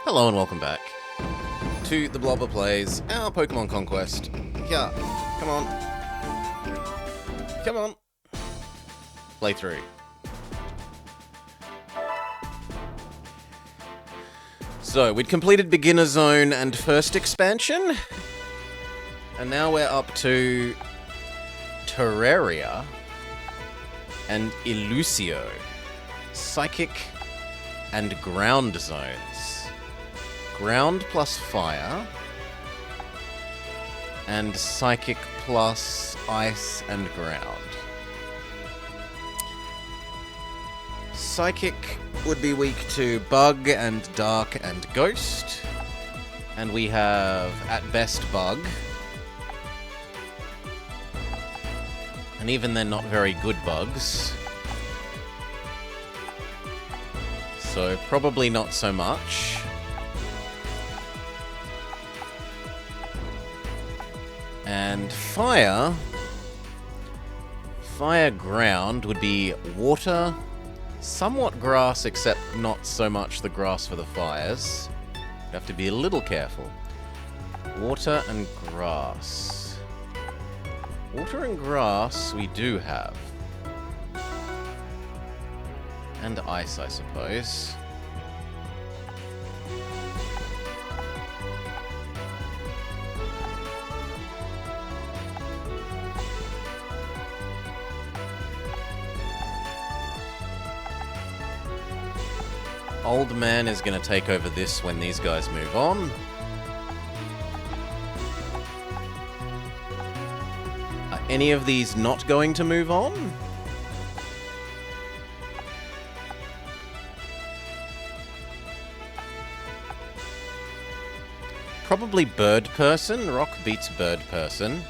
Hello and welcome back to the Blobber Plays, our Pokemon Conquest. Yeah, come on. Come on. Playthrough. So, we'd completed Beginner Zone and First Expansion, and now we're up to Terraria and Illucio. Psychic and Ground Zones. Ground plus Fire, and Psychic plus Ice and Ground. Psychic would be weak to Bug and Dark and Ghost, and we have, at best, Bug. And even they're not very good bugs. So probably not so much. And Fire Ground would be Water, somewhat Grass, except not so much the grass for the fires. You have to be a little careful. Water and Grass. Water and Grass we do have. And Ice, I suppose. Old Man is going to take over this when these guys move on. Are any of these not going to move on? Probably Bird Person. Rock beats Bird Person.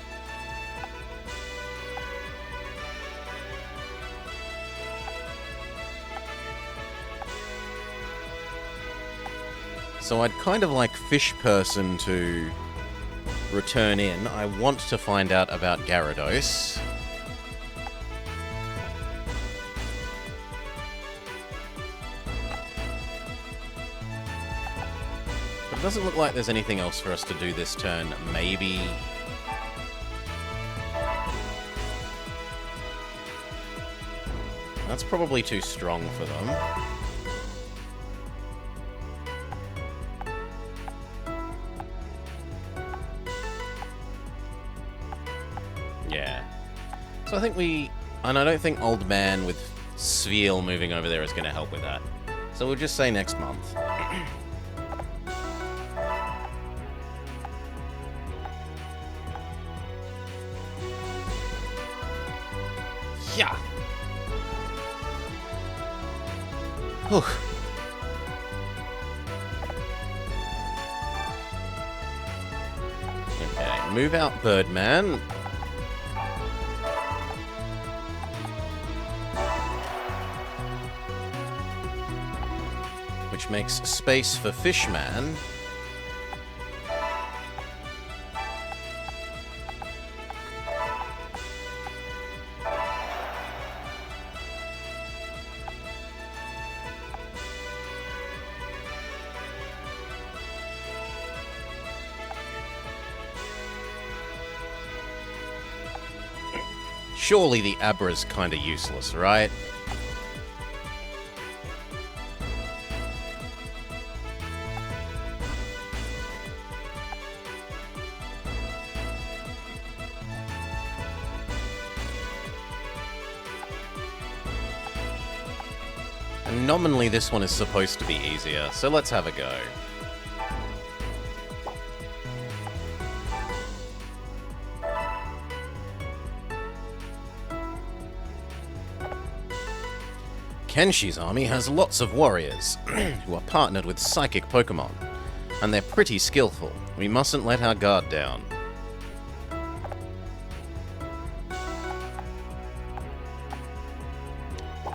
So I'd kind of like Fish Person to return in. I want to find out about Gyarados. But it doesn't look like there's anything else for us to do this turn. Maybe... That's probably too strong for them. Yeah. So I think and I don't think Old Man with Sveal moving over there is going to help with that. So we'll just say next month. Yeah. Whew. Okay, move out Birdman. Which makes space for Fishman. Surely the Abra's kinda useless, right? And nominally this one is supposed to be easier, so let's have a go. Kenshi's army has lots of warriors who are partnered with psychic Pokemon, and they're pretty skillful. We mustn't let our guard down.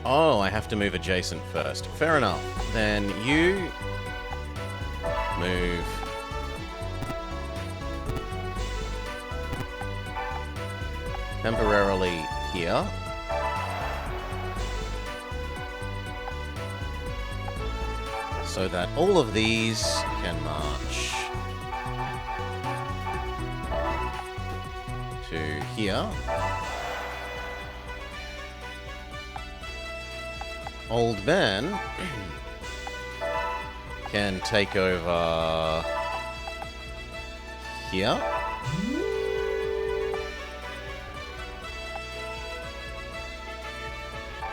Oh, I have to move adjacent first. Fair enough. Then you move temporarily here. so that all of these can march to here. Old man can take over here.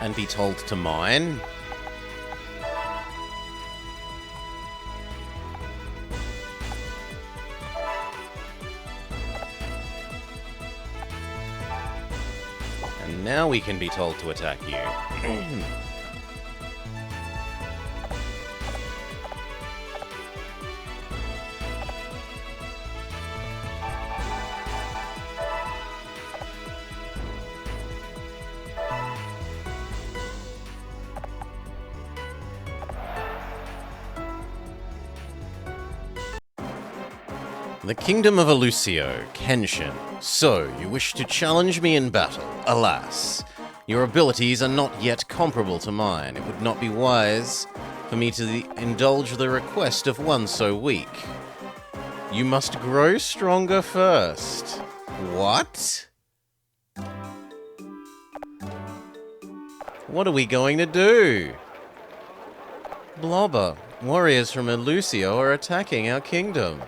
And be told to mine. And now we can be told to attack you. The Kingdom of Elusio, Kenshin. So, you wish to challenge me in battle? Alas, your abilities are not yet comparable to mine. It would not be wise for me to indulge the request of one so weak. You must grow stronger first. What? What are we going to do? Blobber, warriors from Elusio are attacking our kingdom.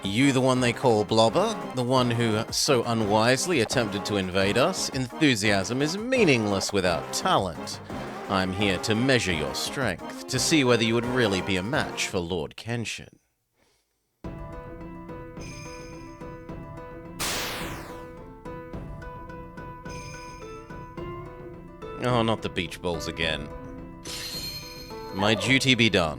You the one they call Blobber? The one who so unwisely attempted to invade us? Enthusiasm is meaningless without talent. I'm here to measure your strength, to see whether you would really be a match for Lord Kenshin. Oh, not the beach balls again. My duty be done.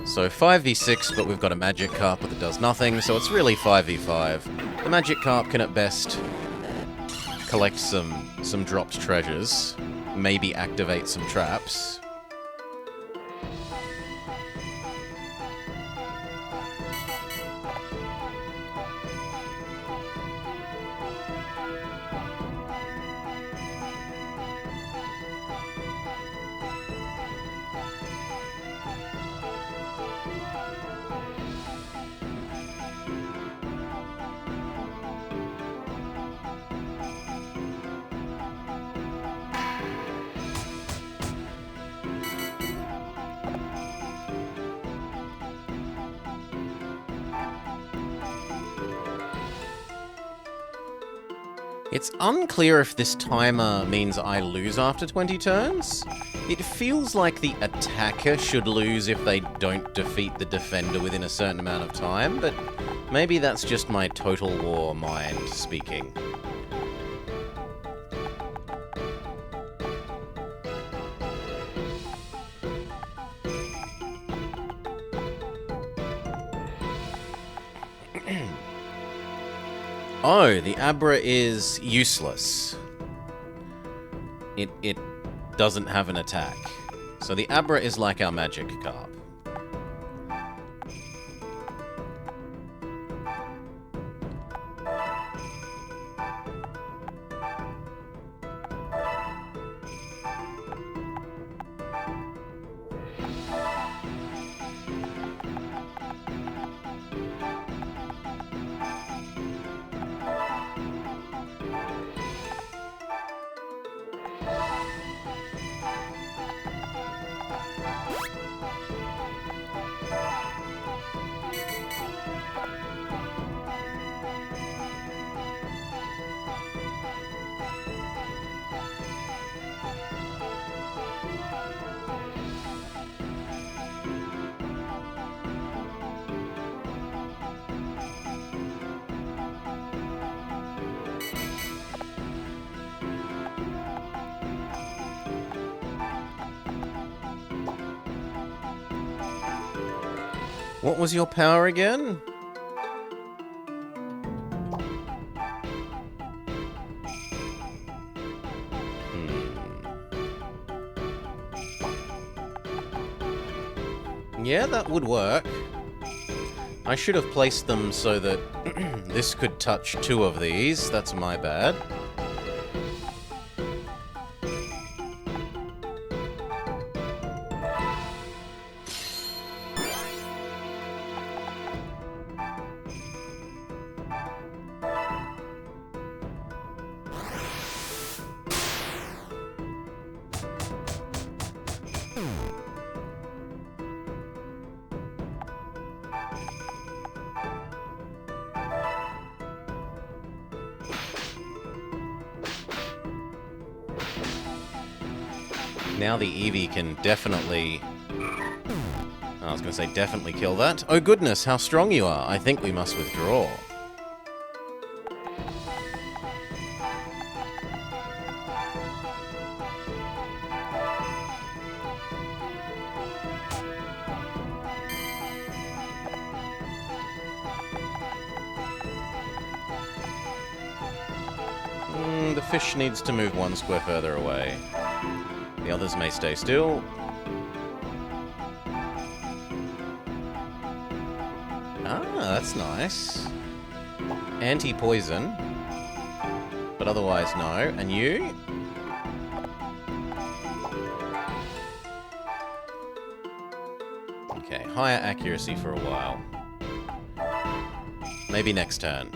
So 5v6, but we've got a magic carp that does nothing, so it's really 5v5. The magic carp can at best collect some dropped treasures, maybe activate some traps. It's unclear if this timer means I lose after 20 turns. It feels like the attacker should lose if they don't defeat the defender within a certain amount of time, but maybe that's just my Total War mind speaking. Oh, the Abra is useless. It doesn't have an attack. So the Abra is like our magic carp. What was your power again? Yeah, that would work. I should have placed them so that this could touch 2 of these. That's my bad. Now the Eevee can definitely... I was going to say definitely kill that. Oh goodness, how strong you are. I think we must withdraw. The fish needs to move 1 square further away. The others may stay still. Ah, that's nice. Anti-poison. But otherwise, no. And you? Okay, higher accuracy for a while. Maybe next turn.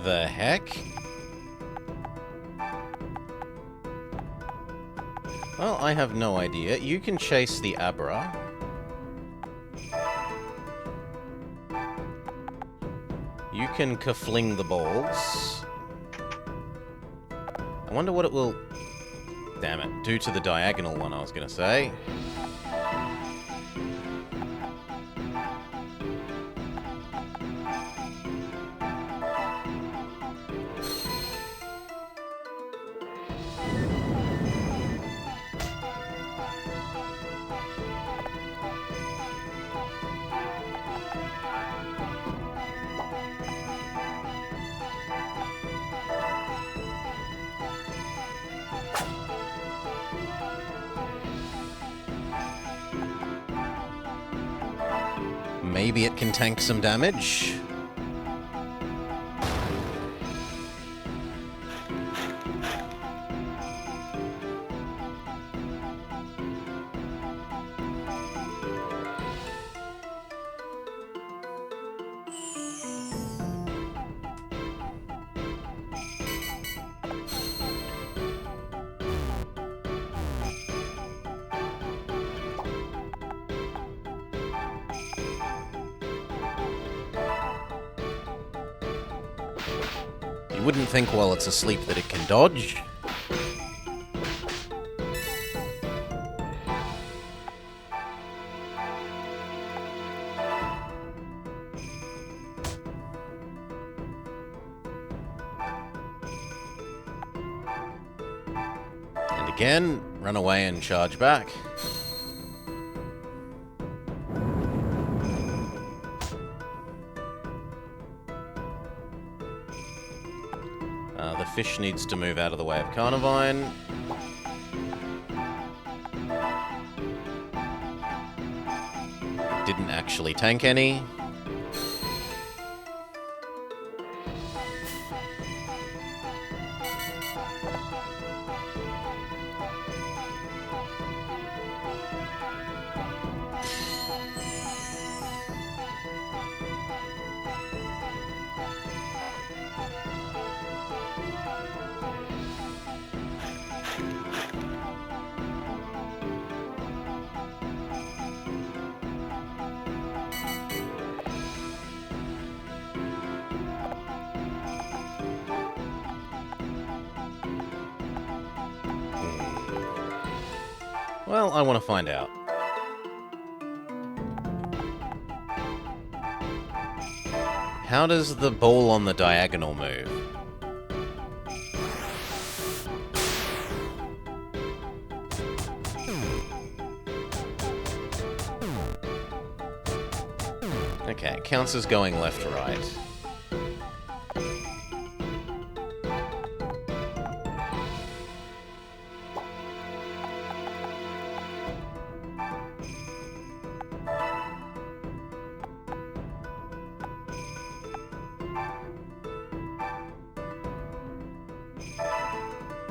The heck? Well, I have no idea. You can chase the Abra. You can ka-fling the balls. I wonder what it will... Damn it. Do to the diagonal one, I was going to say. Maybe it can tank some damage. You wouldn't think while it's asleep that it can dodge. And again, run away and charge back. The fish needs to move out of the way of Carnivine. Didn't actually tank any. Well, I want to find out. How does the ball on the diagonal move? Okay, counts as going left-right.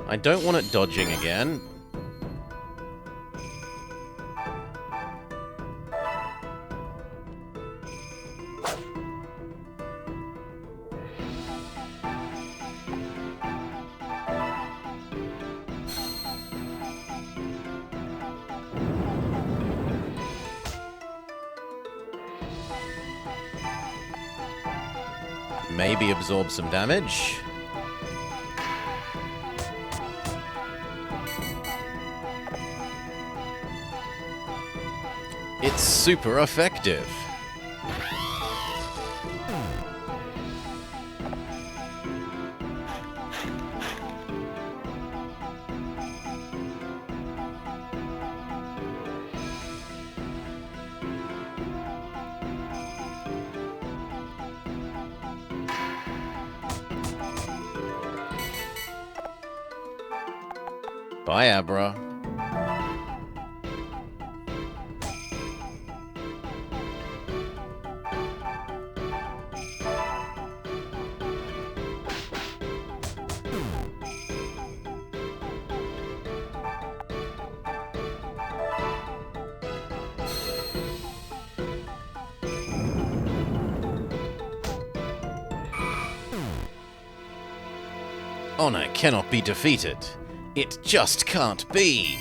I don't want it dodging again. Maybe absorb some damage. It's super effective. Bye, Abra. Honor cannot be defeated. It just can't be.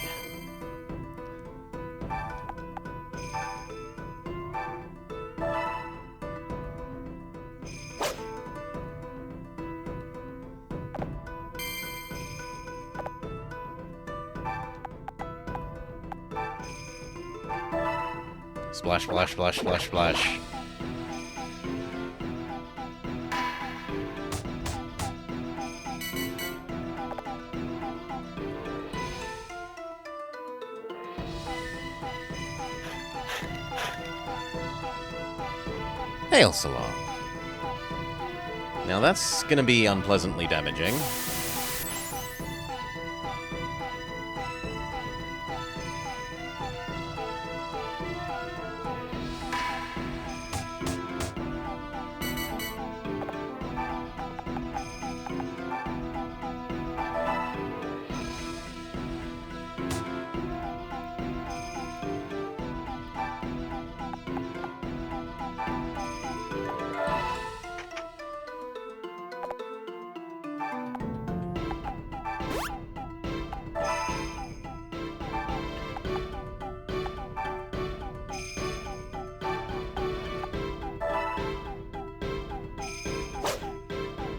Splash, splash, splash, splash, splash. Hail Salam. Now that's gonna be unpleasantly damaging.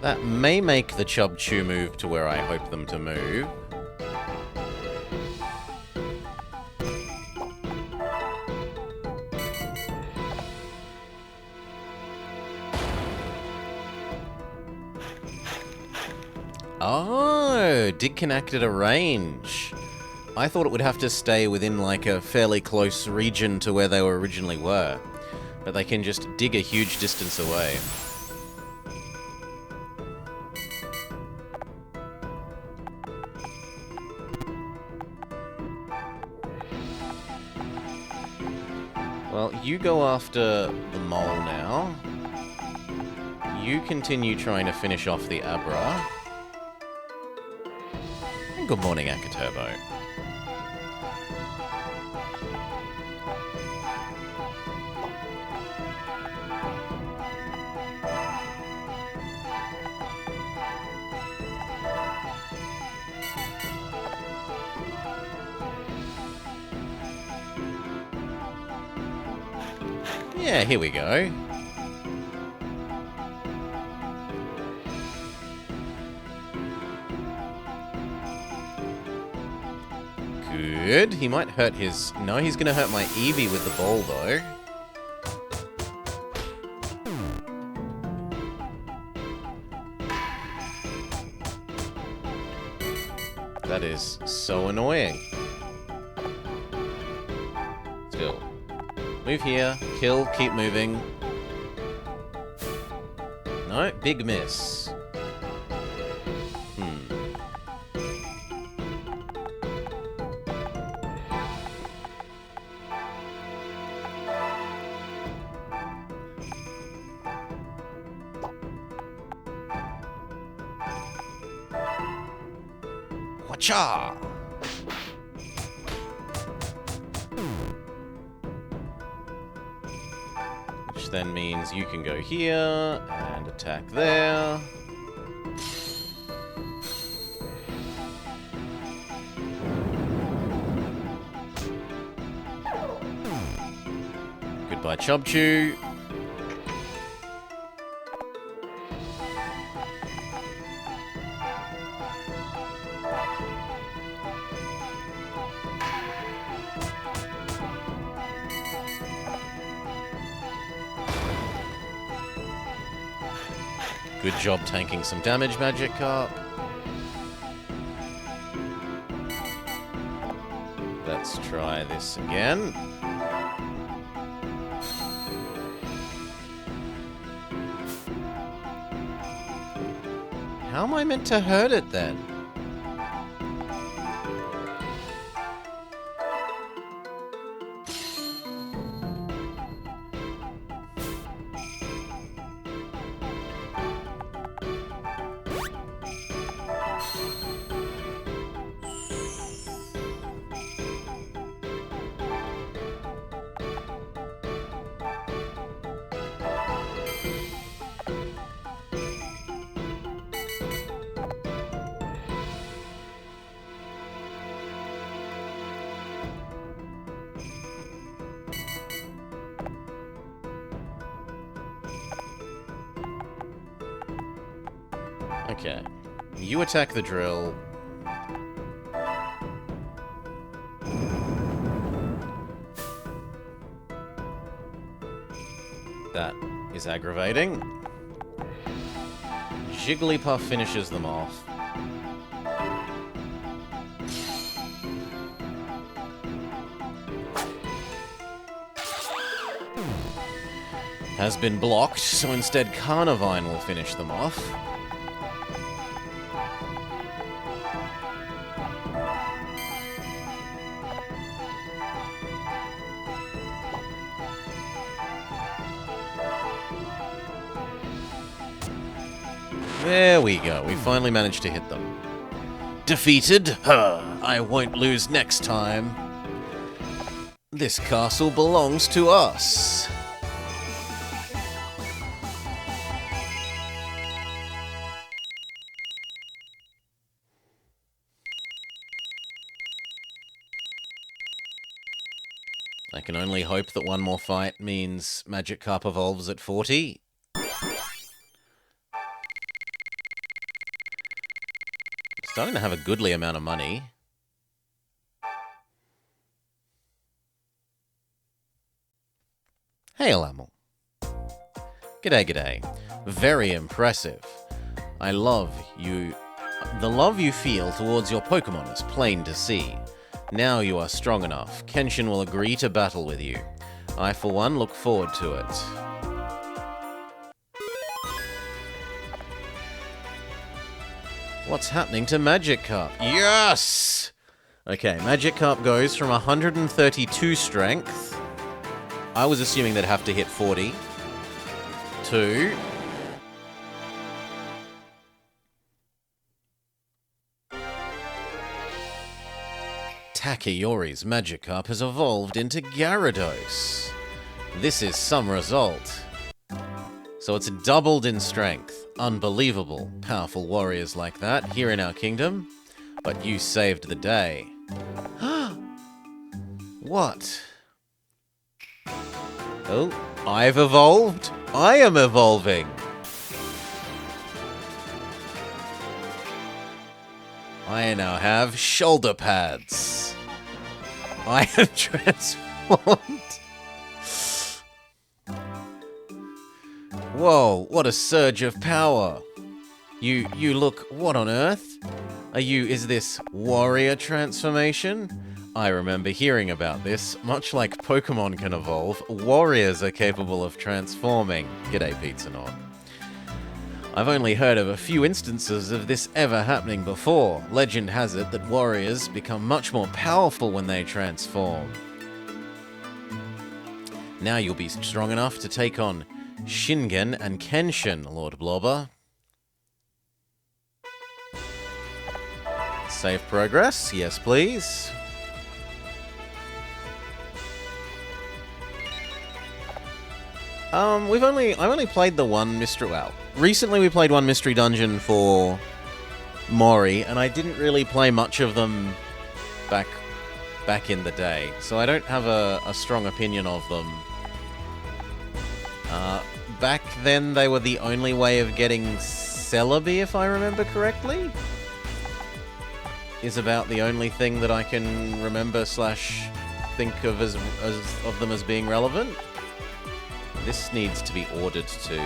That may make the Chub Chew move to where I hope them to move. Oh, did connect at a range. I thought it would have to stay within like a fairly close region to where they originally were. But they can just dig a huge distance away. Well, you go after the mole now. You continue trying to finish off the Abra. And good morning, Akaturbo. Yeah, here we go. Good. He might hurt his... No, he's going to hurt my Eevee with the ball, though. That is so annoying. Still. Move here, kill, keep moving. No, big miss. Whatcha? Which then means you can go here and attack there. Goodbye, Chubchew. Good job tanking some damage, Magikarp. Let's try this again. How am I meant to hurt it then? Okay. You attack the drill. That is aggravating. Jigglypuff finishes them off. Has been blocked, so instead Carnivine will finish them off. There we go. We finally managed to hit them. Defeated? Huh. I won't lose next time. This castle belongs to us. I can only hope that one more fight means Magikarp evolves at 40. Starting to have a goodly amount of money. Hey, Alamel. G'day, g'day. Very impressive. I love you. The love you feel towards your Pokemon is plain to see. Now you are strong enough. Kenshin will agree to battle with you. I, for one, look forward to it. What's happening to Magikarp? Yes! Okay, Magikarp goes from 132 strength. I was assuming they'd have to hit 40. To... Takayori's Magikarp has evolved into Gyarados. This is some result. So it's doubled in strength. Unbelievable. Powerful warriors like that here in our kingdom. But you saved the day. What? Oh, I've evolved? I am evolving! I now have shoulder pads. I have transformed. Whoa, what a surge of power. You look, what on earth? Is this warrior transformation? I remember hearing about this. Much like Pokemon can evolve, warriors are capable of transforming. G'day, Pizza Nod. I've only heard of a few instances of this ever happening before. Legend has it that warriors become much more powerful when they transform. Now you'll be strong enough to take on Shingen and Kenshin, Lord Blobber. Save progress, yes please. I've only played the one mystery, well, recently we played one mystery dungeon for Mori, and I didn't really play much of them back in the day, so I don't have a strong opinion of them. Back then they were the only way of getting Celebi, if I remember correctly. Is about the only thing that I can remember / think of as of them as being relevant. This needs to be ordered to...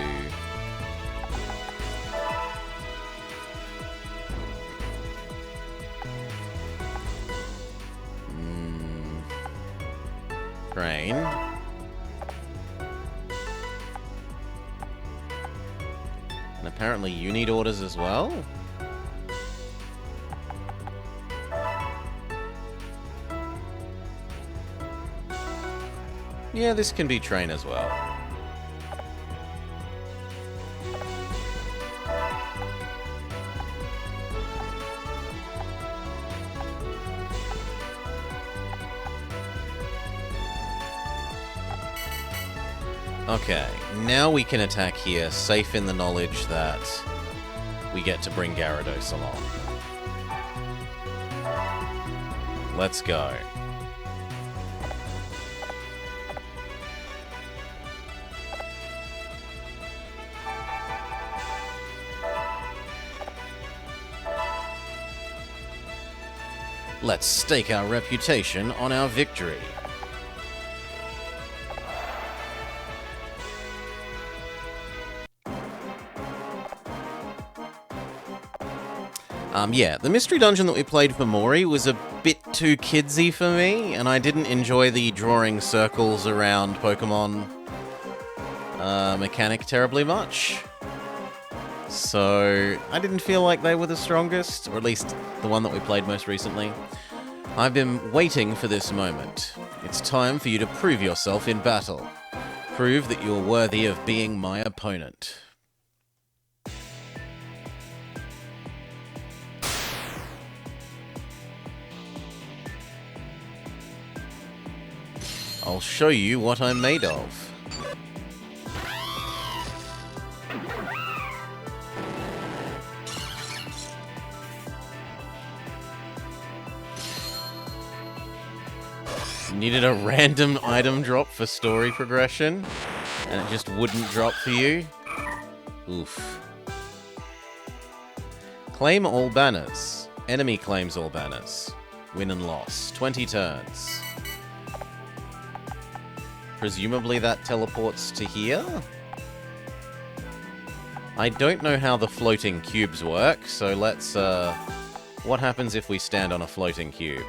Crane. And apparently you need orders as well? Yeah, this can be train as well. Okay, now we can attack here, safe in the knowledge that we get to bring Gyarados along. Let's go. Let's stake our reputation on our victory. Yeah, the mystery dungeon that we played for Mori was a bit too kidsy for me, and I didn't enjoy the drawing circles around Pokemon mechanic terribly much. So, I didn't feel like they were the strongest, or at least the one that we played most recently. I've been waiting for this moment. It's time for you to prove yourself in battle. Prove that you're worthy of being my opponent. I'll show you what I'm made of. Needed a random item drop for story progression, and it just wouldn't drop for you? Oof. Claim all banners. Enemy claims all banners. Win and loss. 20 turns. Presumably that teleports to here? I don't know how the floating cubes work, so let's, what happens if we stand on a floating cube?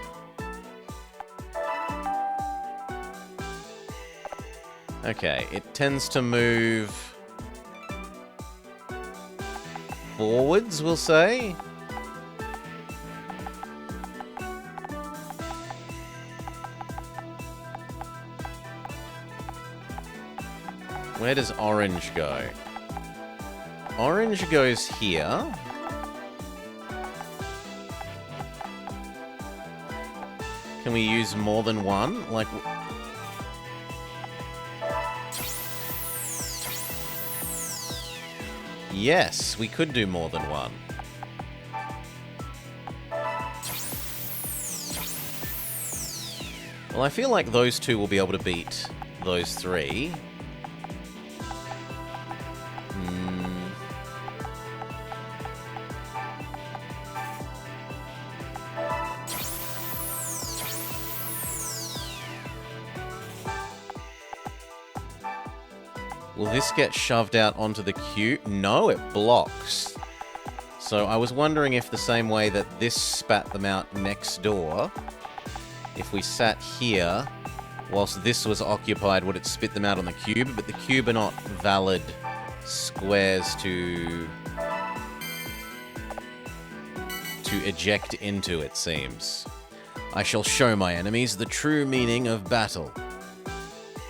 Okay, it tends to move forwards, we'll say. Where does orange go? Orange goes here. Can we use more than one? Like... Yes, we could do more than one. Well, I feel like those two will be able to beat those three. Will this get shoved out onto the cube? No, it blocks. So I was wondering if the same way that this spat them out next door, if we sat here, whilst this was occupied, would it spit them out on the cube? But the cube are not valid squares to to eject into, it seems. I shall show my enemies the true meaning of battle.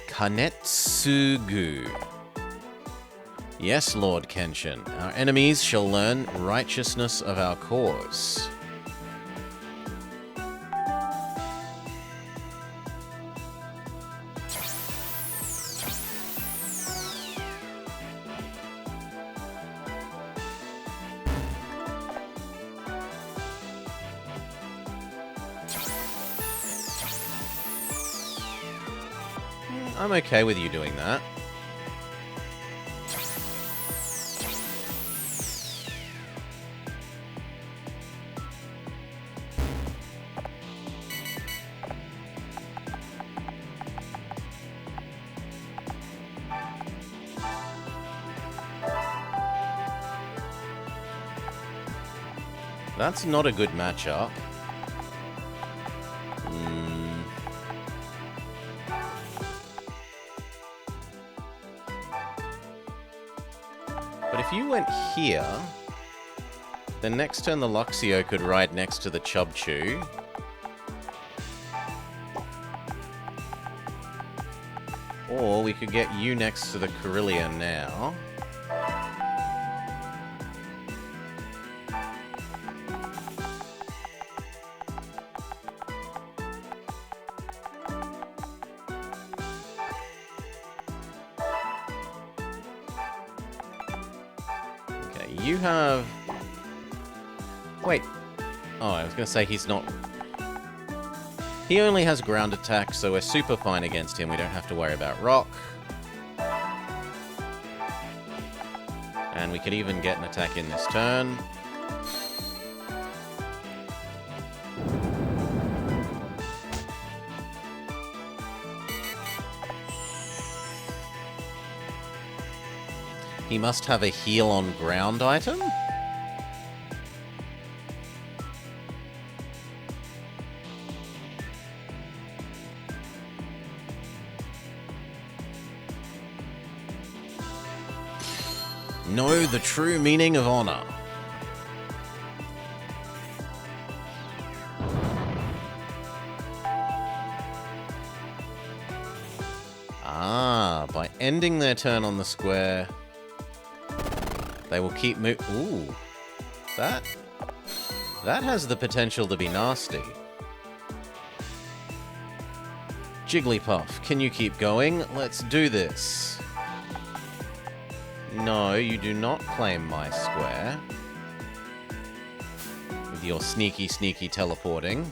Kanetsugu. Yes, Lord Kenshin, our enemies shall learn righteousness of our cause. I'm okay with you doing that. That's not a good matchup. But if you went here, then next turn the Luxio could ride next to the Chubchu. Or we could get you next to the Corellia now. You have... Wait. Oh, I was going to say he's not... He only has ground attack, so we're super fine against him. We don't have to worry about rock. And we could even get an attack in this turn. He must have a heal on ground item? Know the true meaning of honor. Ah, by ending their turn on the square... They will keep Ooh. That has the potential to be nasty. Jigglypuff, can you keep going? Let's do this. No, you do not claim my square. With your sneaky, sneaky teleporting.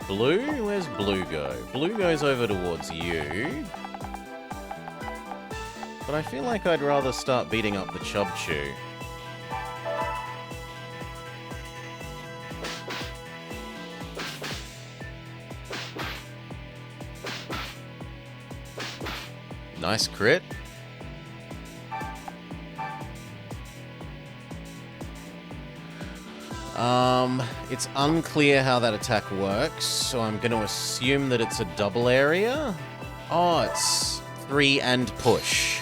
Blue? Where's Blue go? Blue goes over towards you. But I feel like I'd rather start beating up the Chubchu. Nice crit. It's unclear how that attack works, so I'm going to assume that it's a double area. Oh, it's 3 and push.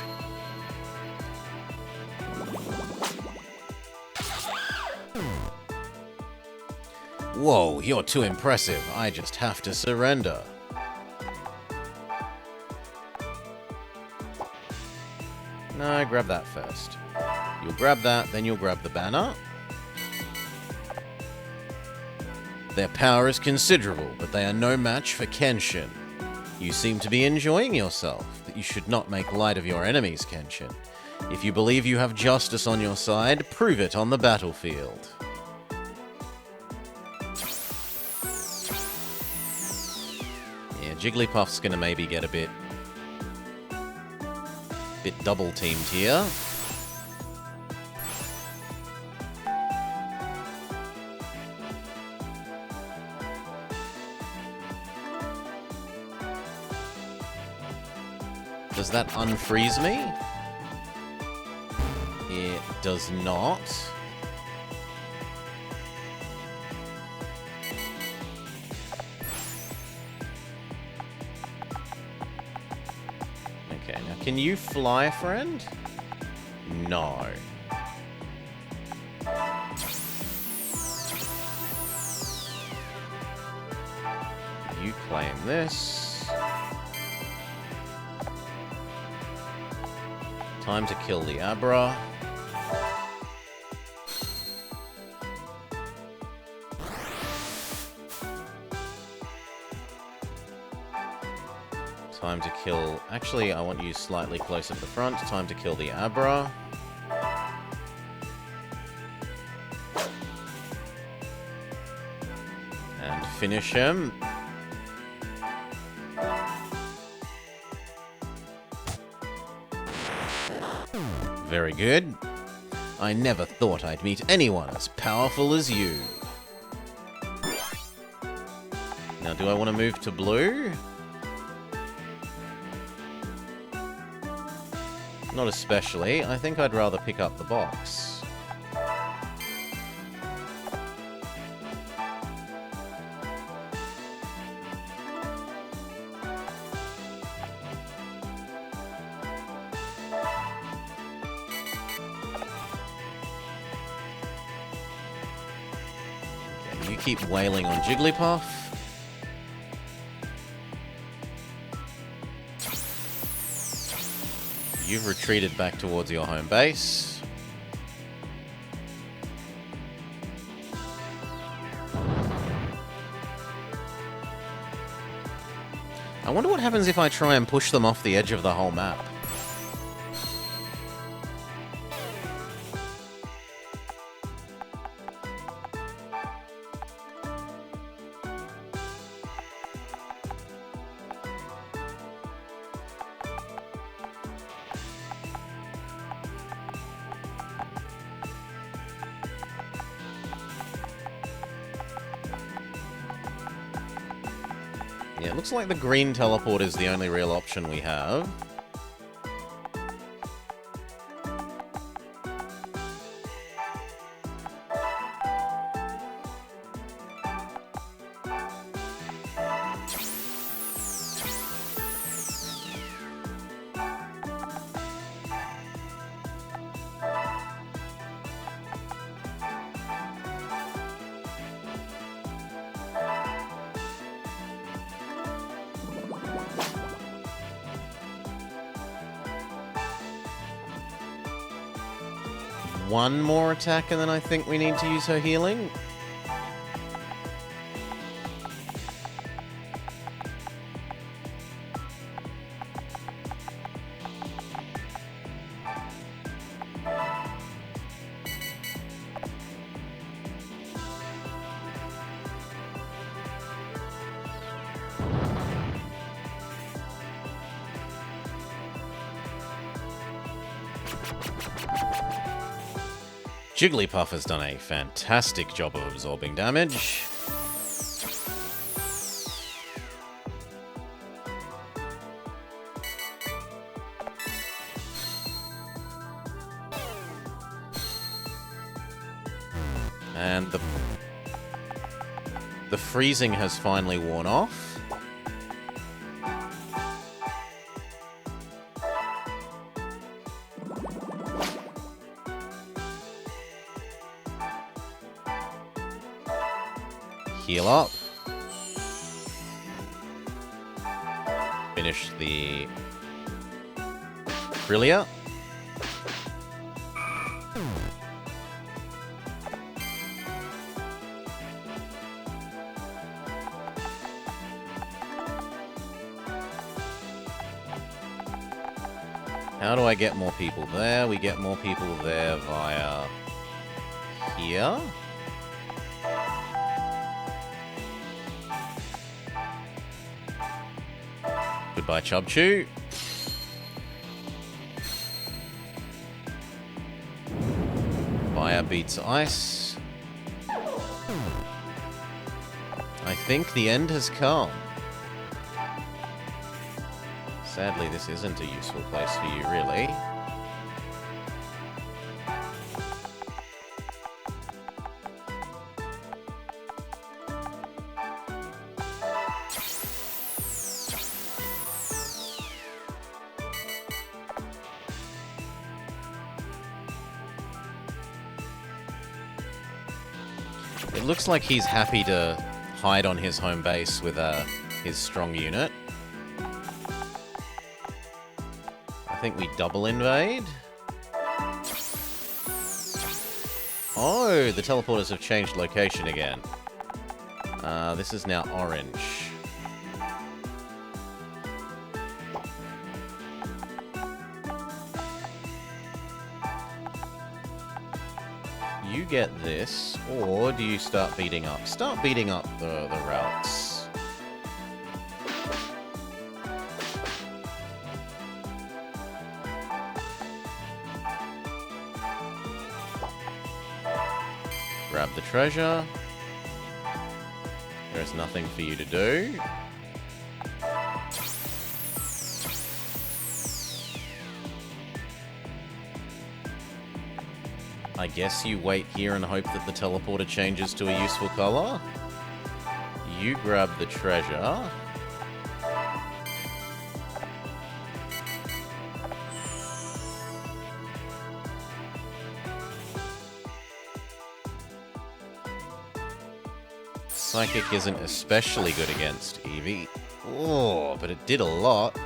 Whoa, you're too impressive. I just have to surrender. No, grab that first. You'll grab that, then you'll grab the banner. Their power is considerable, but they are no match for Kenshin. You seem to be enjoying yourself, but you should not make light of your enemies, Kenshin. If you believe you have justice on your side, prove it on the battlefield. Yeah, Jigglypuff's gonna maybe get a bit double-teamed here. Does that unfreeze me? It does not. Okay, now can you fly, friend? No. You claim this. Time to kill the Abra. Time to kill... Actually, I want you slightly closer to the front. Time to kill the Abra. And finish him. Very good. I never thought I'd meet anyone as powerful as you. Now, do I want to move to blue? Not especially. I think I'd rather pick up the box. Okay, you keep wailing on Jigglypuff. You've retreated back towards your home base. I wonder what happens if I try and push them off the edge of the whole map. Yeah, it looks like the green teleport is the only real option we have. One more attack and then I think we need to use her healing. Jigglypuff has done a fantastic job of absorbing damage. And the freezing has finally worn off. Heal up. Finish the Brillia. How do I get more people there? We get more people there via here. Goodbye, Chubchu. Fire beats ice. I think the end has come. Sadly, this isn't a useful place for you, really. It looks like he's happy to hide on his home base with his strong unit. I think we double invade. Oh, the teleporters have changed location again. This is now orange. You get this, or do you start beating up? Start beating up the routes. Grab the treasure. There's nothing for you to do. I guess you wait here and hope that the teleporter changes to a useful color. You grab the treasure. Psychic isn't especially good against Eevee. Oh, but it did a lot.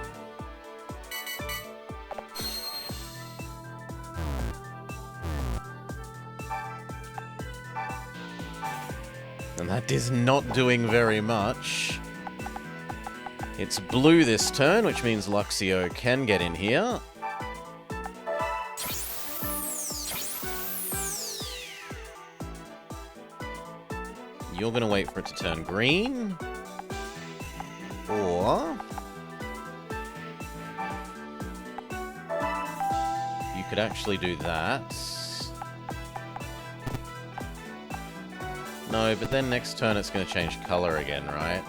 And that is not doing very much. It's blue this turn, which means Luxio can get in here. You're going to wait for it to turn green. Or you could actually do that. No, but then next turn it's going to change color again, right?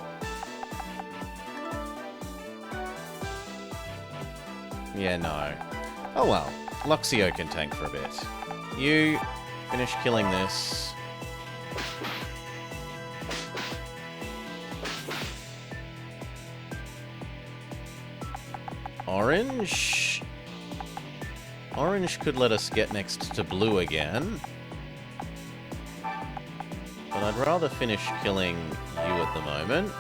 Yeah, no. Oh well. Luxio can tank for a bit. You finish killing this. Orange? Orange could let us get next to blue again. But I'd rather finish killing you at the moment.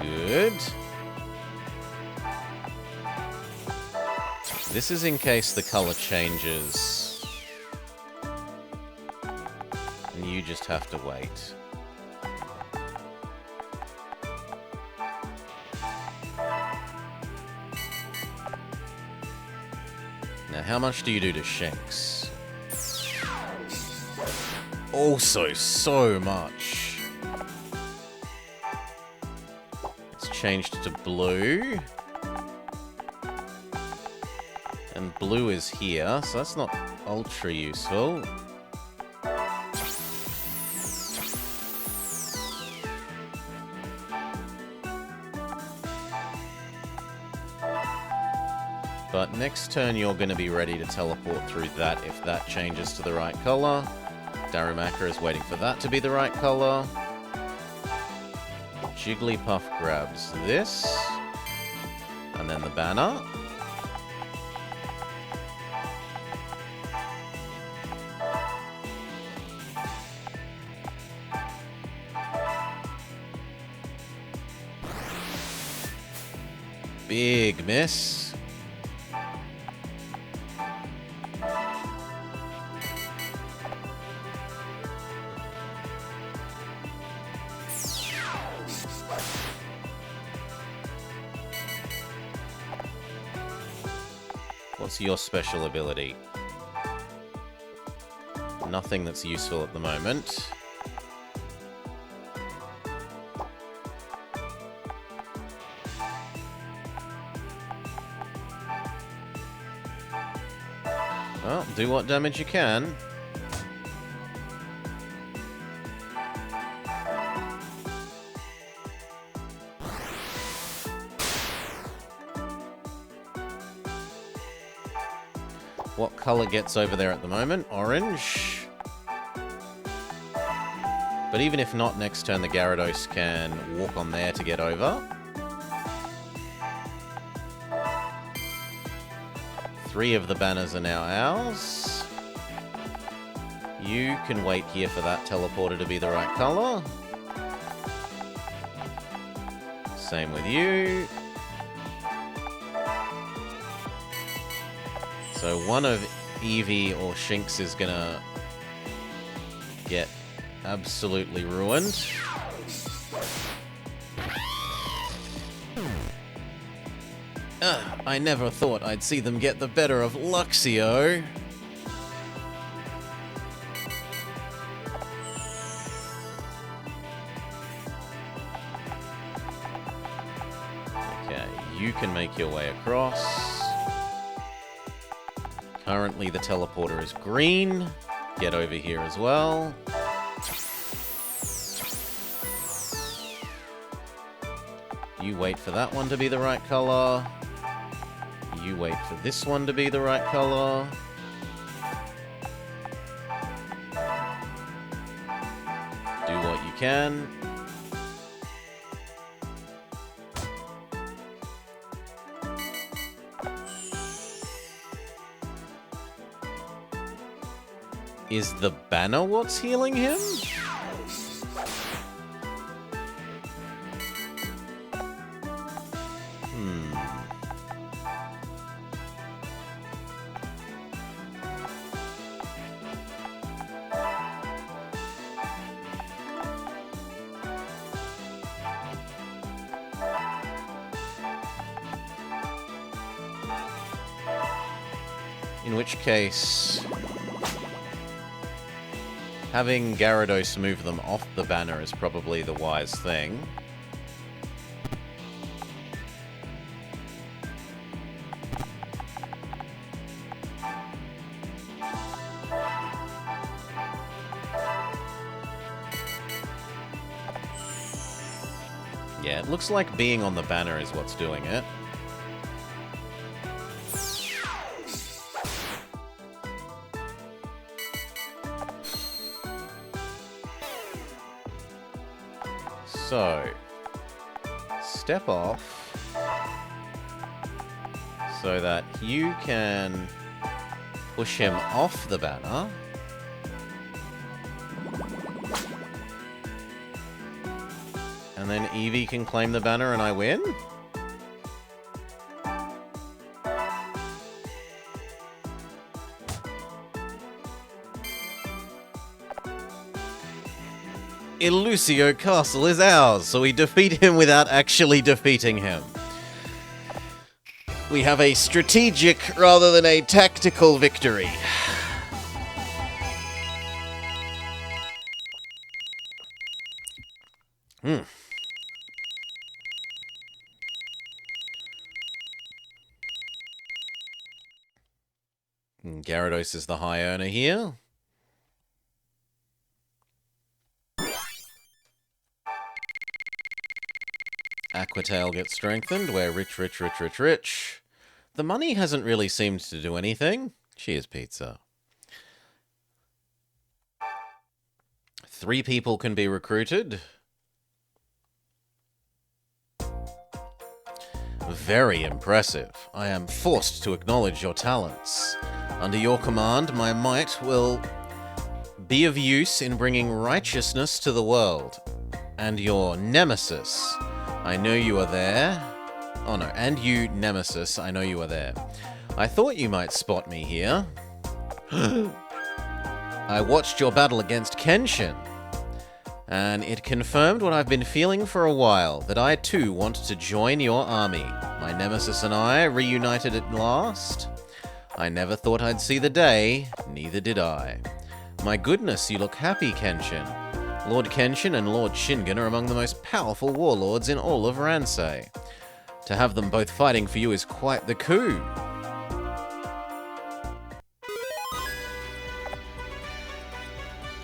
Good. This is in case the color changes. And you just have to wait. Now, how much do you do to Shanks? Also, so much. It's changed to blue. And blue is here, so that's not ultra useful. But next turn you're going to be ready to teleport through that if that changes to the right color. Darumaka is waiting for that to be the right color. Jigglypuff grabs this. And then the banner. Big miss. What's your special ability? Nothing that's useful at the moment. Well, do what damage you can. What color gets over there at the moment? Orange. But even if not, next turn the Gyarados can walk on there to get over. 3 of the banners are now ours. You can wait here for that teleporter to be the right color. Same with you. So one of Eevee or Shinx is gonna get absolutely ruined. I never thought I'd see them get the better of Luxio. Okay, you can make your way across. Currently the teleporter is green. Get over here as well. You wait for that one to be the right color. You wait for this one to be the right color. Do what you can. Is the banner what's healing him? In which case, having Gyarados move them off the banner is probably the wise thing. Yeah, it looks like being on the banner is what's doing it. So, step off so that you can push him off the banner. And then Eevee can claim the banner and I win? Illucio Castle is ours, so we defeat him without actually defeating him. We have a strategic rather than a tactical victory. Gyarados is the high earner here. Aquatail gets strengthened. We're rich, rich, rich, rich, rich. The money hasn't really seemed to do anything. Cheers, pizza. 3 people can be recruited. Very impressive. I am forced to acknowledge your talents. Under your command, my might will be of use in bringing righteousness to the world. And your nemesis, I know you are there. Oh no, and you, Nemesis, I know you are there. I thought you might spot me here. I watched your battle against Kenshin, and it confirmed what I've been feeling for a while, that I too want to join your army. My Nemesis and I reunited at last. I never thought I'd see the day, neither did I. My goodness, you look happy, Kenshin. Lord Kenshin and Lord Shingen are among the most powerful warlords in all of Ransei. To have them both fighting for you is quite the coup.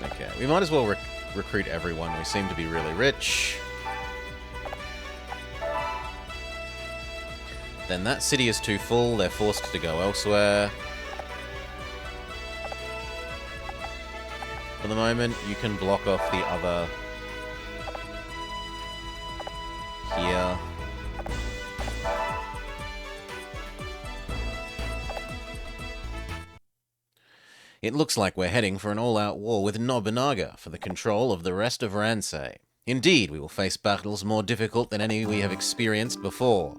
Okay, we might as well recruit everyone. We seem to be really rich. Then that city is too full. They're forced to go elsewhere. For the moment, you can block off the other here. It looks like we're heading for an all-out war with Nobunaga for the control of the rest of Ransei. Indeed, we will face battles more difficult than any we have experienced before.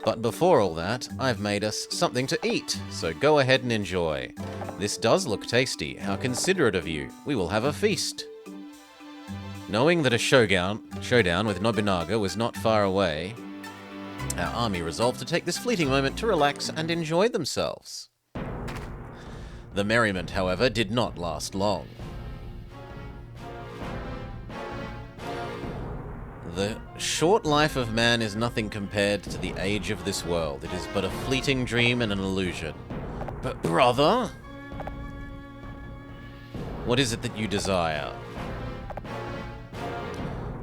But before all that, I've made us something to eat, so go ahead and enjoy. This does look tasty. How considerate of you. We will have a feast. Knowing that a showdown with Nobunaga was not far away, our army resolved to take this fleeting moment to relax and enjoy themselves. The merriment, however, did not last long. The short life of man is nothing compared to the age of this world. It is but a fleeting dream and an illusion. But brother? What is it that you desire?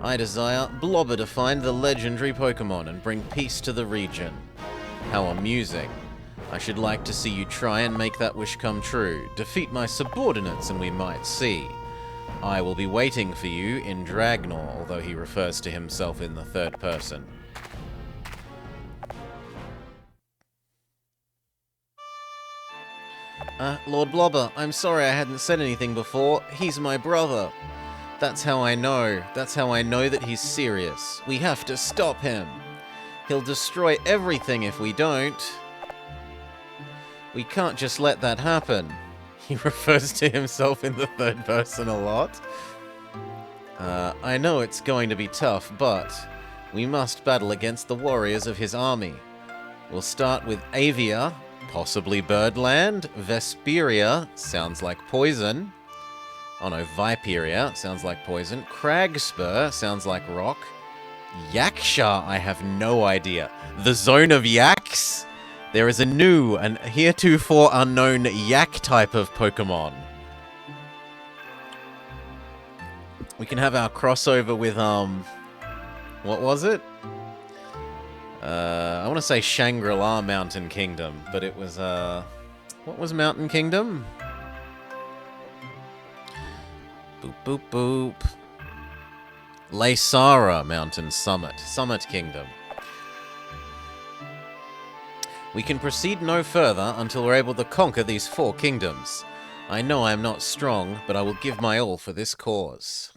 I desire Blobber to find the legendary Pokemon and bring peace to the region. How amusing. I should like to see you try and make that wish come true. Defeat my subordinates and we might see. I will be waiting for you in Dragnor, although he refers to himself in the third person. Lord Blobber, I'm sorry I hadn't said anything before. He's my brother. That's how I know. That's how I know that he's serious. We have to stop him. He'll destroy everything if we don't. We can't just let that happen. He refers to himself in the third person a lot. I know it's going to be tough, but we must battle against the warriors of his army. We'll start with Avia, possibly Birdland. Vesperia, sounds like poison. Oh no, Viperia, sounds like poison. Cragspur, sounds like rock. Yaksha, I have no idea. The Zone of Yaks? There is a new and heretofore unknown yak type of Pokemon. We can have our crossover with, what was it? I want to say Shangri-La Mountain Kingdom, but it was, what was Mountain Kingdom? Boop, boop, boop. Laysara Mountain Summit. Summit Kingdom. We can proceed no further until we're able to conquer these 4 kingdoms. I know I am not strong, but I will give my all for this cause.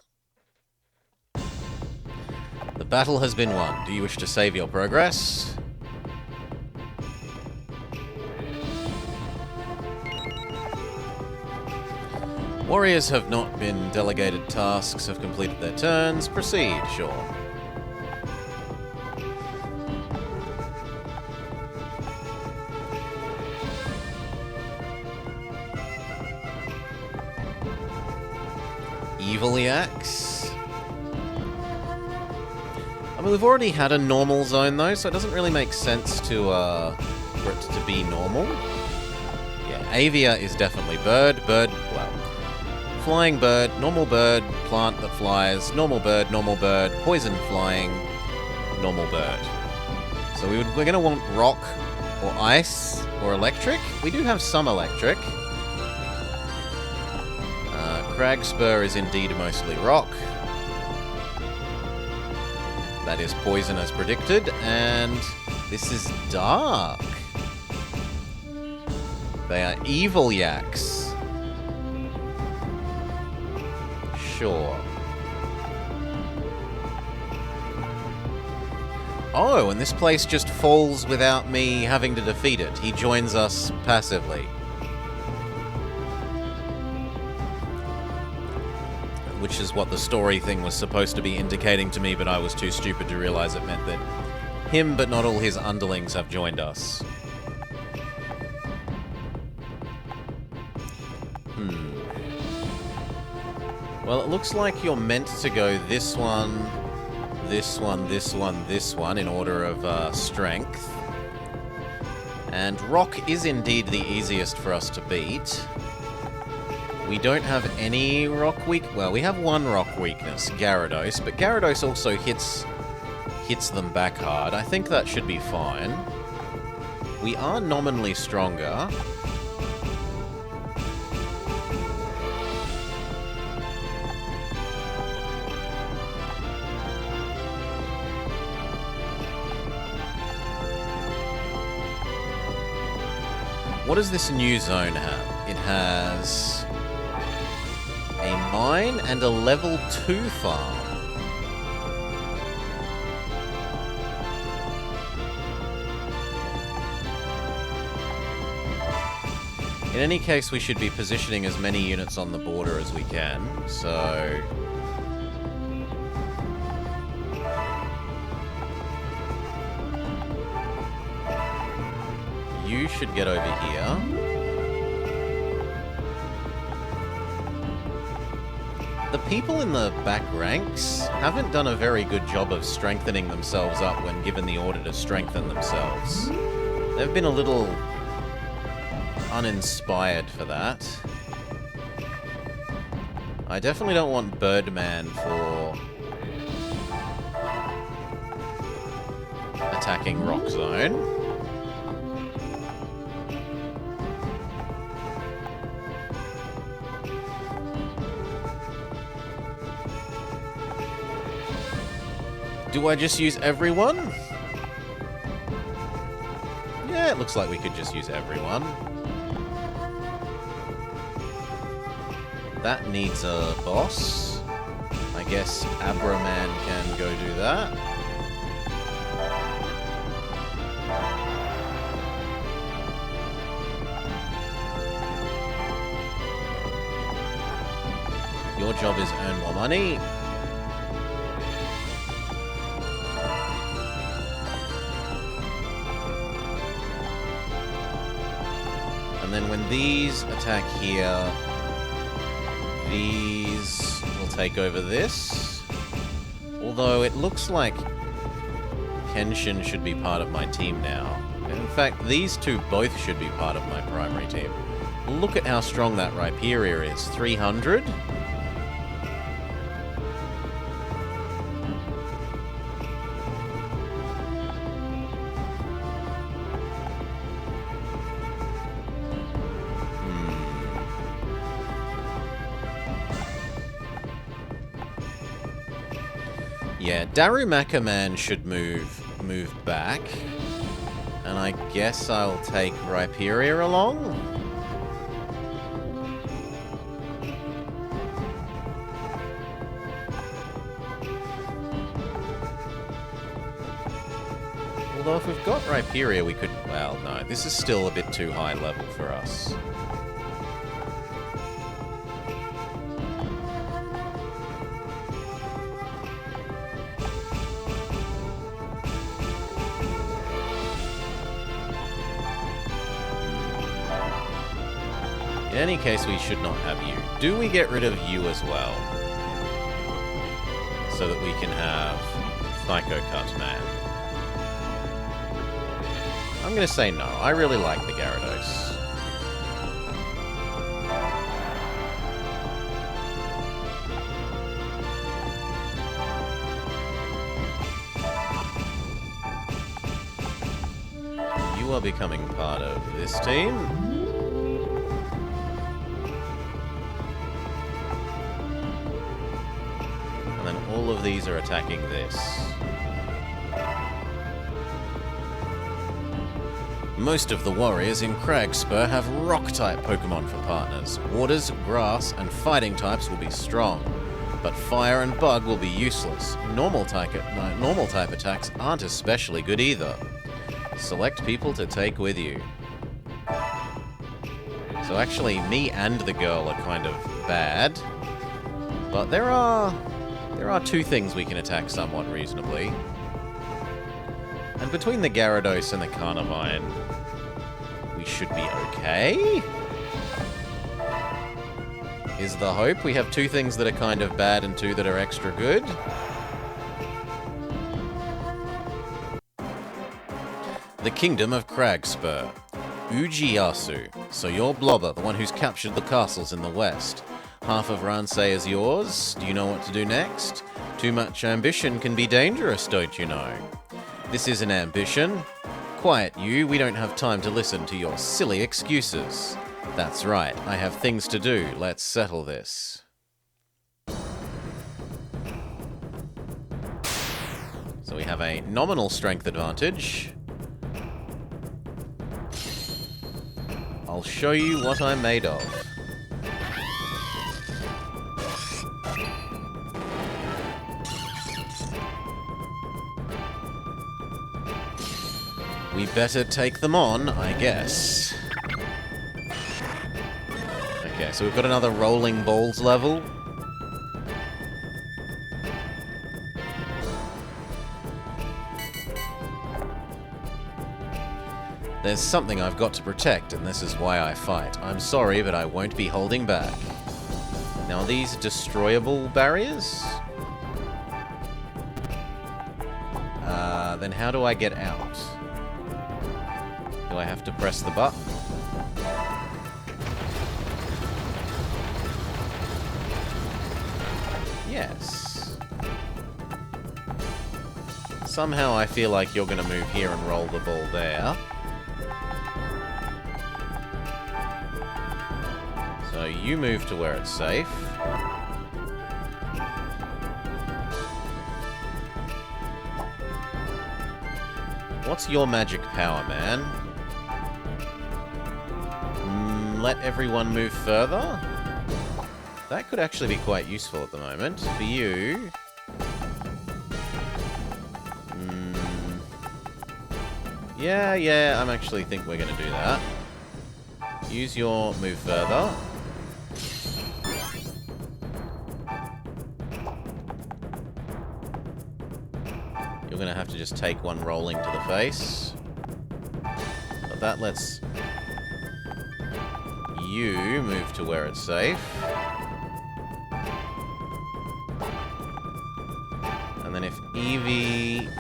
The battle has been won. Do you wish to save your progress? Warriors have not been delegated tasks, have completed their turns. Proceed, sure. Evil Yaks. I mean, we've already had a normal zone, though, so it doesn't really make sense to, for it to be normal. Yeah, Avia is definitely bird, well, flying bird, plant that flies, normal bird, poison flying, normal bird. So we're going to want rock, or ice, or electric. We do have some electric. Cragspur is indeed mostly rock. That is poison as predicted, and this is dark. They are evil yaks. Sure. Oh, and this place just falls without me having to defeat it. He joins us passively. Which is what the story thing was supposed to be indicating to me, but I was too stupid to realize it meant that him, but not all his underlings, have joined us. Well, it looks like you're meant to go this one, this one, this one, this one, in order of strength. And rock is indeed the easiest for us to beat. We don't have any rock weak... Well, we have one rock weakness, Gyarados, but Gyarados also hits them back hard. I think that should be fine. We are nominally stronger. What does this new zone have? It has a mine and a level 2 farm. In any case, we should be positioning as many units on the border as we can, so... You should get over here. The people in the back ranks haven't done a very good job of strengthening themselves up when given the order to strengthen themselves. They've been a little uninspired for that. I definitely don't want Birdman for attacking Rock Zone. Do I just use everyone? Yeah, it looks like we could just use everyone. That needs a boss. I guess Abraman can go do that. Your job is earn more money. And then when these attack here, these will take over this. Although it looks like Kenshin should be part of my team now. In fact, these two both should be part of my primary team. Look at how strong that Rhyperia is. 300? Yeah, Darumaka should move back. And I guess I'll take Rhyperia along. Although if we've got Rhyperia, we could... Well, no, this is still a bit too high level for us. In any case, we should not have you. Do we get rid of you as well? So that we can have Psycho Cut Man. I'm going to say no. I really like the Gyarados. You are becoming part of this team. All of these are attacking this. Most of the warriors in Cragspur have Rock-type Pokemon for partners. Waters, Grass, and Fighting types will be strong, but Fire and Bug will be useless. Normal type attacks aren't especially good either. Select people to take with you. So actually, me and the girl are kind of bad, but there are two things we can attack somewhat reasonably. And between the Gyarados and the Carnivine, we should be okay? Is the hope? We have two things that are kind of bad and two that are extra good. The Kingdom of Cragspur. Ujiyasu. So you're Blobber, the one who's captured the castles in the west. Half of Ransei is yours. Do you know what to do next? Too much ambition can be dangerous, don't you know? This isn't ambition. Quiet, you. We don't have time to listen to your silly excuses. That's right. I have things to do. Let's settle this. So we have a nominal strength advantage. I'll show you what I'm made of. We better take them on, I guess. Okay, so we've got another rolling balls level. There's something I've got to protect, and this is why I fight. I'm sorry, but I won't be holding back. Now, are these destroyable barriers? Then how do I get out? Do I have to press the button? Yes. Somehow I feel like you're going to move here and roll the ball there. So you move to where it's safe. What's your magic power, man? Let everyone move further? That could actually be quite useful at the moment. For you... Yeah, I actually think we're going to do that. Use your move further. You're going to have to just take one rolling to the face. But that lets you move to where it's safe. And then if Eevee...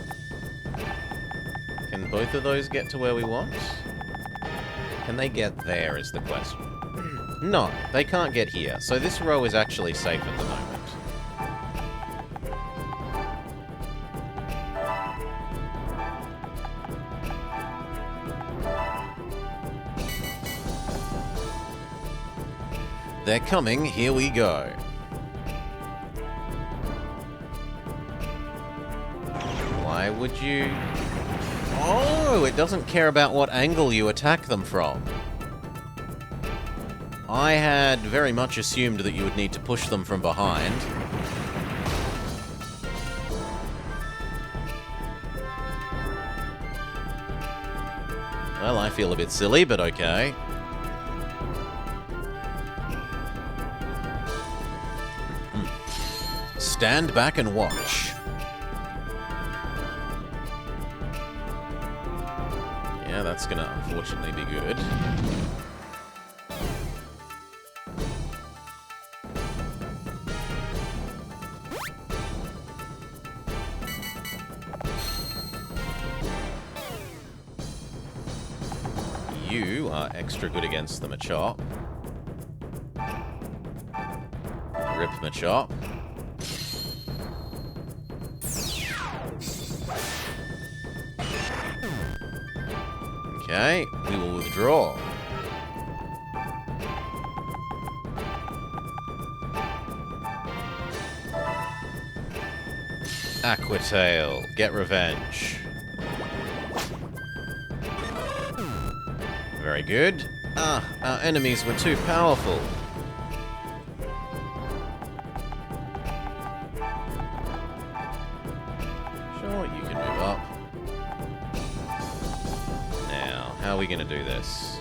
Can both of those get to where we want? Can they get there is the question. No, they can't get here. So this row is actually safe at the moment. They're coming, here we go. Why would you... Oh, it doesn't care about what angle you attack them from. I had very much assumed that you would need to push them from behind. Well, I feel a bit silly, but okay. Stand back and watch. Yeah, that's gonna unfortunately be good. You are extra good against the Machop. Rip Machop. Okay, we will withdraw. Aquatail, get revenge. Very good. Ah, our enemies were too powerful. Sure, you can move up. Now, how are we going to do this?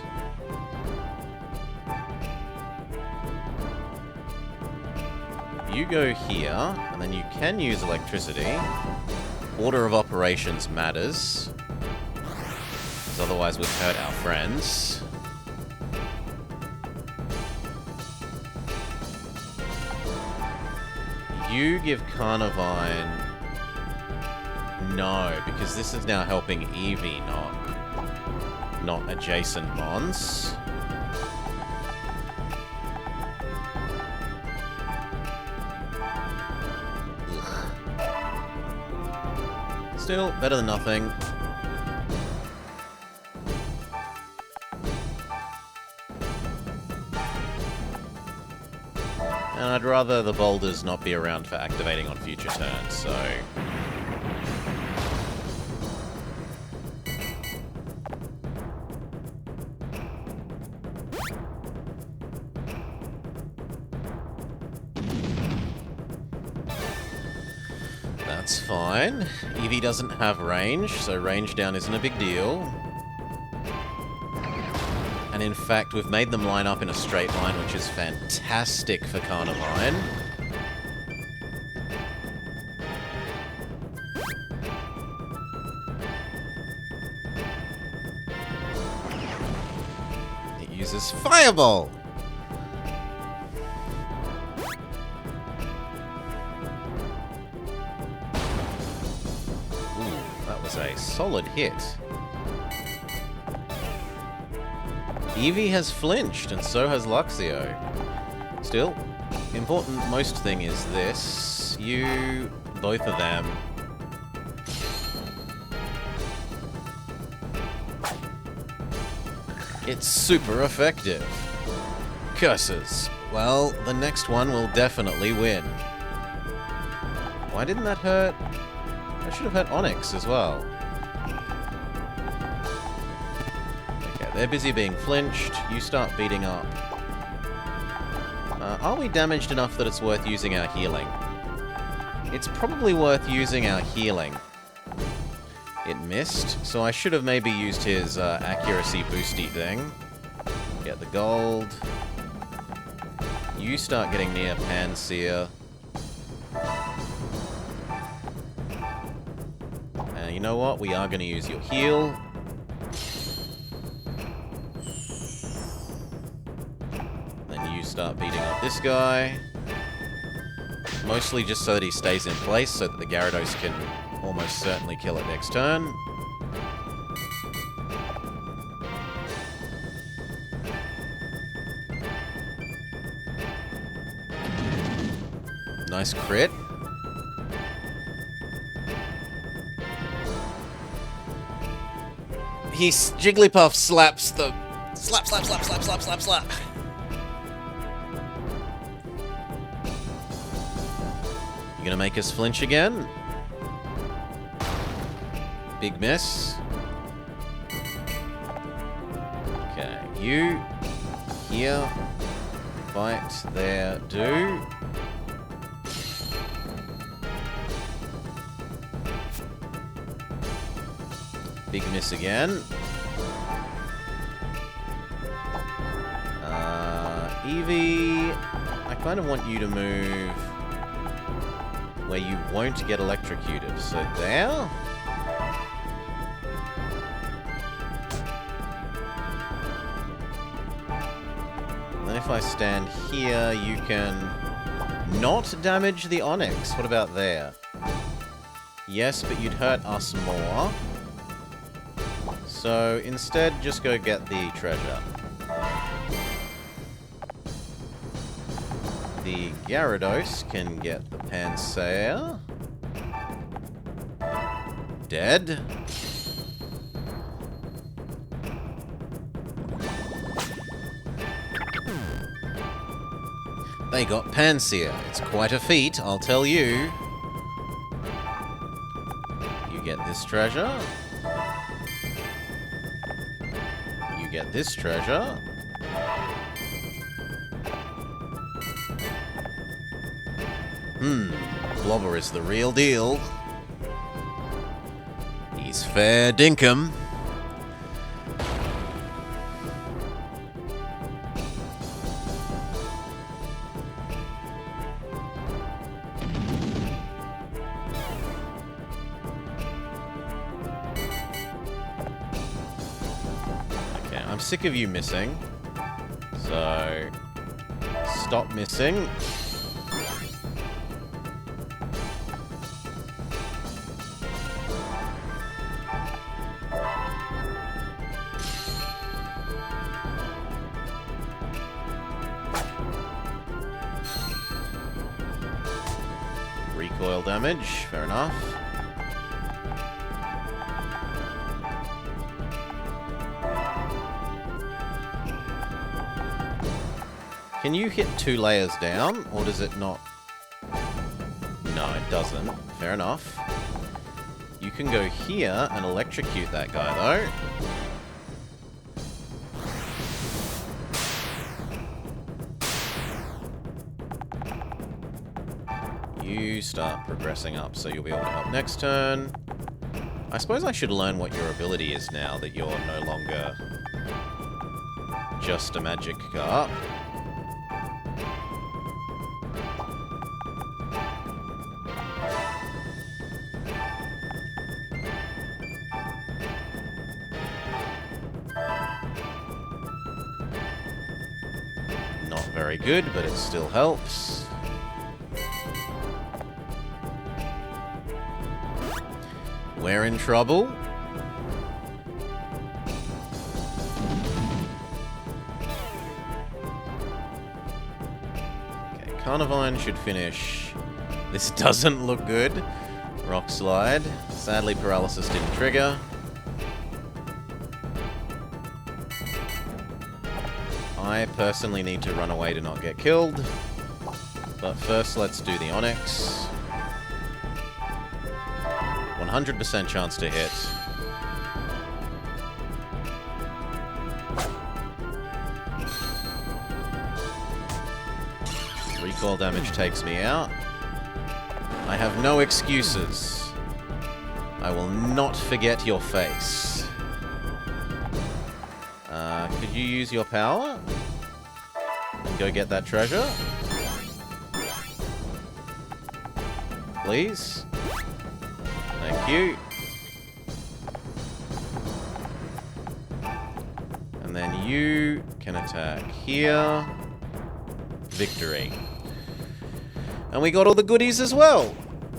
You go here, and then you can use electricity. Order of operations matters. Because otherwise we'll hurt our friends. You give Carnivine... No, because this is now helping Eevee, not adjacent mons. Ugh. Still, better than nothing. And I'd rather the boulders not be around for activating on future turns, so... That's fine. Eevee doesn't have range, so range down isn't a big deal. And in fact, we've made them line up in a straight line, which is fantastic for Carnivine. It uses Fireball! A solid hit. Eevee has flinched, and so has Luxio. Still, important most thing is this. You, both of them. It's super effective. Curses. Well, the next one will definitely win. Why didn't that hurt? I should have hurt Onyx as well. Okay, they're busy being flinched. You start beating up. Are we damaged enough that it's worth using our healing? It's probably worth using our healing. It missed, so I should have maybe used his accuracy boosty thing. Get the gold. You start getting near Pansear. You know what? We are going to use your heal. Then you start beating up this guy. Mostly just so that he stays in place, so that the Gyarados can almost certainly kill it next turn. Nice crit. Jigglypuff slaps the... Slap, slap, slap, slap, slap, slap, slap. You gonna make us flinch again? Big miss. Okay, you... Here. Fight there, do. Big miss again. Eevee, I kind of want you to move where you won't get electrocuted. So there. And then if I stand here, you can not damage the Onyx. What about there? Yes, but you'd hurt us more. So instead, just go get the treasure. The Gyarados can get the Pansear. Dead. They got Pansear. It's quite a feat, I'll tell you. You get this treasure. You get this treasure. Blobber is the real deal. He's fair dinkum. Okay, I'm sick of you missing. So, stop missing. Recoil damage, fair enough. Can you hit 2 layers down, or does it not? No, it doesn't. Fair enough. You can go here and electrocute that guy, though. You start progressing up, so you'll be able to help next turn. I suppose I should learn what your ability is now that you're no longer just a magic car. Not very good, but it still helps. We're in trouble. Okay, Carnivine should finish. This doesn't look good. Rock Slide. Sadly, Paralysis didn't trigger. I personally need to run away to not get killed. But first, let's do the Onyx. 100% chance to hit. Recoil damage takes me out. I have no excuses. I will not forget your face. Could you use your power? And go get that treasure? Please? Thank you. And then you can attack here. Victory. And we got all the goodies as well.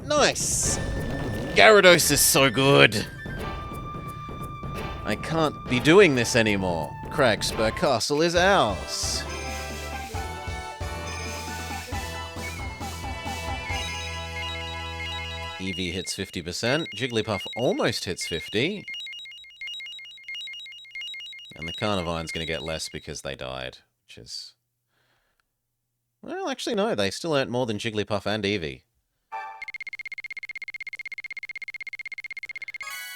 Nice! Gyarados is so good. I can't be doing this anymore. Cragspur Castle is ours. Eevee hits 50%. Jigglypuff almost hits 50. And the Carnivine's going to get less because they died, which is... Well, actually, no. They still earned more than Jigglypuff and Eevee.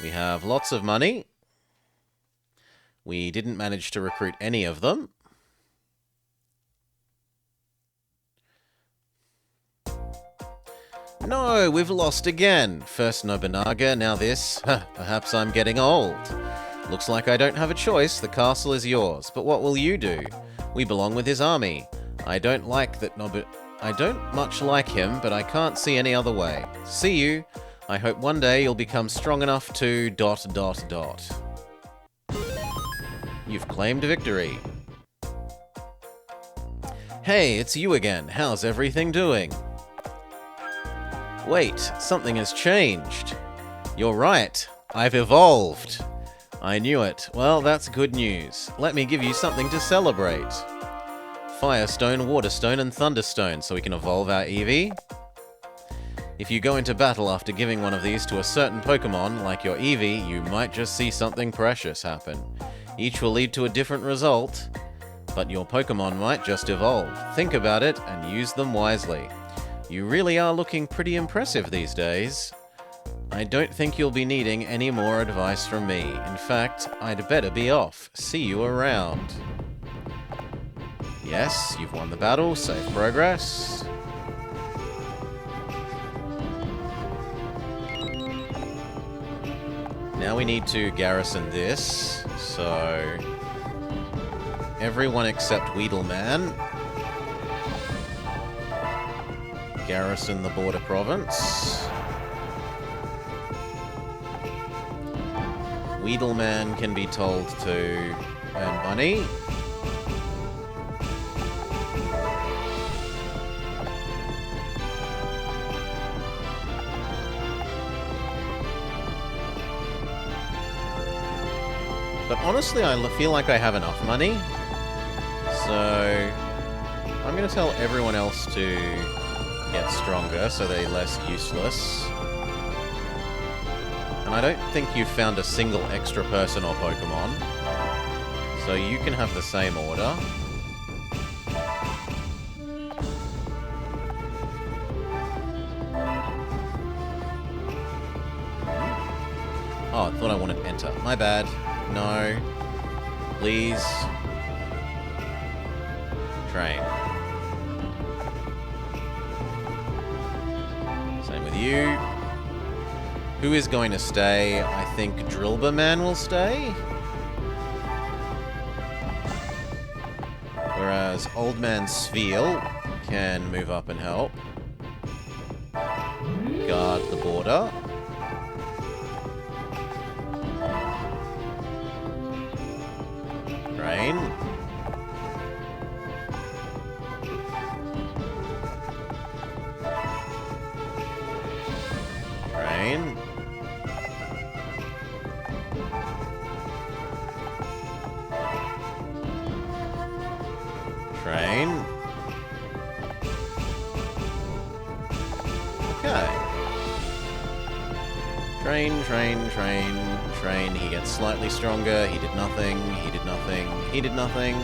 We have lots of money. We didn't manage to recruit any of them. No, we've lost again. First Nobunaga, now this. Perhaps I'm getting old. Looks like I don't have a choice. The castle is yours. But what will you do? We belong with his army. I don't like that I don't much like him, but I can't see any other way. See you. I hope one day you'll become strong enough to... ... You've claimed victory. Hey, it's you again. How's everything doing? Wait, something has changed. You're right. I've evolved. I knew it. Well, that's good news. Let me give you something to celebrate. Firestone, Waterstone, and Thunderstone, so we can evolve our Eevee. If you go into battle after giving one of these to a certain Pokemon, like your Eevee, you might just see something precious happen. Each will lead to a different result, but your Pokemon might just evolve. Think about it and use them wisely. You really are looking pretty impressive these days. I don't think you'll be needing any more advice from me. In fact, I'd better be off. See you around. Yes, you've won the battle. Safe progress. Now we need to garrison this. So... everyone except Weedleman. Garrison the border province. Weedleman can be told to earn money. But honestly, I feel like I have enough money. So I'm going to tell everyone else to get stronger so they're less useless. And I don't think you've found a single extra person or Pokemon. So you can have the same order. Oh, I thought I wanted enter. My bad. No. Please. Train. you. Who is going to stay? I think Drillberman will stay. Whereas Old Man Sveal can move up and help. Guard the border. Rain. Rain. Train. Okay. Train, train, train, train. He gets slightly stronger. He did nothing. He did nothing. He did nothing.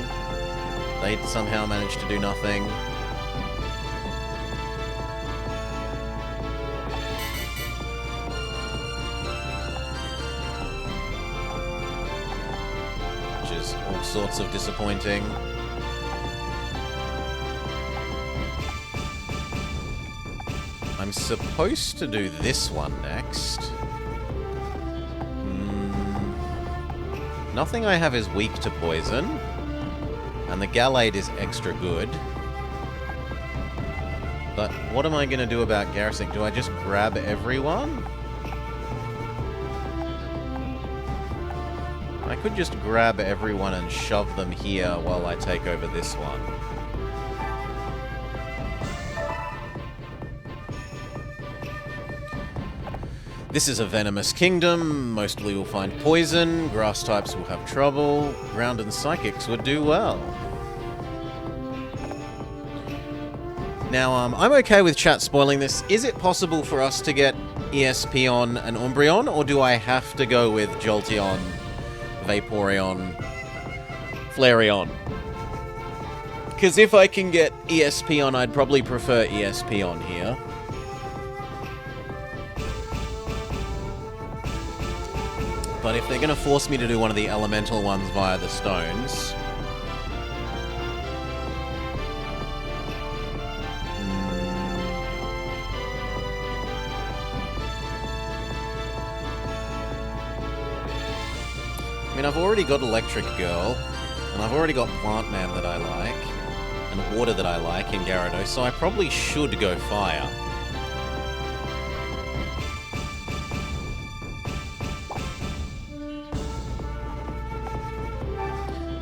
They somehow managed to do nothing. Which is all sorts of disappointing. I'm supposed to do this one next. Nothing I have is weak to poison. And the Gallade is extra good. But what am I going to do about garrisoning? Do I just grab everyone? I could just grab everyone and shove them here while I take over this one. This is a venomous kingdom. Mostly will find poison. Grass types will have trouble. Ground and psychics would do well. Now, I'm okay with chat spoiling this. Is it possible for us to get Espion and Umbreon, or do I have to go with Jolteon, Vaporeon, Flareon? Because if I can get Espion, I'd probably prefer Espion here. But if they're going to force me to do one of the elemental ones via the stones... I mean, I've already got Electric Girl, and I've already got Plant Man that I like, and Water that I like in Gyarados, so I probably should go Fire.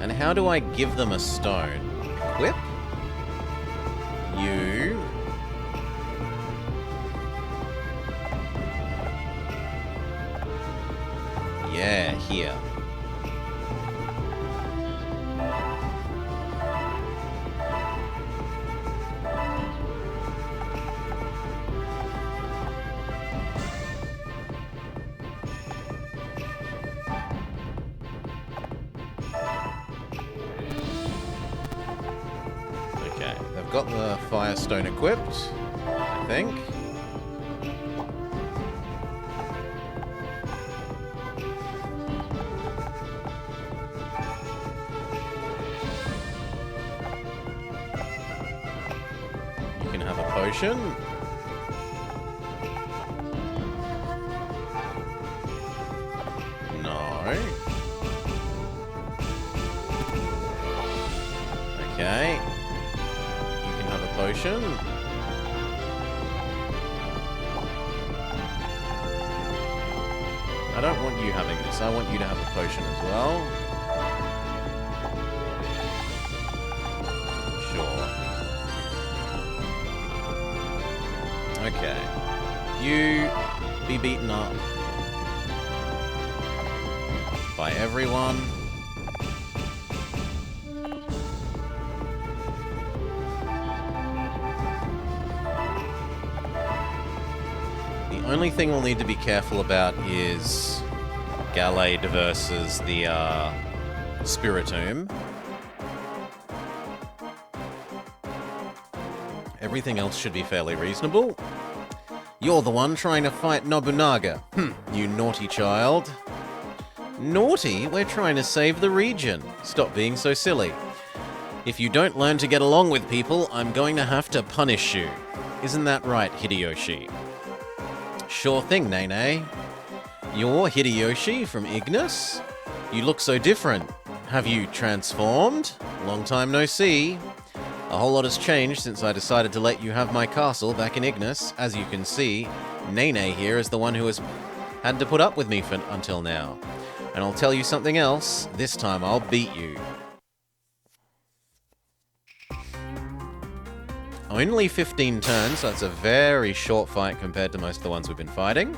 And how do I give them a stone? Equip? You... Yeah, here. Got the Firestone equipped, I think. You can have a potion. No. Okay. Potion. I don't want you having this. I want you to have a potion as well. Sure. Okay. You be beaten up by everyone. The only thing we'll need to be careful about is Gallade versus the Spiritomb. Everything else should be fairly reasonable. You're the one trying to fight Nobunaga. You naughty child. Naughty? We're trying to save the region. Stop being so silly. If you don't learn to get along with people, I'm going to have to punish you. Isn't that right, Hideyoshi? Sure thing, Nene. You're Hideyoshi from Ignis? You look so different. Have you transformed? Long time no see. A whole lot has changed since I decided to let you have my castle back in Ignis. As you can see, Nene here is the one who has had to put up with me until now. And I'll tell you something else. This time I'll beat you. Only 15 turns, so that's a very short fight compared to most of the ones we've been fighting.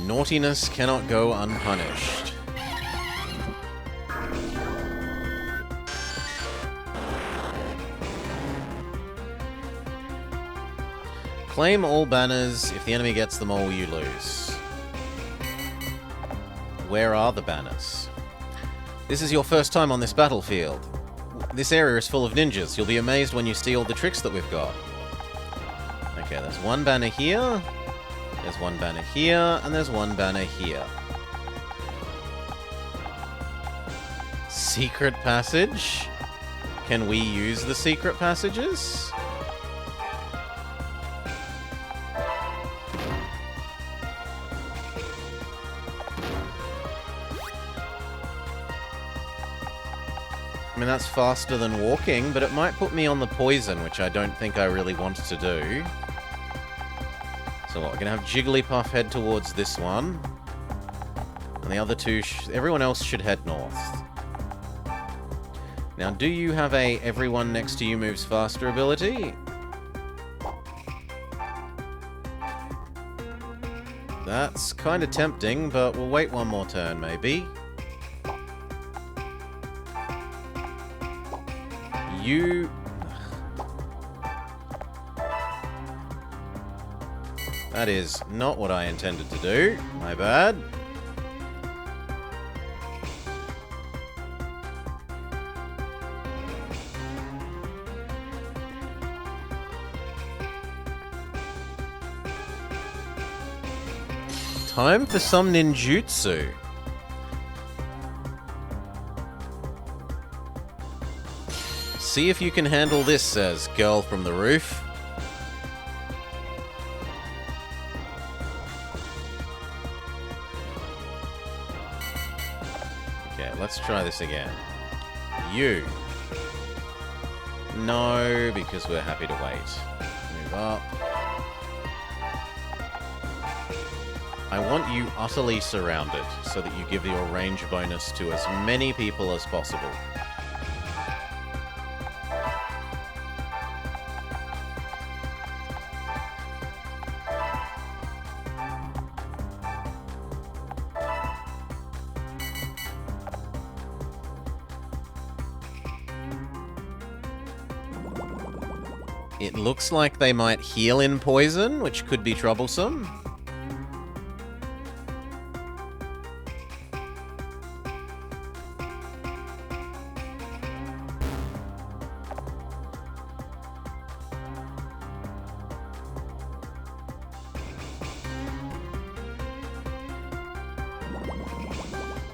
Naughtiness cannot go unpunished. Claim all banners. If the enemy gets them all, you lose. Where are the banners? This is your first time on this battlefield. This area is full of ninjas. You'll be amazed when you see all the tricks that we've got. Okay, there's one banner here. There's one banner here, and there's one banner here. Secret passage? Can we use the secret passages? I mean, that's faster than walking, but it might put me on the poison, which I don't think I really want to do. So what, we're going to have Jigglypuff head towards this one. And the other two, everyone else should head north. Now, do you have a everyone next to you moves faster ability? That's kind of tempting, but we'll wait one more turn, maybe. You... That is not what I intended to do. My bad. Time for some ninjutsu. See if you can handle this, says girl from the roof. Okay, let's try this again. You. No, because we're happy to wait. Move up. I want you utterly surrounded, so that you give your range bonus to as many people as possible. It looks like they might heal in poison, which could be troublesome.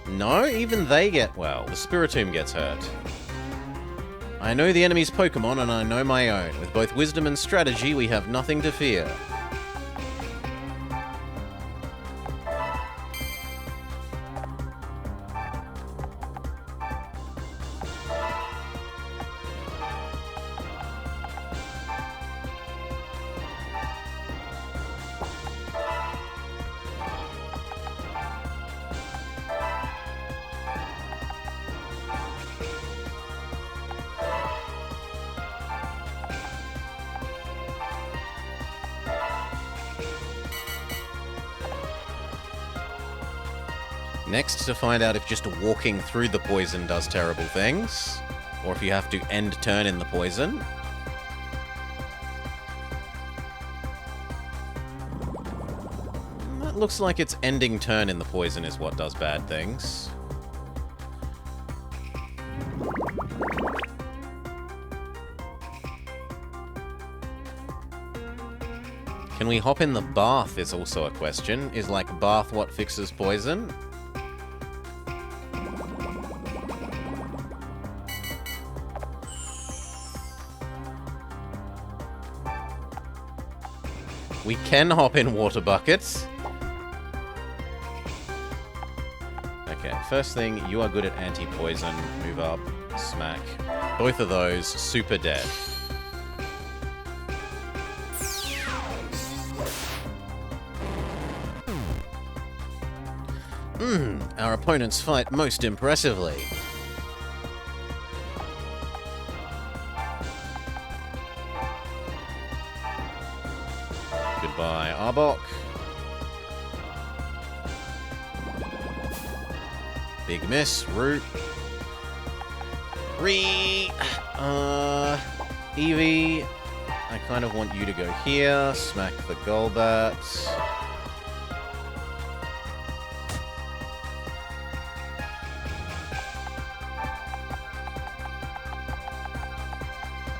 No, even they get... well, the Spiritomb gets hurt. I know the enemy's Pokemon, and I know my own. With both wisdom and strategy, we have nothing to fear. Next, to find out if just walking through the poison does terrible things, or if you have to end turn in the poison. That looks like it's ending turn in the poison is what does bad things. Can Can we hop in the bath is also a question. Is like bath what fixes poison? We can hop in water buckets. Okay, first thing, you are good at anti-poison. Move up, smack. Both of those, super dead. Our opponents fight most impressively. Goodbye, Arbok. Big miss, root. Eevee, I kind of want you to go here. Smack the Golbat.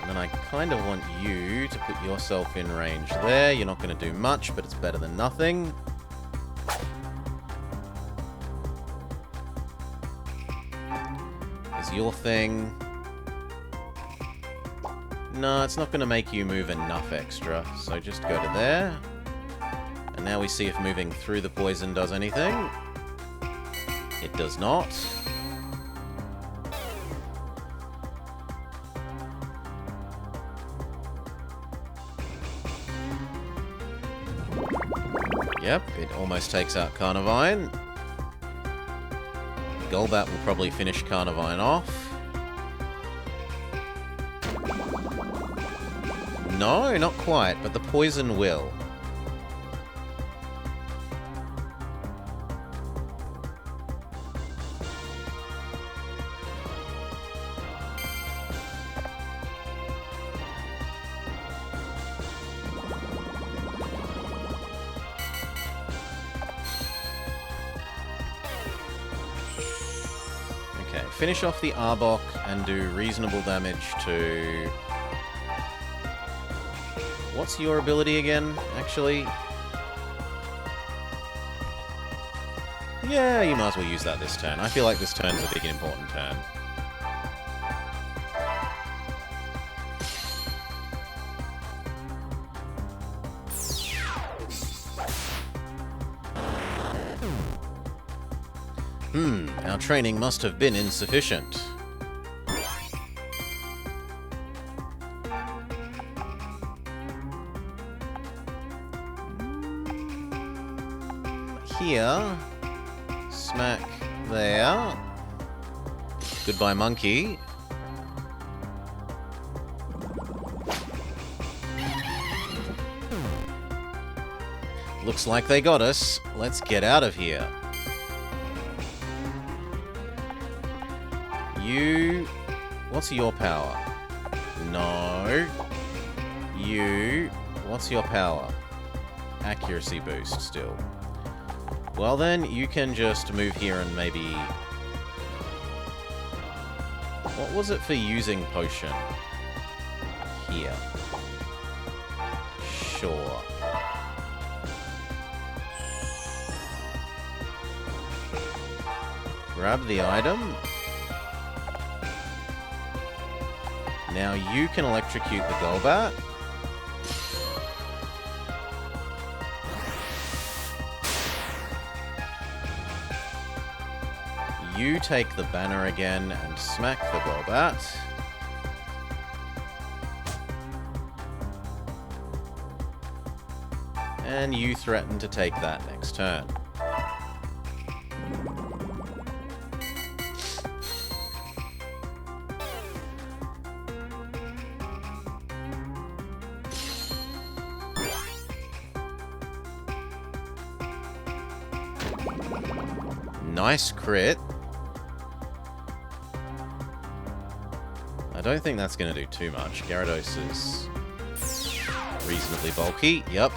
And then I kind of want you to put yourself in range there. You're not going to do much, but it's better than nothing. Is your thing... No, it's not going to make you move enough extra, so just go to there. And now we see if moving through the poison does anything. It does not. Yep, it almost takes out Carnivine. Golbat will probably finish Carnivine off. No, not quite, but the poison will. Okay, finish off the Arbok and do reasonable damage to... What's your ability again, actually? Yeah, you might as well use that this turn. I feel like this turn's a big important turn. Our training must have been insufficient. Here. Smack there. Goodbye, monkey. Looks like they got us. Let's get out of here. You... What's your power? No. You... What's your power? Accuracy boost still. Well then, you can just move here and maybe... What was it for using potion? Here. Sure. Grab the item. Now you can electrocute the Golbat. You take the banner again and smack the Golbat. And you threaten to take that next turn. Nice crit. I don't think that's going to do too much. Gyarados is reasonably bulky. Yep.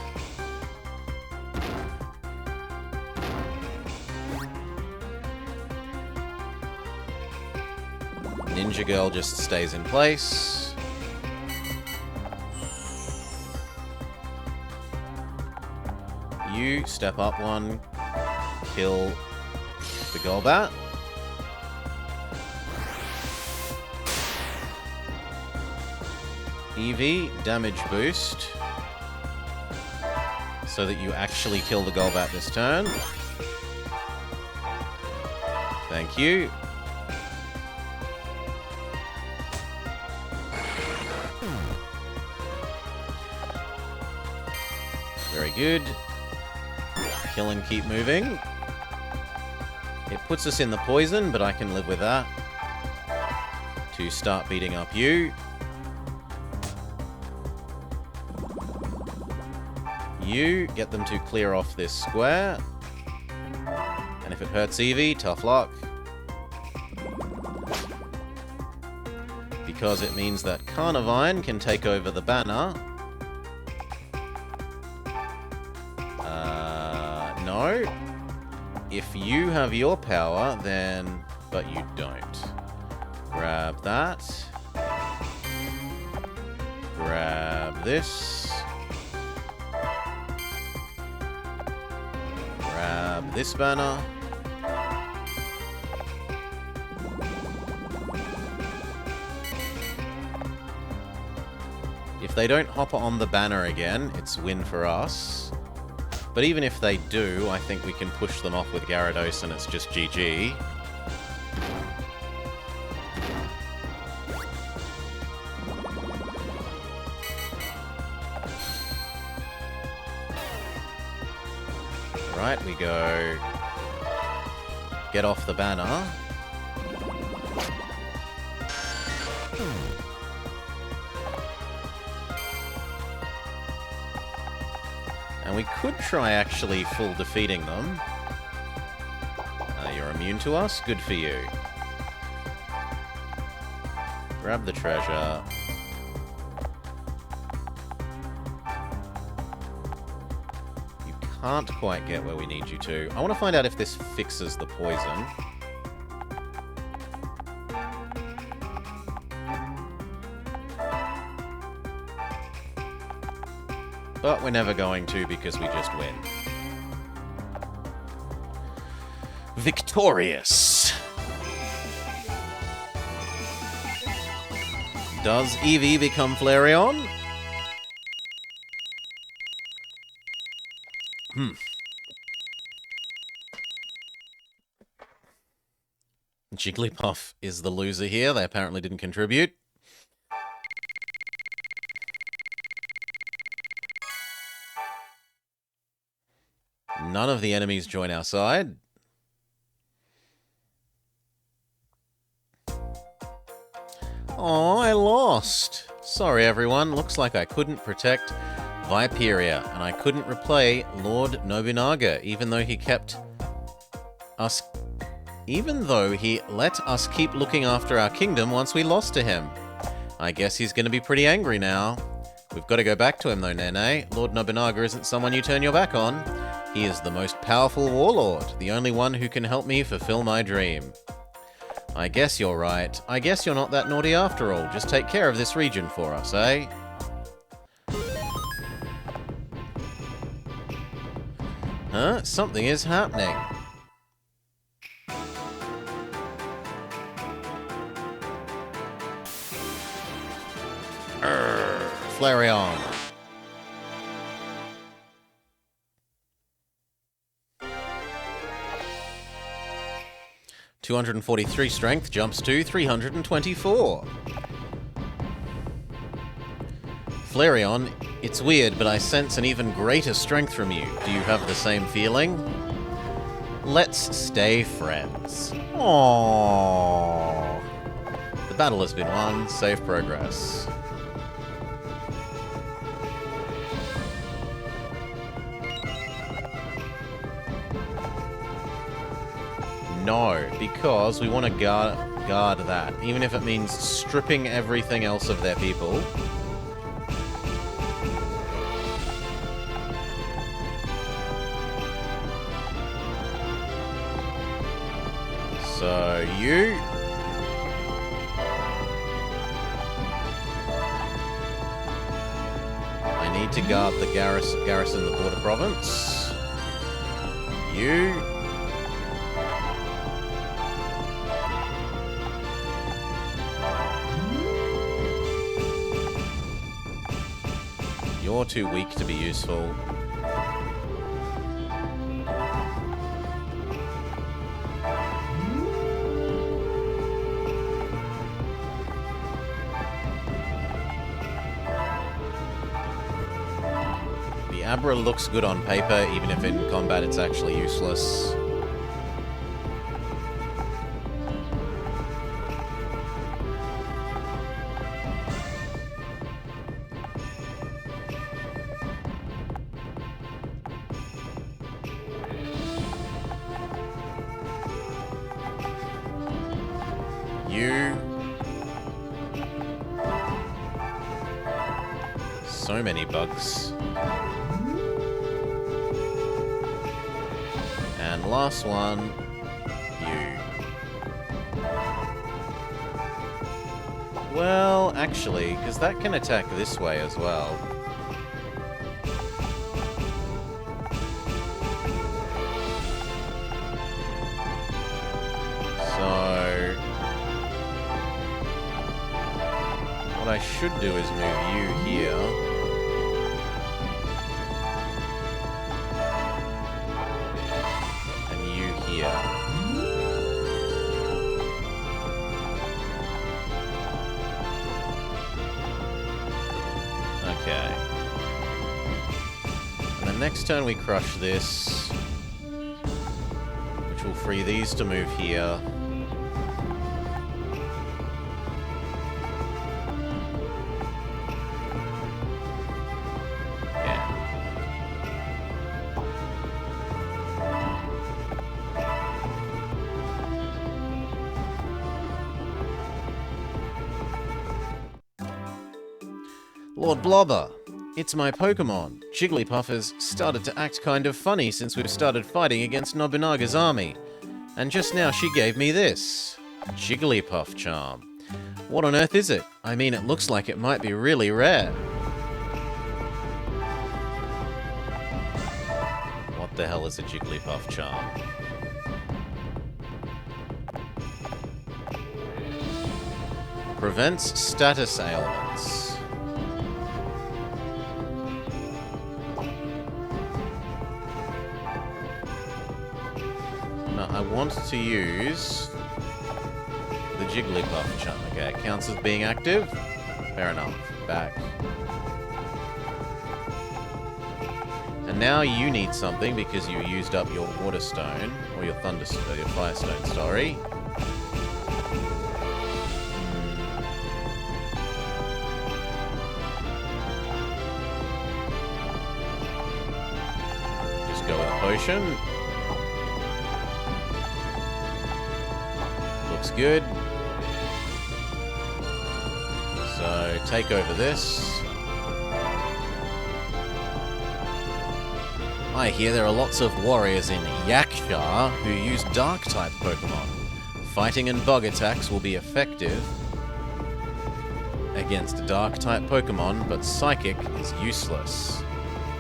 Ninja Girl just stays in place. You step up one. Kill the Golbat. Eevee, damage boost. So that you actually kill the Golbat this turn. Thank you. Very good. Kill and keep moving. It puts us in the poison, but I can live with that. To start beating up you. You get them to clear off this square. And if it hurts Eevee, tough luck. Because it means that Carnivine can take over the banner. No. If you have your power, then... But you don't. Grab that. Grab this. Grab this banner. If they don't hop on the banner again, it's win for us. But even if they do, I think we can push them off with Gyarados and it's just GG. Right, we go... Get off the banner. And we could try actually full defeating them. You're immune to us? Good for you. Grab the treasure. You can't quite get where we need you to. I want to find out if this fixes the poison. But we're never going to because we just win. Victorious! Does Eevee become Flareon? Jigglypuff is the loser here. They apparently didn't contribute. None of the enemies join our side. Oh, I lost. Sorry, everyone. Looks like I couldn't protect Viperia, and I couldn't replay Lord Nobunaga, even though he kept us... Even though he let us keep looking after our kingdom once we lost to him. I guess he's going to be pretty angry now. We've got to go back to him, though, Nene. Lord Nobunaga isn't someone you turn your back on. He is the most powerful warlord, the only one who can help me fulfill my dream. I guess you're right. I guess you're not that naughty after all. Just take care of this region for us, eh? Huh? Something is happening. Flareon. .243 strength jumps to 324. Flareon, it's weird, but I sense an even greater strength from you. Do you have the same feeling? Let's stay friends. Aww. The battle has been won. Save progress. No, because we want to guard that, even if it means stripping everything else of their people. So, you... I need to guard the garrison, the border province. You. You're too weak to be useful. The Abra looks good on paper, even if in combat it's actually useless. You. So many bugs. And last one, you. Well, actually, because that can attack this way as well. So what I should do is move you here. Okay. And then next turn we crush this, which will free these to move here. Yeah. Lord Blobber, it's my Pokemon. Jigglypuff has started to act kind of funny since we've started fighting against Nobunaga's army. And just now she gave me this. Jigglypuff charm. What on earth is it? I mean, it looks like it might be really rare. What the hell is a Jigglypuff charm? Prevents status ailments. I want to use the Jigglypuff charm. Okay, it counts as being active. Fair enough. Back. And now you need something because you used up your Water Stone, or your Thunderstone, your Firestone, sorry. Just go with a potion. Looks good. So, take over this. I hear there are lots of warriors in Yaksha who use Dark-type Pokemon. Fighting and bug attacks will be effective against Dark-type Pokemon, but Psychic is useless.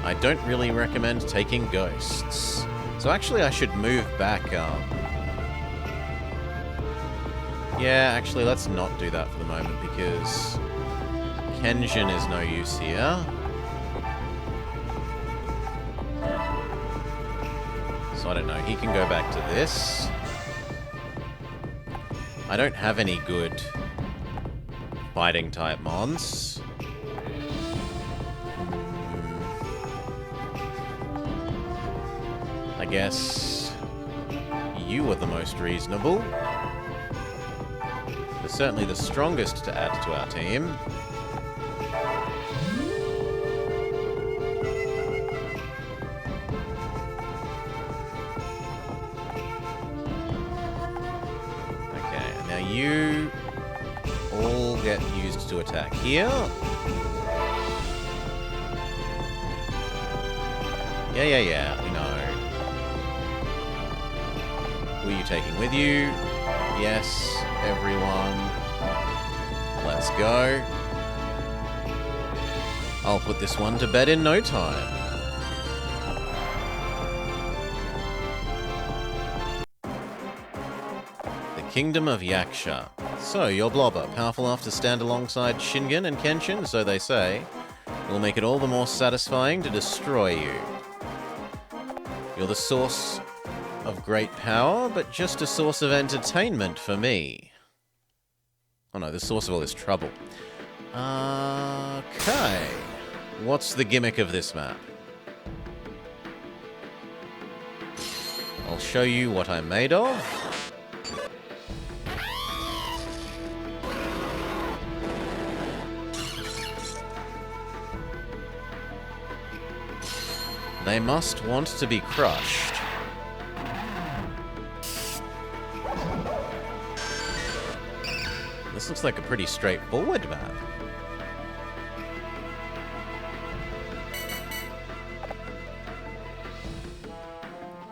I don't really recommend taking Ghosts. So actually I should move back, yeah, actually, let's not do that for the moment, because Kenshin is no use here. So I don't know, he can go back to this. I don't have any good fighting-type mons. I guess you are the most reasonable. Certainly the strongest to add to our team. Okay, now you all get used to attack here. Yeah, we know. Who are you taking with you? Yes, everyone. Let's go. I'll put this one to bed in no time. Kingdom of Yaksha. So, you're Blobber. Powerful enough to stand alongside Shingen and Kenshin, so they say. Will make it all the more satisfying to destroy you. You're the source of great power, but just a source of entertainment for me. Oh no, the source of all this trouble. Okay. What's the gimmick of this map? I'll show you what I'm made of. They must want to be crushed. This looks like a pretty straightforward map.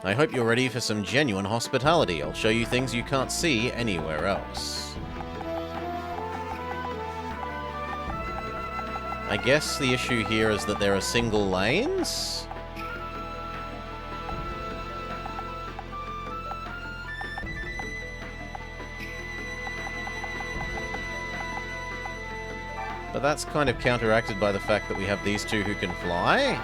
I hope you're ready for some genuine hospitality. I'll show you things you can't see anywhere else. I guess the issue here is that there are single lanes? But that's kind of counteracted by the fact that we have these two who can fly.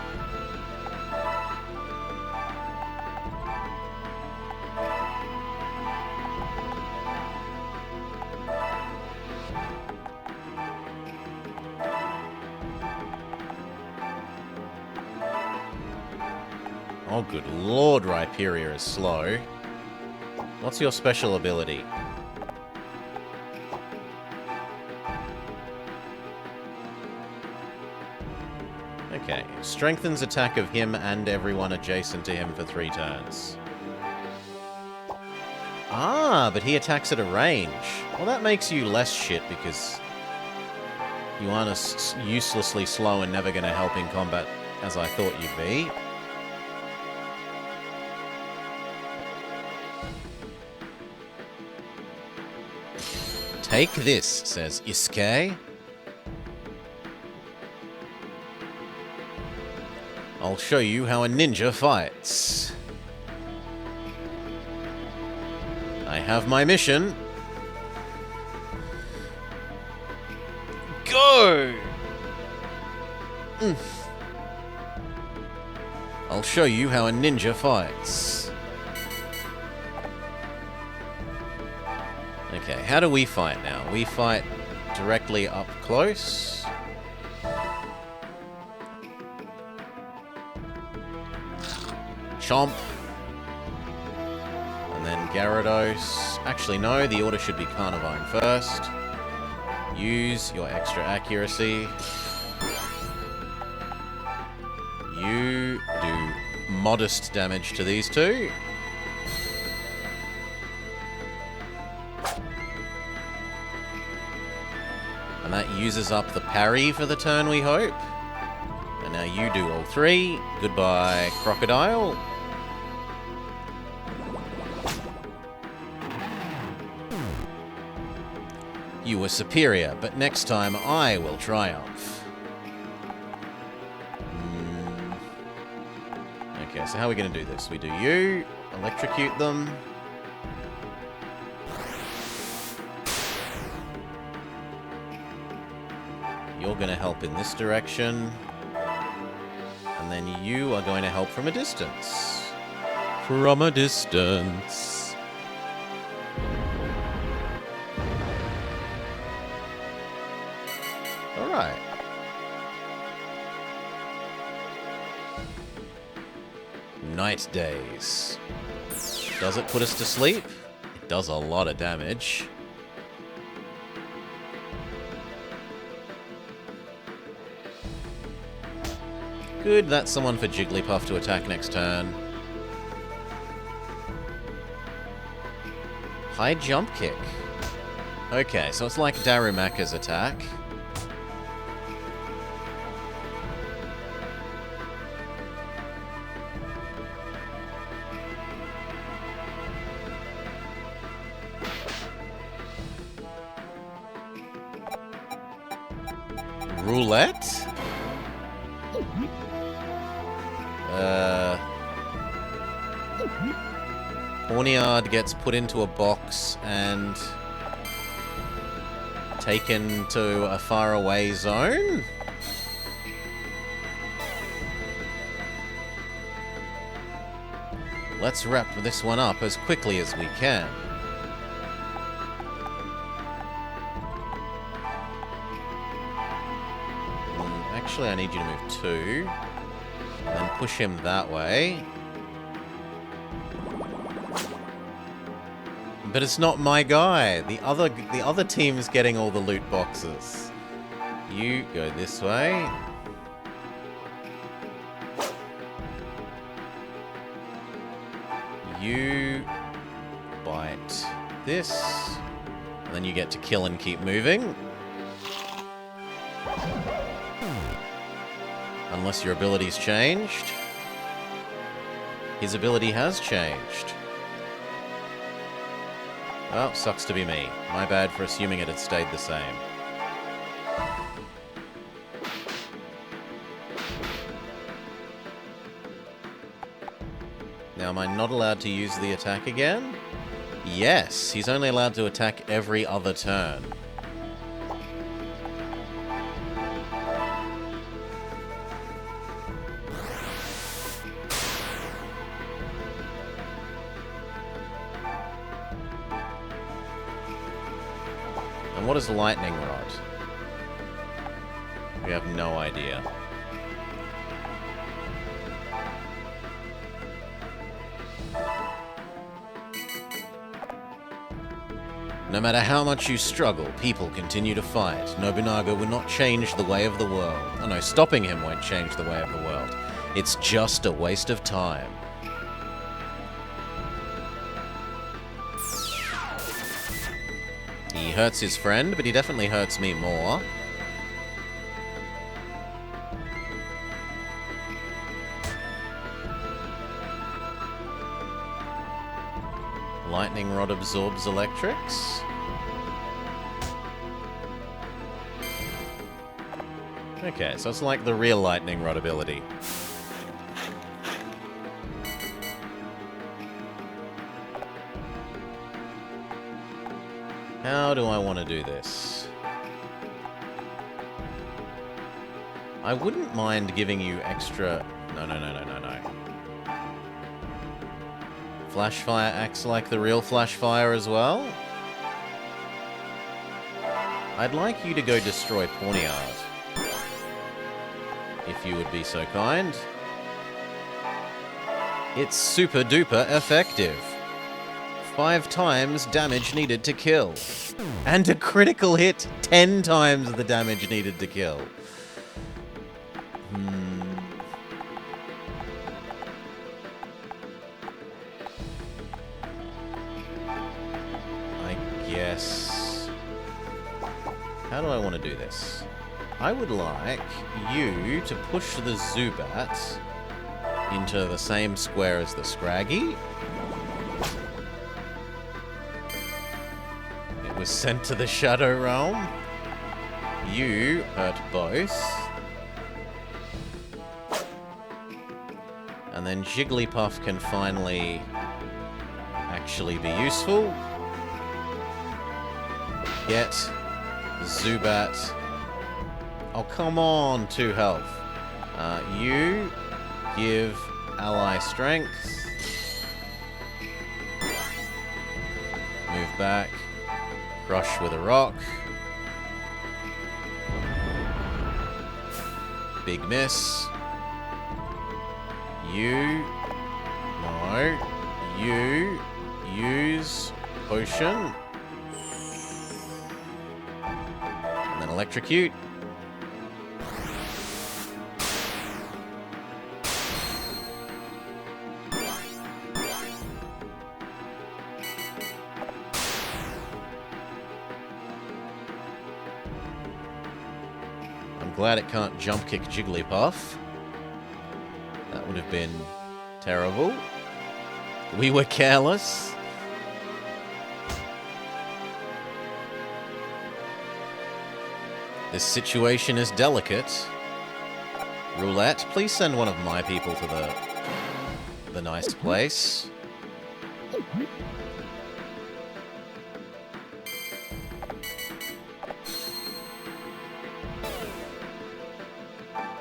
Oh, good lord, Rhyperia is slow. What's your special ability? Okay, strengthens attack of him and everyone adjacent to him for 3 turns. Ah, but he attacks at a range. Well, that makes you less shit because you aren't as uselessly slow and never going to help in combat as I thought you'd be. Take this, says Isuke. I'll show you how a ninja fights. I have my mission. Go! I'll show you how a ninja fights. Okay, how do we fight now? We fight directly up close. Chomp. And then Gyarados. Actually, no, the order should be Carnivine first. Use your extra accuracy. You do modest damage to these two. And that uses up the parry for the turn, we hope. And now you do all 3. Goodbye, Crocodile. You were superior, but next time I will triumph. Okay, so how are we going to do this? We do you, electrocute them. You're going to help in this direction. And then you are going to help from a distance. From a distance. Alright. Night Days. Does it put us to sleep? It does a lot of damage. Good, that's someone for Jigglypuff to attack next turn. High jump kick. Okay, so it's like Darumaka's attack. Roulette? Hornyard gets put into a box and taken to a faraway zone. Let's wrap this one up as quickly as we can. Actually, I need you to move 2. And then push him that way. But it's not my guy. The other team's getting all the loot boxes. You go this way. You bite this. And then you get to kill and keep moving. Unless your ability's changed. His ability has changed. Well, sucks to be me. My bad for assuming it had stayed the same. Now, am I not allowed to use the attack again? Yes, he's only allowed to attack every other turn. And what is Lightning Rod? We have no idea. No matter how much you struggle, people continue to fight. Nobunaga will not change the way of the world. Oh no, stopping him won't change the way of the world. It's just a waste of time. He hurts his friend, but he definitely hurts me more. Lightning Rod absorbs electrics. Okay, so it's like the real Lightning Rod ability. How do I want to do this? I wouldn't mind giving you extra... No. Flashfire acts like the real Flashfire as well. I'd like you to go destroy Pawniard. If you would be so kind. It's super duper effective. 5 times damage needed to kill. And a critical hit 10 times the damage needed to kill. I guess... How do I want to do this? I would like you to push the Zubat into the same square as the Scraggy. It was sent to the Shadow Realm. You hurt both. And then Jigglypuff can finally actually be useful. Get Zubat. Oh, come on, 2 health. You give ally strength. Move back. Crush with a rock. Big miss. You. No. You. Use potion. And then electrocute. Glad it can't jump kick Jigglypuff. That would have been terrible. We were careless. This situation is delicate. Roulette, please send one of my people to the nice place.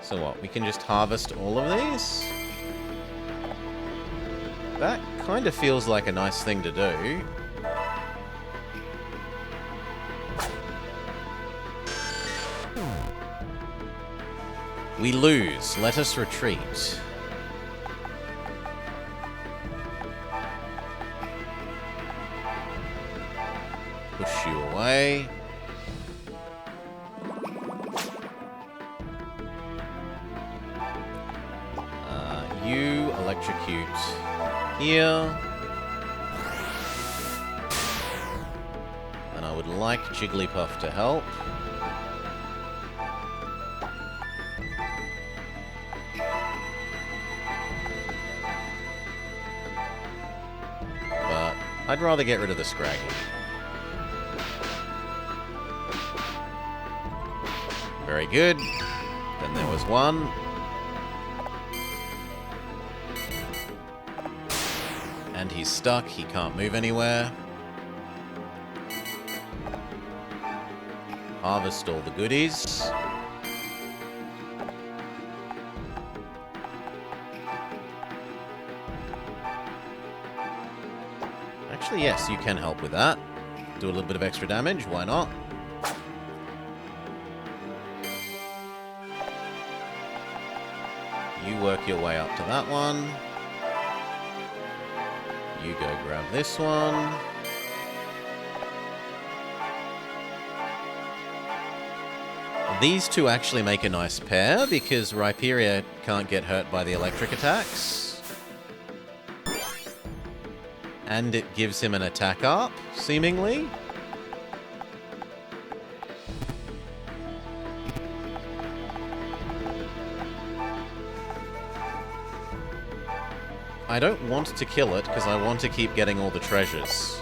So what, we can just harvest all of these? That kind of feels like a nice thing to do. We lose. Let us retreat. Push you away. You electrocute here. And I would like Jigglypuff to help. But I'd rather get rid of the Scraggy. Very good. Then there was one. And he's stuck. He can't move anywhere. Harvest all the goodies. Actually, yes, you can help with that. Do a little bit of extra damage. Why not? You work your way up to that one. You go grab this one. These two actually make a nice pair because Rhyperior can't get hurt by the electric attacks. And it gives him an attack up, seemingly. I don't want to kill it because I want to keep getting all the treasures.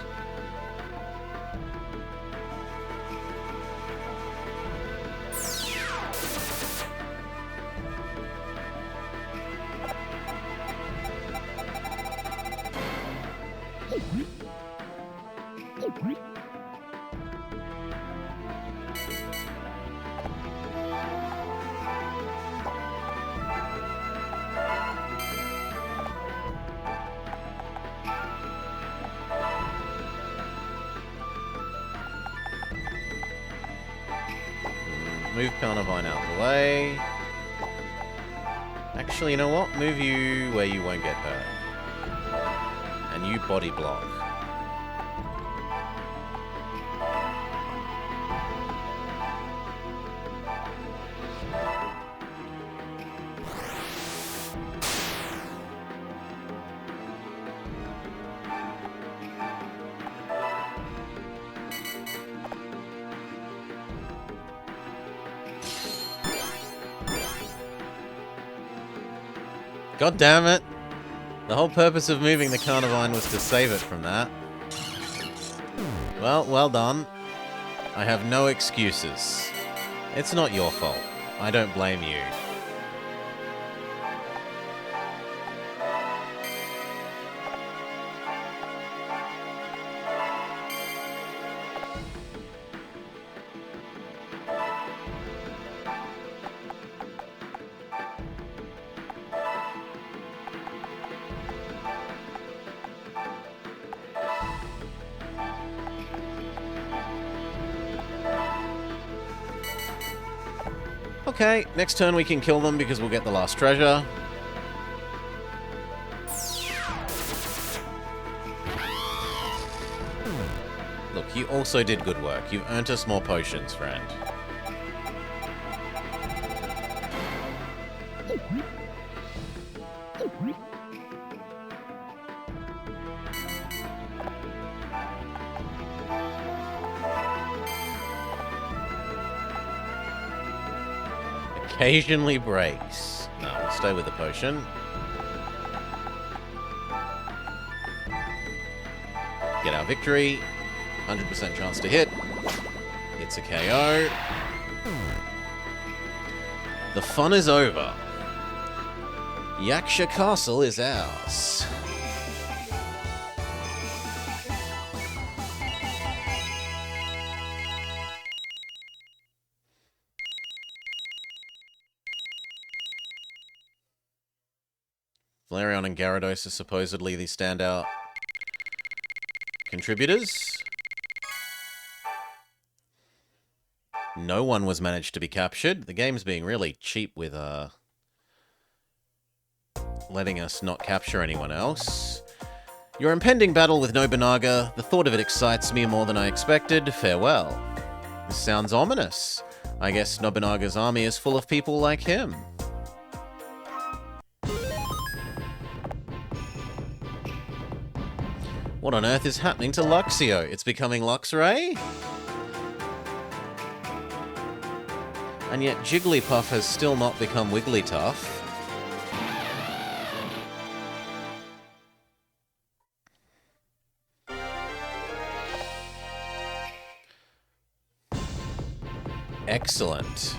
Move Carnivine out of the way. Actually, you know what? Move you where you won't get hurt. And you body block. God damn it. The whole purpose of moving the Carnivine was to save it from that. Well done. I have no excuses. It's not your fault. I don't blame you. Okay, next turn we can kill them because we'll get the last treasure. Look, you also did good work. You've earned us more potions, friend. Occasionally breaks. No, we'll stay with the potion. Get our victory. 100% chance to hit. It's a KO. The fun is over. Yaksha Castle is ours. Valerion and Gyarados are supposedly the standout contributors. No one was managed to be captured. The game's being really cheap with letting us not capture anyone else. Your impending battle with Nobunaga. The thought of it excites me more than I expected. Farewell. This sounds ominous. I guess Nobunaga's army is full of people like him. What on earth is happening to Luxio? It's becoming Luxray? And yet Jigglypuff has still not become Wigglytuff. Excellent.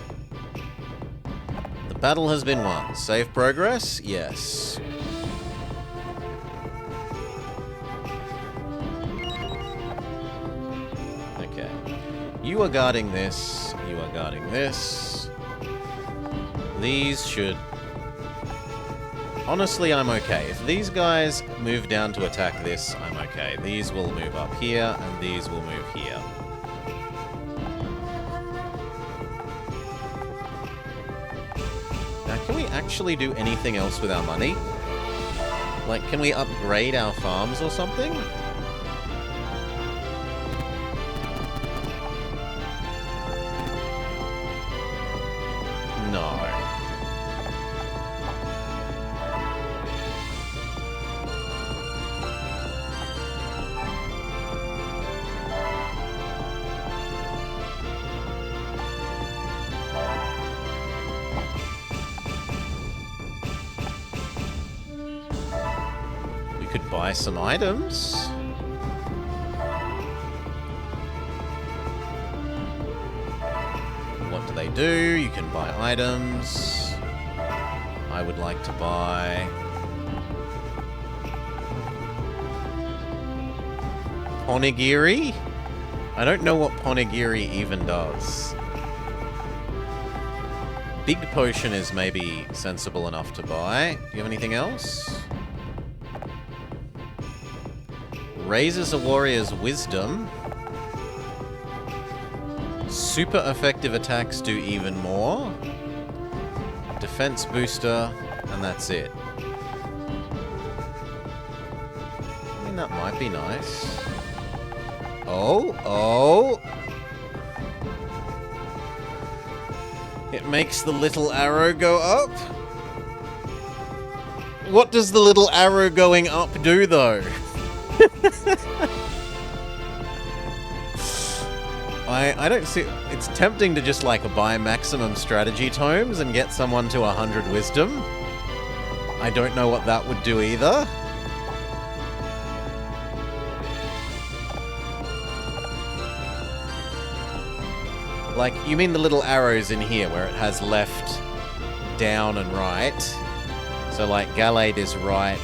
The battle has been won. Save progress? Yes. Okay. You are guarding this. You are guarding this. These should... Honestly, I'm okay. If these guys move down to attack this, I'm okay. These will move up here, and these will move here. Now, can we actually do anything else with our money? Like, can we upgrade our farms or something? No. We could buy some items. What do they do? You can buy items. I would like to buy... Onigiri? I don't know what Onigiri even does. Big Potion is maybe sensible enough to buy. Do you have anything else? Raises a warrior's wisdom. Super effective attacks do even more. Defense booster, and that's it. I mean, that might be nice. Oh! It makes the little arrow go up? What does the little arrow going up do, though? I don't see... It's tempting to just, like, buy maximum strategy tomes and get someone to 100 wisdom. I don't know what that would do either. Like, you mean the little arrows in here where it has left, down, and right? So, like, Gallade is right.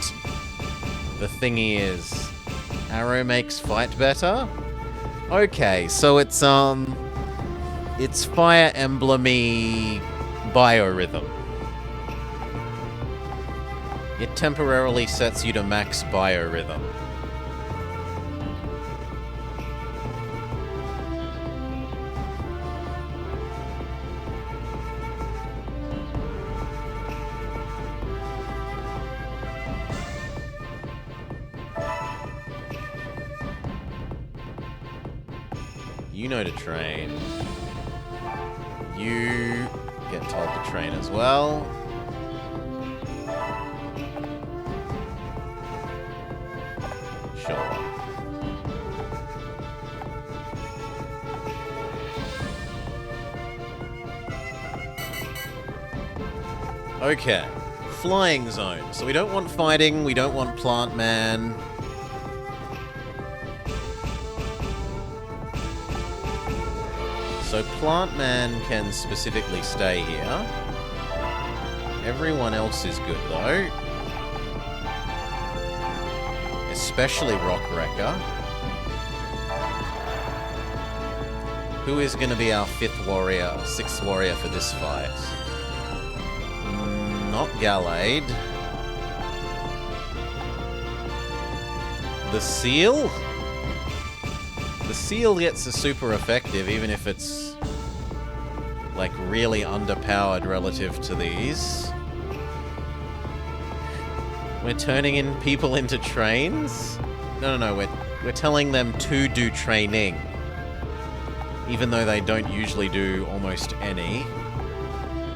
The thingy is... Arrow makes fight better? Okay, so it's Fire Emblem-y biorhythm. It temporarily sets you to max biorhythm. You know to train. You get told to train as well. Sure. Okay. Flying zone. So we don't want fighting, we don't want Plant Man. So Plant Man can specifically stay here. Everyone else is good though. Especially Rock Wrecker. Who is going to be our 5th warrior, 6th warrior for this fight? Not Gallade. The seal? The seal gets a super effective, even if it's, like, really underpowered relative to these. We're turning in people into trains? No, we're telling them to do training. Even though they don't usually do almost any.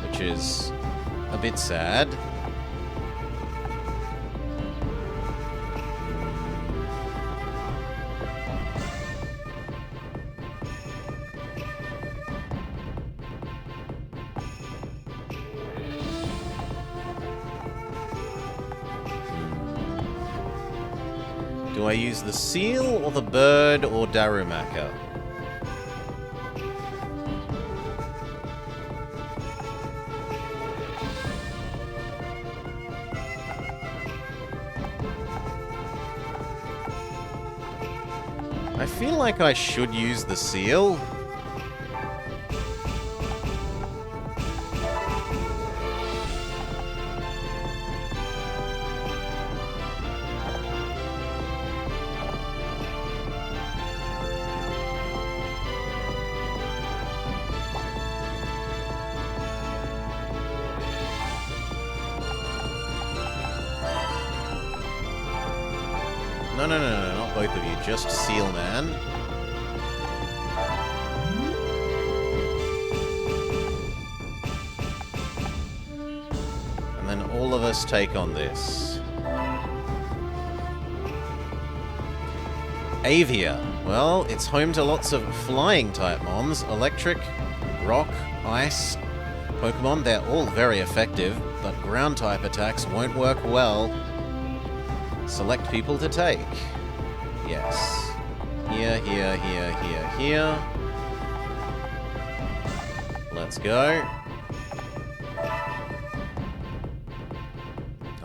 Which is a bit sad. Do I use the seal, or the bird, or Darumaka? I feel like I should use the seal. No, not both of you, just Seal Man. And then all of us take on this. Avia. Well, it's home to lots of flying-type mons. Electric, rock, ice. Pokemon, they're all very effective, but ground-type attacks won't work well. Select people to take. Yes. Here. Let's go.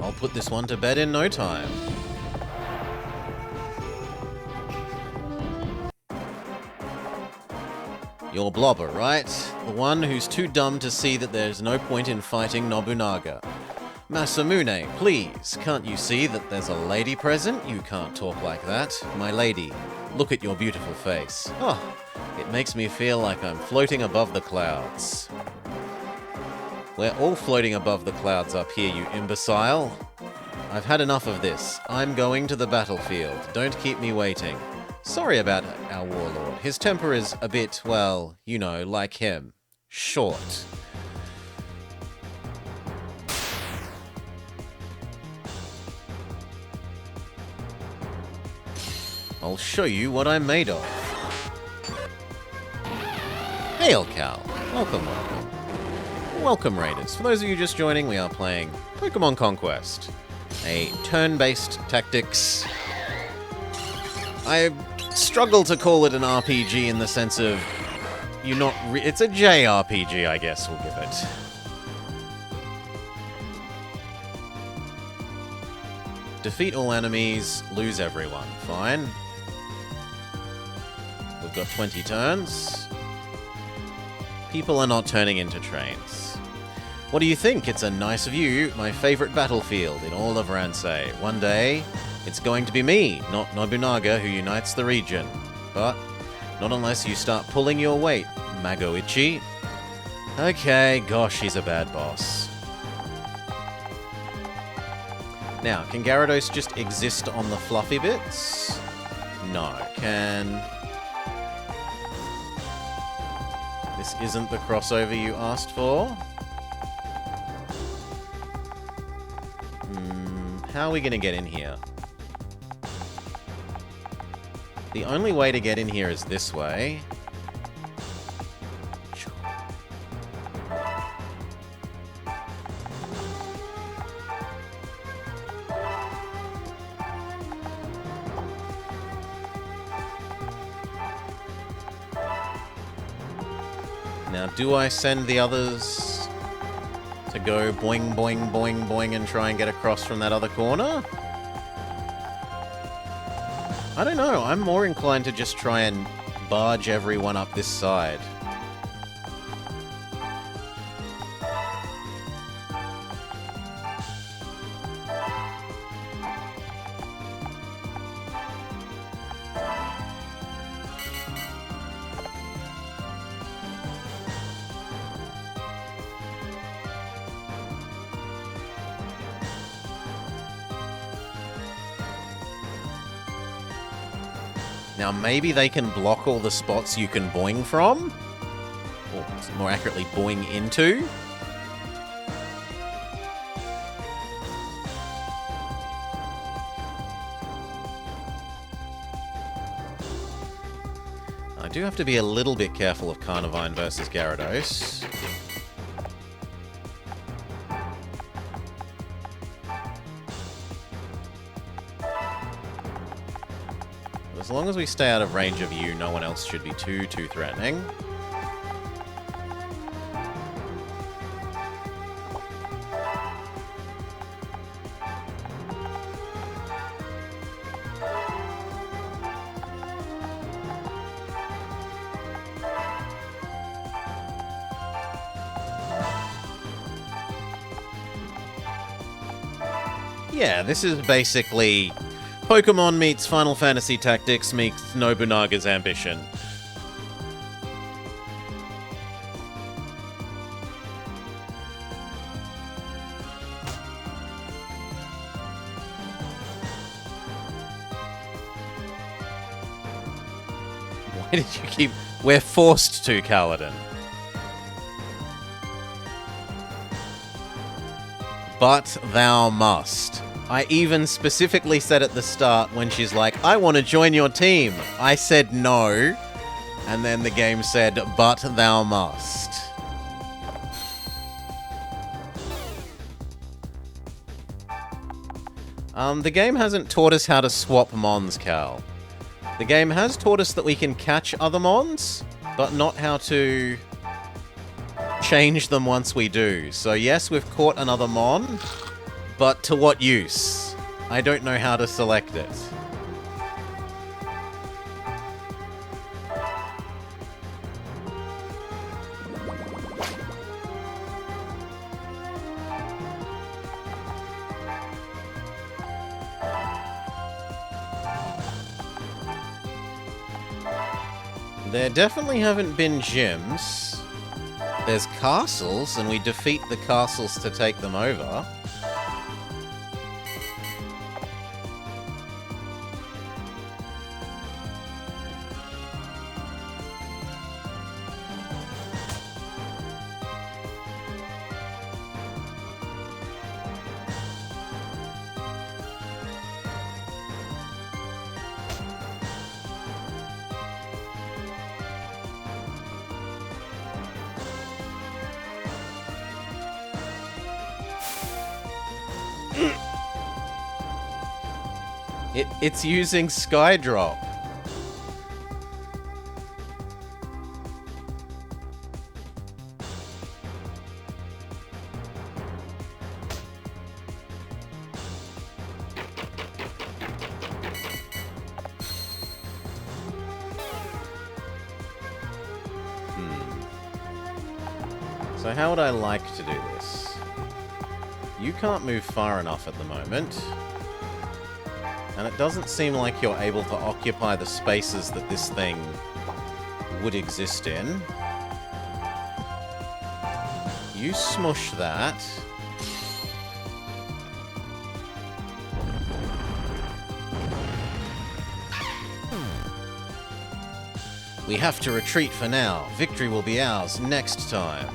I'll put this one to bed in no time. You're Blobber, right? The one who's too dumb to see that there's no point in fighting Nobunaga. Masamune, please, can't you see that there's a lady present? You can't talk like that. My lady, look at your beautiful face. Oh, it makes me feel like I'm floating above the clouds. We're all floating above the clouds up here, you imbecile. I've had enough of this. I'm going to the battlefield. Don't keep me waiting. Sorry about our warlord. His temper is a bit, well, you know, like him. Short. I'll show you what I'm made of. Hail, Cal. Welcome. Welcome, Raiders. For those of you just joining, we are playing Pokemon Conquest. A turn-based tactics. I struggle to call it an RPG in the sense of... it's a JRPG, I guess we'll give it. Defeat all enemies, lose everyone. Fine. We've got 20 turns. People are not turning into trains. What do you think? It's a nice view, my favorite battlefield in all of Ransei. One day, it's going to be me, not Nobunaga, who unites the region. But not unless you start pulling your weight, Magoichi. Okay, gosh, he's a bad boss. Now, can Gyarados just exist on the fluffy bits? No. Can... This isn't the crossover you asked for? How are we going to get in here? The only way to get in here is this way. Now, do I send the others to go boing, boing, boing, boing and try and get across from that other corner? I don't know. I'm more inclined to just try and barge everyone up this side. Now maybe they can block all the spots you can boing from? Or more accurately, boing into? I do have to be a little bit careful of Carnivine versus Gyarados. As long as we stay out of range of you, no one else should be too threatening. Yeah, this is basically Pokemon meets Final Fantasy Tactics meets Nobunaga's Ambition. Why did you keep... We're forced to, Kaladin. But thou must. I even specifically said at the start when she's like, I want to join your team. I said no. And then the game said, but thou must. The game hasn't taught us how to swap Mons, Cal. The game has taught us that we can catch other Mons, but not how to change them once we do. So yes, we've caught another Mon, but to what use? I don't know how to select it. There definitely haven't been gyms. There's castles, and we defeat the castles to take them over. It's using Skydrop. So how would I like to do this? You can't move far enough at the moment. And it doesn't seem like you're able to occupy the spaces that this thing would exist in. You smush that. We have to retreat for now. Victory will be ours next time.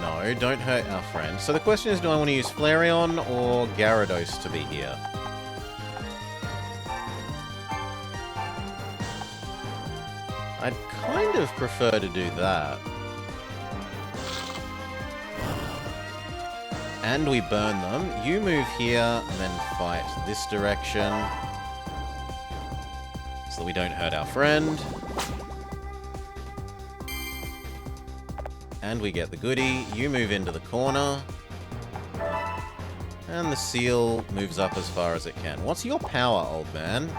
No, don't hurt our friend. So the question is, do I want to use Flareon or Gyarados to be here? I'd kind of prefer to do that. And we burn them. You move here and then fight this direction. So that we don't hurt our friend. And we get the goodie. You move into the corner. And the seal moves up as far as it can. What's your power, old man?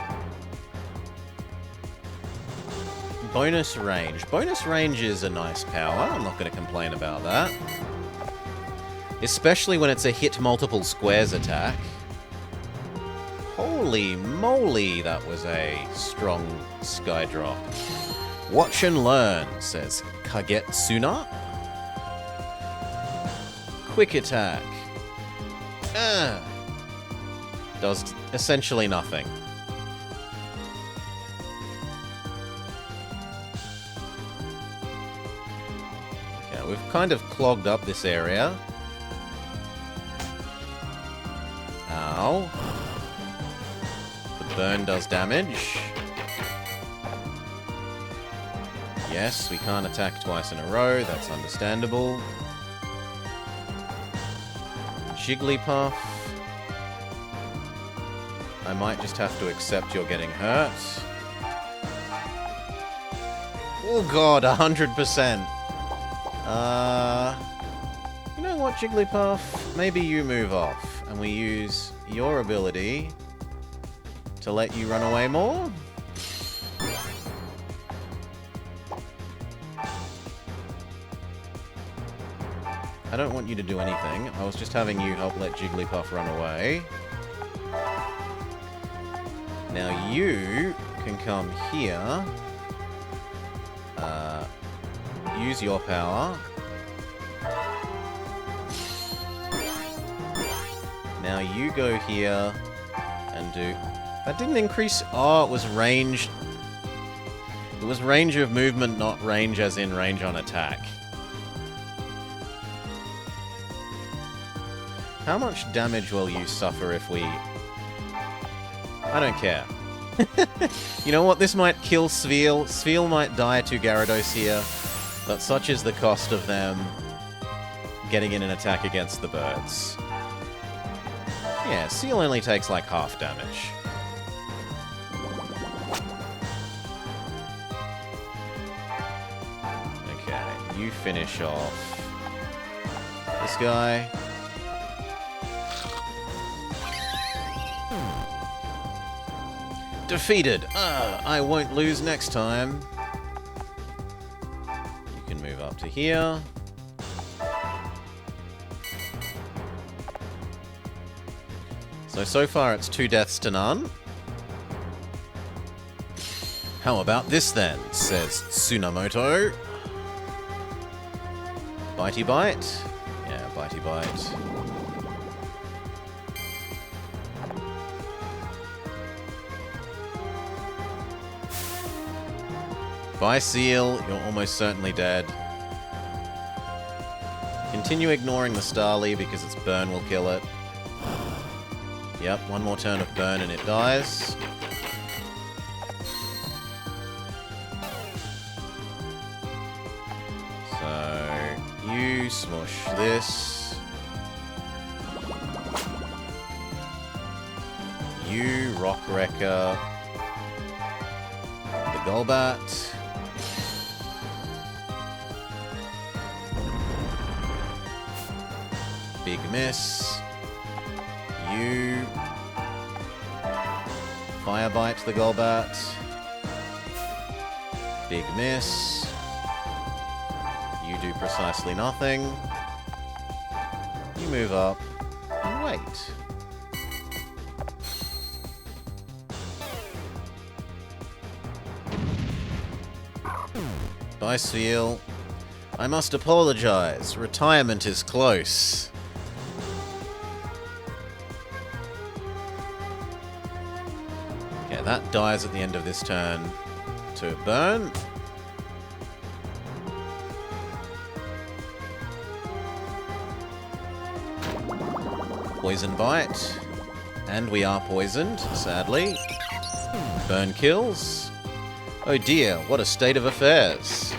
Bonus range. Bonus range is a nice power. I'm not going to complain about that. Especially when it's a hit multiple squares attack. Holy moly, that was a strong Skydrop. Watch and learn, says Kagetsuna. Quick attack. Does essentially nothing. Okay, we've kind of clogged up this area. Ow. The burn does damage. Yes, we can't attack twice in a row. That's understandable. Jigglypuff. I might just have to accept you're getting hurt. Oh god, 100%. You know what, Jigglypuff? Maybe you move off, and we use your ability to let you run away more? I don't want you to do anything. I was just having you help let Jigglypuff run away. Now you can come here. Use your power. Now you go here and do... That didn't increase... Oh, it was range. It was range of movement, not range as in range on attack. How much damage will you suffer if we... I don't care. You know what? This might kill Sveal. Sveal might die to Gyarados here, but such is the cost of them getting in an attack against the birds. Yeah, Seal only takes like half damage. Okay, you finish off this guy. Defeated! I won't lose next time. You can move up to here. So far it's 2 deaths to none. How about this then, says Tsunamoto. Bitey Bite? Yeah, Bitey Bite. Bye, Seal. You're almost certainly dead. Continue ignoring the Starly because its burn will kill it. Yep, one more turn of burn and it dies. So, you smush this. You Rock Wrecker the Golbat. Big miss. You Fire Bite the Golbat. Big miss. You do precisely nothing. You move up and wait. Bye, Sveal. I must apologize. Retirement is close. That dies at the end of this turn to burn. Poison Bite. And we are poisoned, sadly. Burn kills. Oh dear, what a state of affairs.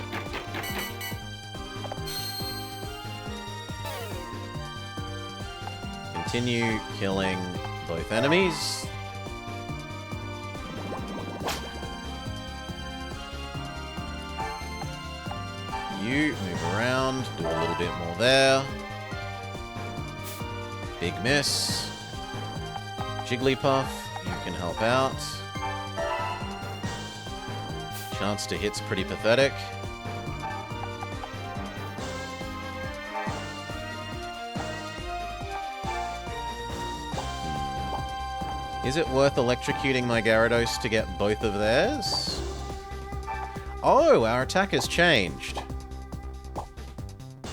Continue killing both enemies. You move around, do a little bit more there. Big miss. Jigglypuff, you can help out. Chance to hit's pretty pathetic. Is it worth electrocuting my Gyarados to get both of theirs? Oh, our attack has changed.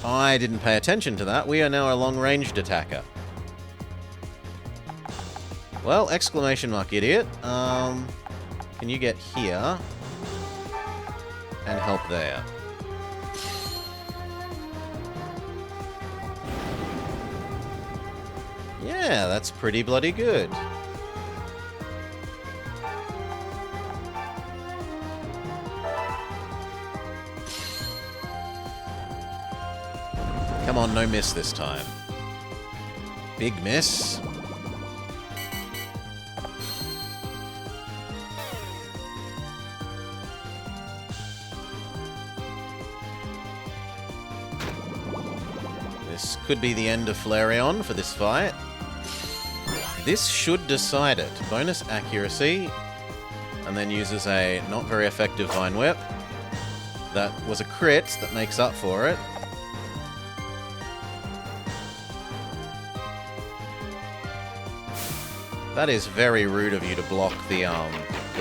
I didn't pay attention to that. We are now a long-ranged attacker. Well, exclamation mark, idiot. Can you get here and help there? Yeah, that's pretty bloody good. Come on, no miss this time. Big miss. This could be the end of Flareon for this fight. This should decide it. Bonus accuracy, and then uses a not very effective Vine Whip. That was a crit that makes up for it. That is very rude of you to block the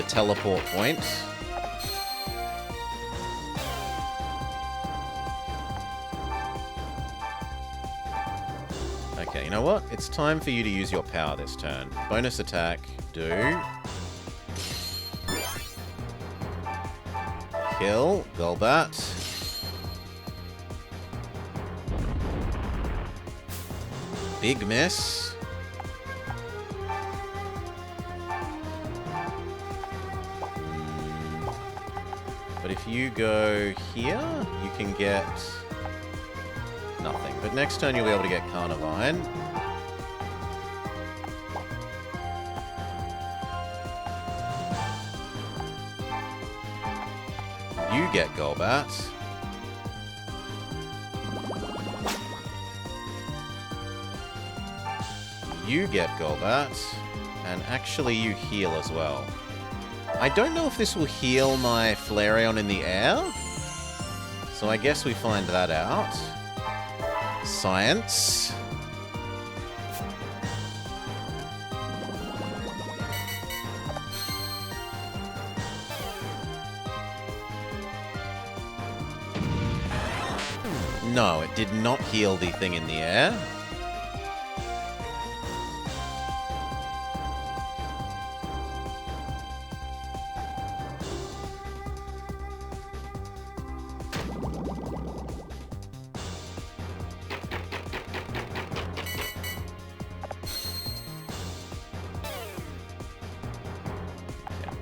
teleport point. Okay, you know what? It's time for you to use your power this turn. Bonus attack, do. Kill, Golbat. Big miss. But if you go here, you can get nothing. But next turn you'll be able to get Carnivine. You get Golbat. You get Golbat. And actually you heal as well. I don't know if this will heal my Flareon in the air. So I guess we find that out. Science. No, it did not heal the thing in the air.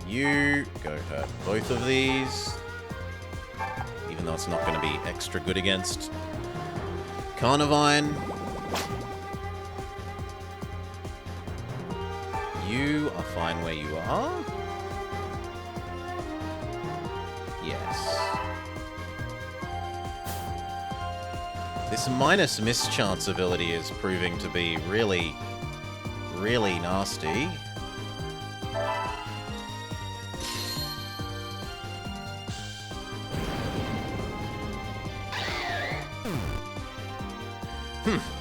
You go hurt both of these. Even though it's not going to be extra good against Carnivine. You are fine where you are. Yes. This minus mischance ability is proving to be really, really nasty.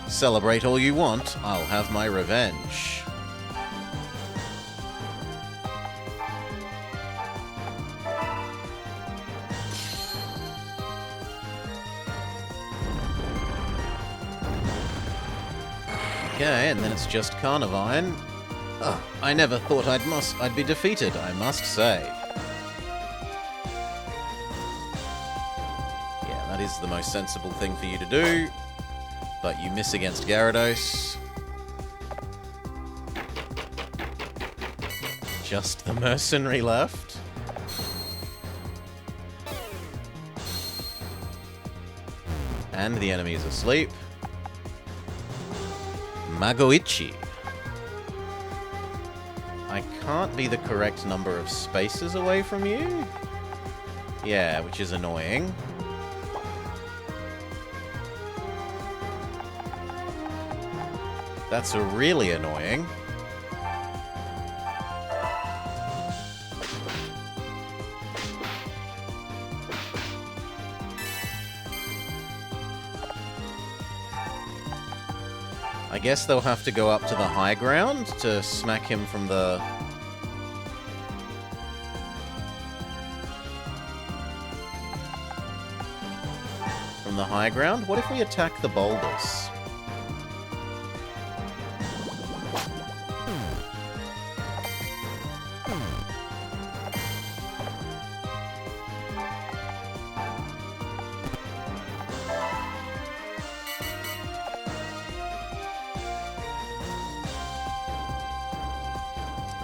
Celebrate all you want, I'll have my revenge. Okay, and then it's just Carnivine. Oh, I never thought I'd be defeated, I must say. Yeah, that is the most sensible thing for you to do. But you miss against Gyarados. Just the mercenary left. And the enemy is asleep. Magoichi. I can't be the correct number of spaces away from you. Yeah, which is annoying. That's really annoying. I guess they'll have to go up to the high ground to smack him from the... From the high ground? What if we attack the boulders?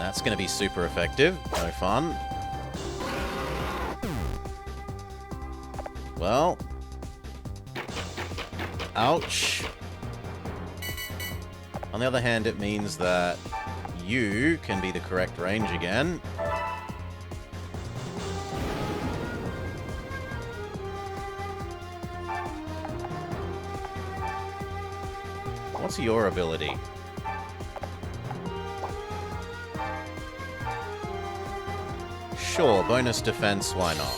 That's going to be super effective. No fun. Well. Ouch. On the other hand, it means that you can be the correct range again. What's your ability? Sure, bonus defense, why not?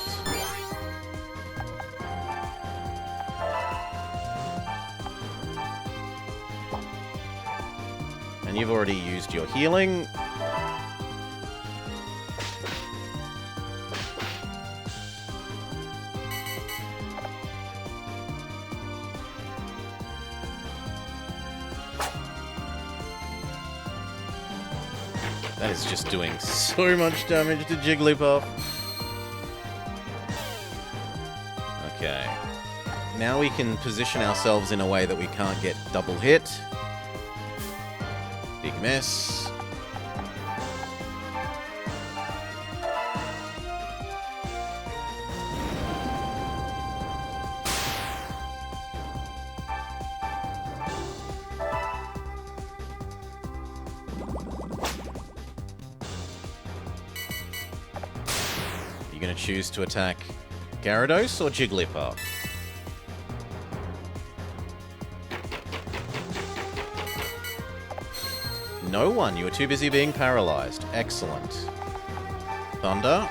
And you've already used your healing. That is just doing so much damage to Jigglypuff. Okay. Now we can position ourselves in a way that we can't get double hit. Big miss. Are you going to choose to attack Gyarados or Jigglypuff? No one. You were too busy being paralyzed. Excellent. Thunder.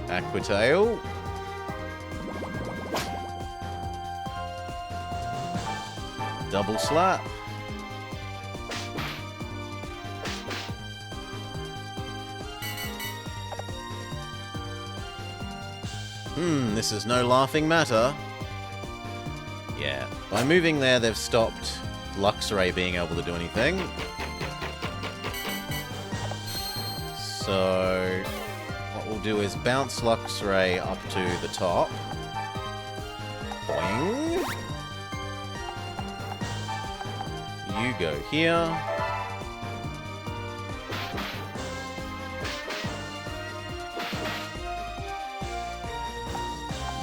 Aquatail. Double slap. This is no laughing matter. Yeah, by moving there, they've stopped Luxray being able to do anything. So, what we'll do is bounce Luxray up to the top. Boing. You go here.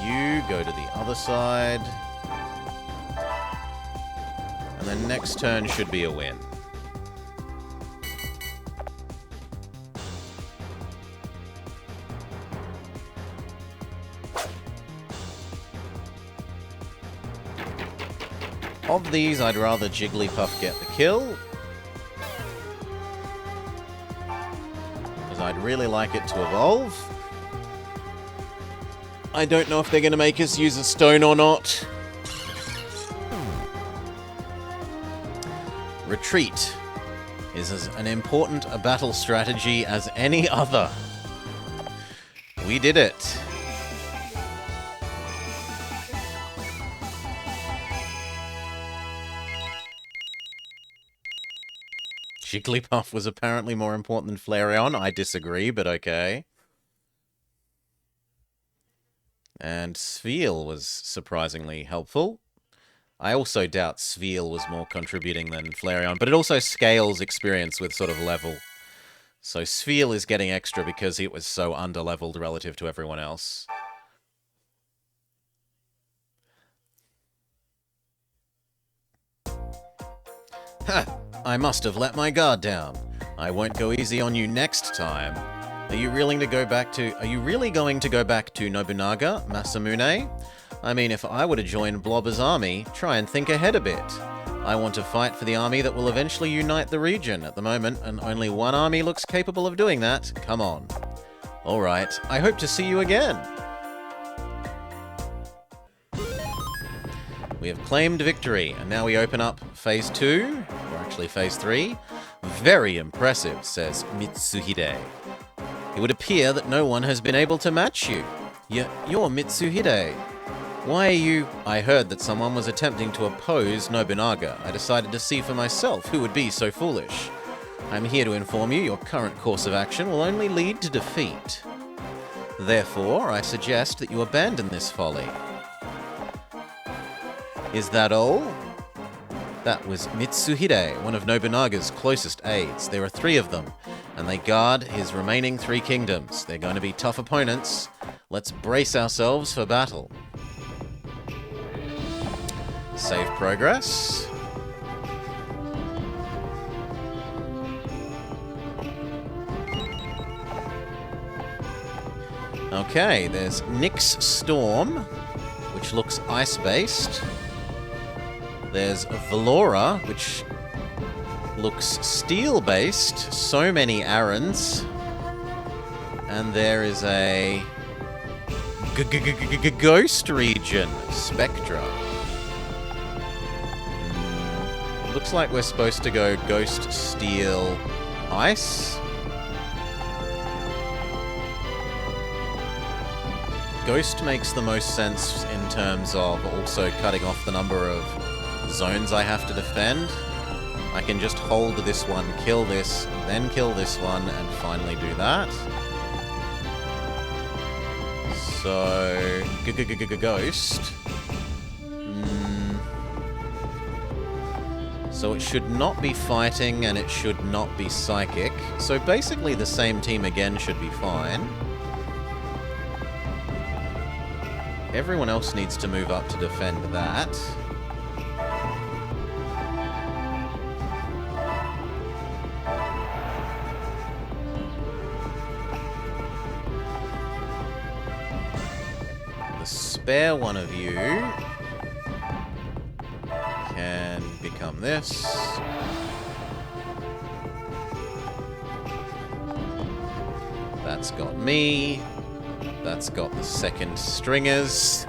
You go to the other side. And then next turn should be a win. Of these, I'd rather Jigglypuff get the kill. Because I'd really like it to evolve. I don't know if they're going to make us use a stone or not. Retreat is as an important a battle strategy as any other. We did it. Jigglypuff was apparently more important than Flareon. I disagree, but okay. And Spheal was surprisingly helpful. I also doubt Spheal was more contributing than Flareon, but it also scales experience with sort of level. So Spheal is getting extra because it was so under-leveled relative to everyone else. Ha! I must have let my guard down. I won't go easy on you next time. Are you really going to go back to Nobunaga, Masamune? I mean, if I were to join Blobber's army, try and think ahead a bit. I want to fight for the army that will eventually unite the region. At the moment, and only one army looks capable of doing that. Come on. Alright, I hope to see you again. We have claimed victory, and now we open up Phase 2, or actually Phase 3. Very impressive, says Mitsuhide. It would appear that no one has been able to match you. You're Mitsuhide. Why are you... I heard that someone was attempting to oppose Nobunaga. I decided to see for myself who would be so foolish. I'm here to inform you your current course of action will only lead to defeat. Therefore, I suggest that you abandon this folly. Is that all? That was Mitsuhide, one of Nobunaga's closest aides. There are 3 of them, and they guard his remaining 3 kingdoms. They're going to be tough opponents. Let's brace ourselves for battle. Save progress. Okay, there's Nyx Storm, which looks ice-based. There's Valora, which looks steel-based. So many Arons. And there is a Ghost region, Spectra. Looks like we're supposed to go Ghost, Steel, Ice. Ghost makes the most sense in terms of also cutting off the number of zones I have to defend. I can just hold this one, kill this, then kill this one, and finally do that. So, Ghost. So it should not be fighting, and it should not be psychic. So basically the same team again should be fine. Everyone else needs to move up to defend that. The spare one of you can become this. That's got me. That's got the second stringers.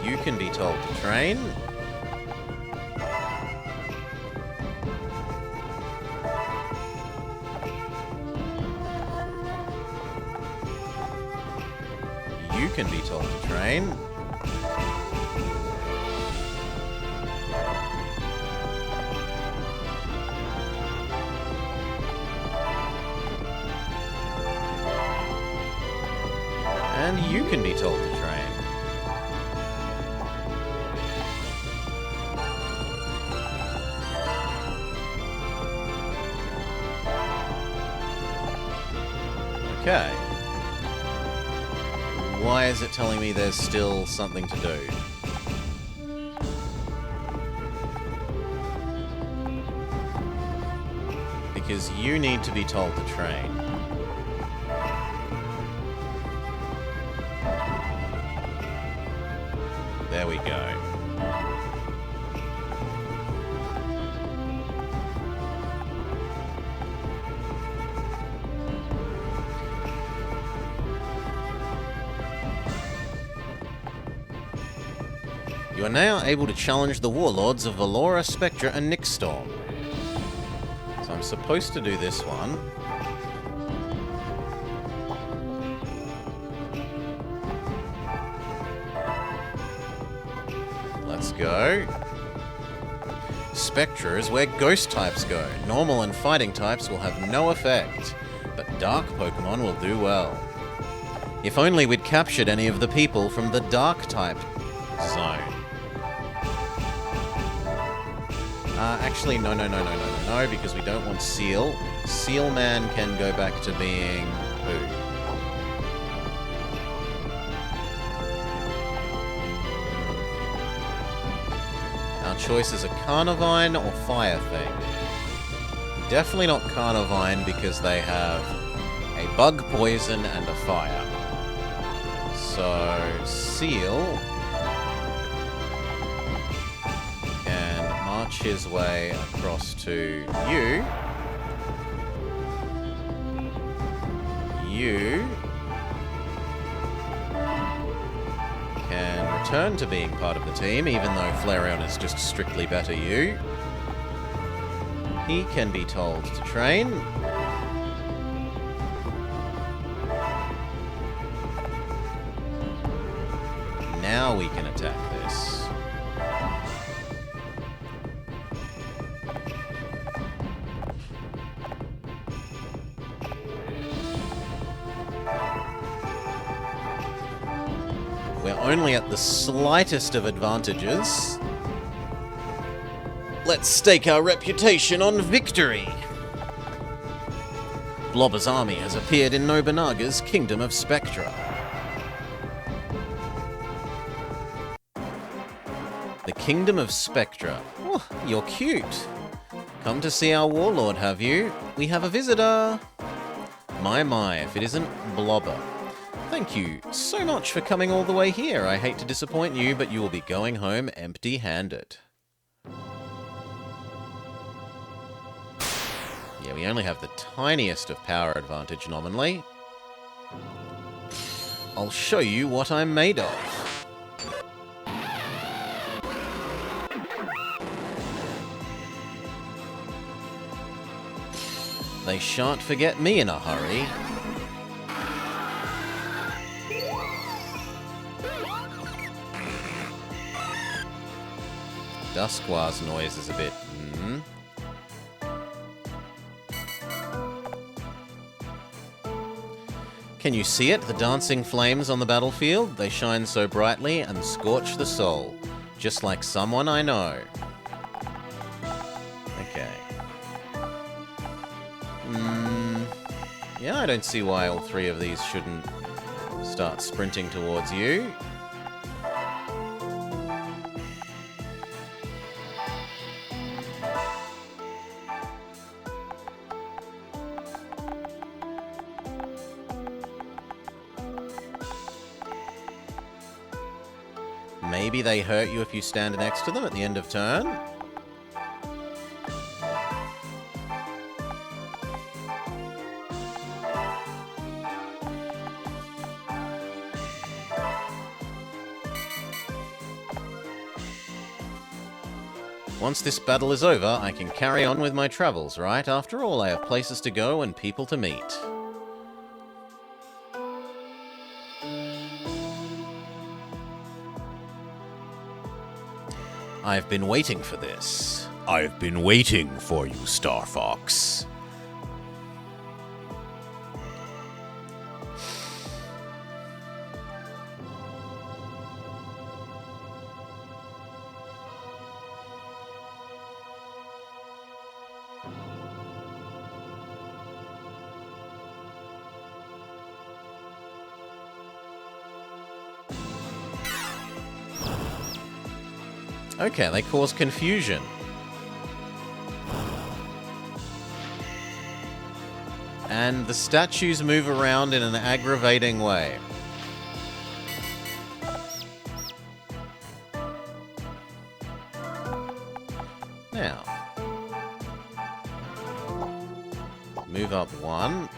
You can be told to train. You can be told to train. And you can be told to train. Okay. Why is it telling me there's still something to do? Because you need to be told to train. There we go. You are now able to challenge the warlords of Valora, Spectra, and Nyx Storm. So I'm supposed to do this one. Let's go. Spectra is where ghost types go. Normal and fighting types will have no effect, but dark Pokemon will do well. If only we'd captured any of the people from the dark type zone. Actually, no, because we don't want Seal. Seal Man can go back to being who? Our choice is a Carnivine or Fire Thing. Definitely not Carnivine because they have a Bug Poison and a Fire. So, Seal can march his way across to you. You can return to being part of the team, even though Flareon is just strictly better you. He can be told to train. Now we can attack this. are only at the slightest of advantages. Let's stake our reputation on victory! Blobber's army has appeared in Nobunaga's Kingdom of Spectra. The Kingdom of Spectra. Oh, you're cute. Come to see our warlord, have you? We have a visitor. My, if it isn't Blobber. Thank you so much for coming all the way here. I hate to disappoint you, but you will be going home empty-handed. Yeah, we only have the tiniest of power advantage nominally. I'll show you what I'm made of. They shan't forget me in a hurry. Duskwar's noise is a bit... Can you see it? The dancing flames on the battlefield? They shine so brightly and scorch the soul. Just like someone I know. Okay. Yeah, I don't see why all three of these shouldn't start sprinting towards you. Maybe they hurt you if you stand next to them at the end of turn. Once this battle is over, I can carry on with my travels, right? After all, I have places to go and people to meet. I've been waiting for this. I've been waiting for you, Star Fox. Okay, they cause confusion. And the statues move around in an aggravating way. Now, move up one.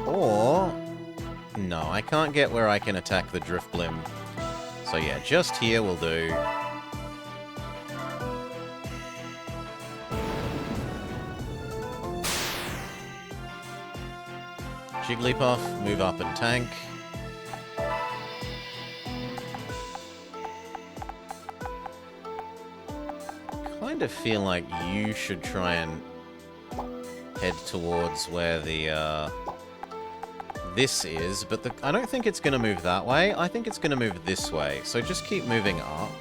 Or, no, I can't get where I can attack the Driftblim. So yeah, just here will do. Jigglypuff, move up and tank. Kind of feel like you should try and head towards where the this is, but I don't think it's going to move that way. I think it's going to move this way. So just keep moving up.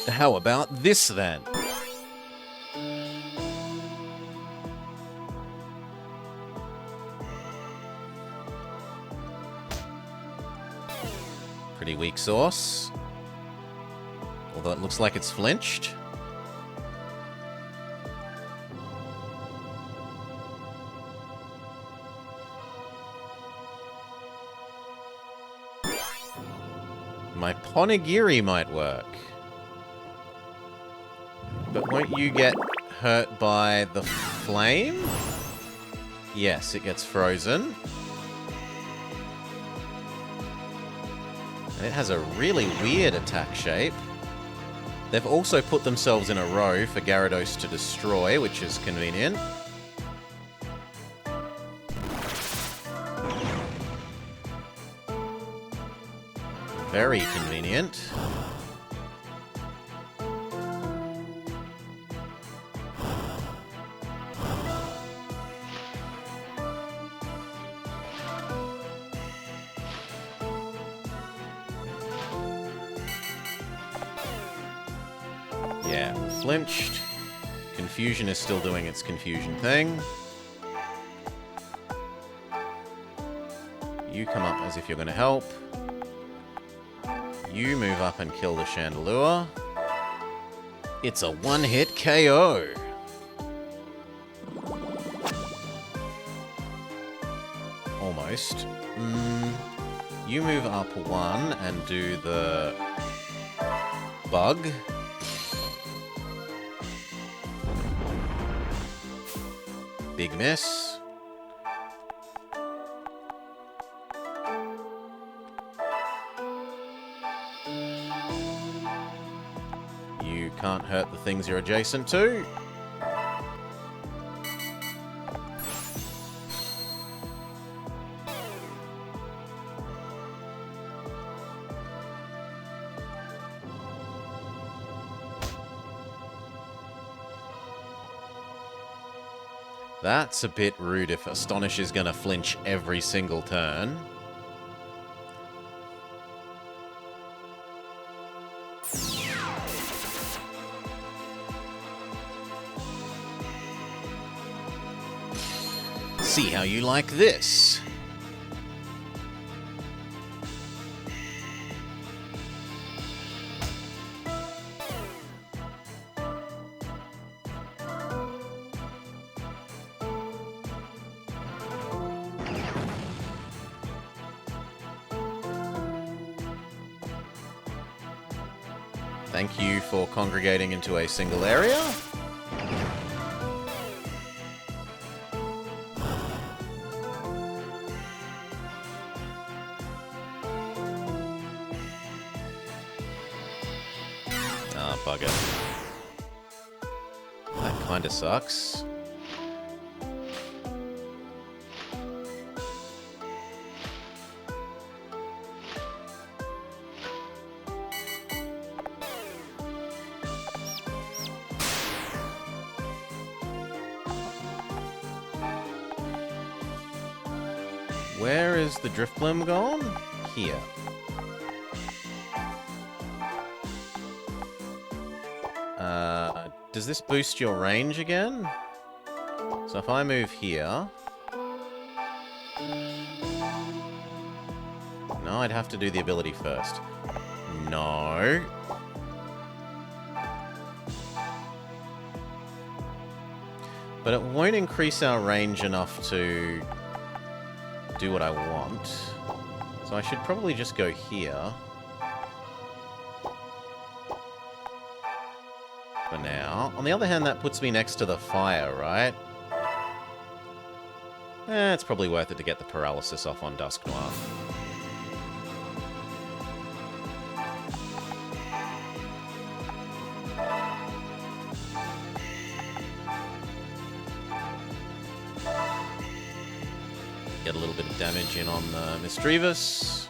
How about this, then? Pretty weak sauce. Although it looks like it's flinched. My Ponegiri might work. But won't you get hurt by the flame? Yes, it gets frozen. And it has a really weird attack shape. They've also put themselves in a row for Gyarados to destroy, which is convenient. Very convenient. Yeah, flinched. Confusion is still doing its confusion thing. You come up as if you're going to help. You move up and kill the Chandelure. It's a one-hit KO. Almost. You move up one and do the bug. Big miss. You can't hurt the things you're adjacent to. That's a bit rude if Astonish is going to flinch every single turn. See how you like this. Thank you for congregating into a single area. Ah, bugger. That kinda sucks. Where is the Driftbloom gone? Here. Does this boost your range again? So if I move here... No, I'd have to do the ability first. No. But it won't increase our range enough to do what I want. So I should probably just go here. For now. On the other hand, that puts me next to the fire, right? It's probably worth it to get the paralysis off on Dusk Noir. Get a little bit of damage in on the Misdreavus.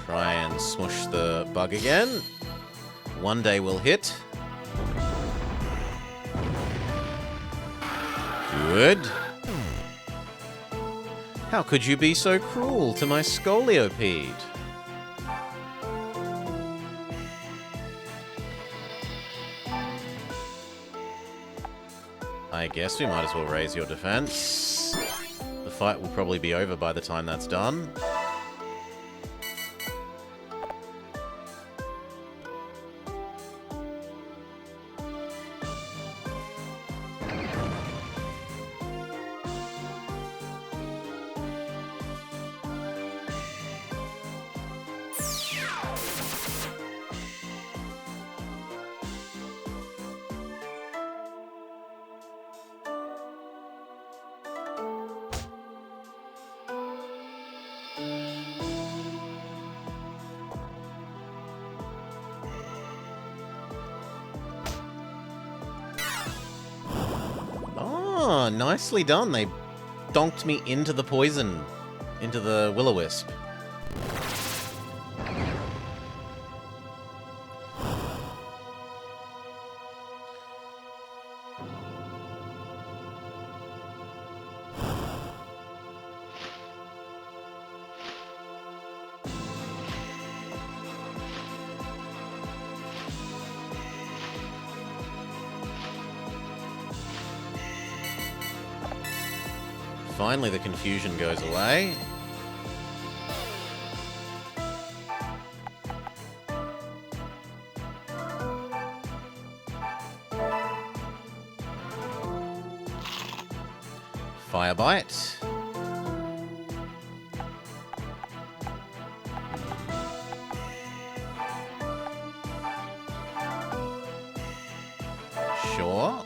Try and smush the bug again. One day we'll hit. Good. How could you be so cruel to my Scoliopede? I guess we might as well raise your defense. The fight will probably be over by the time that's done. Oh, nicely done. They donked me into the poison, into the will-o-wisp. Finally, the confusion goes away. Fire bite. Sure.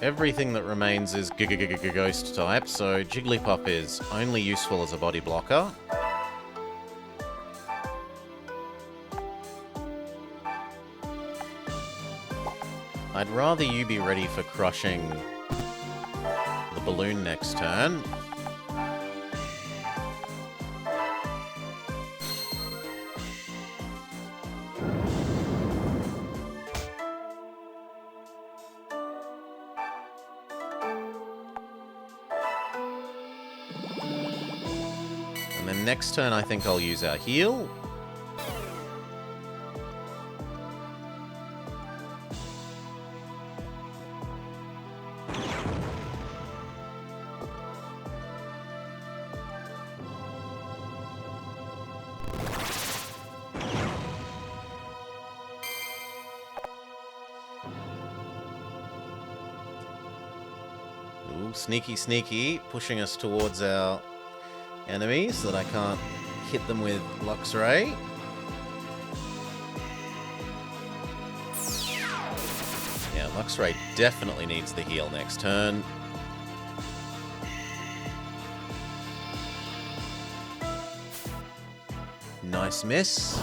Everything that remains is ghost type, so Jigglypuff is only useful as a body blocker. I'd rather you be ready for crushing the balloon next turn. And then next turn I think I'll use our heal. Ooh, sneaky, sneaky, pushing us towards our enemies so that I can't hit them with Luxray. Yeah, Luxray definitely needs the heal next turn. Nice miss.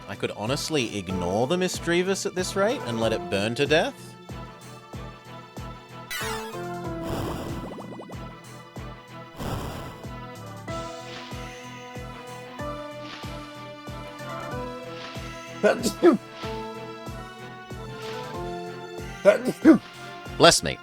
I could honestly ignore the Misdreavus at this rate and let it burn to death. Bless me.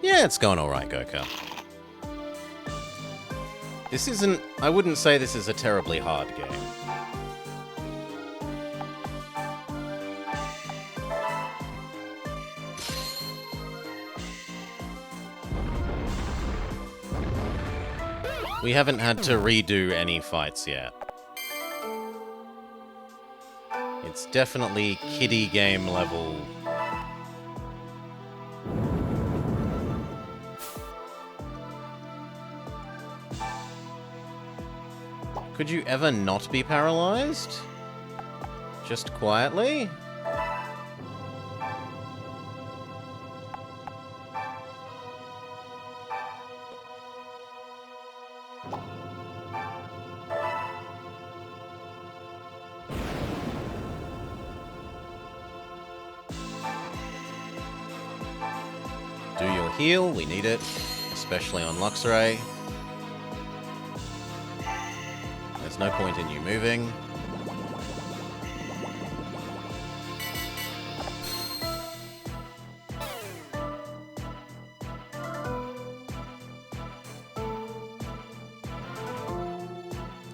Yeah, it's going alright, Goku. This isn't... I wouldn't say this is a terribly hard game. We haven't had to redo any fights yet. It's definitely kiddie game level. Could you ever not be paralyzed? Just quietly? Do your heal, we need it, especially on Luxray. There's no point in you moving.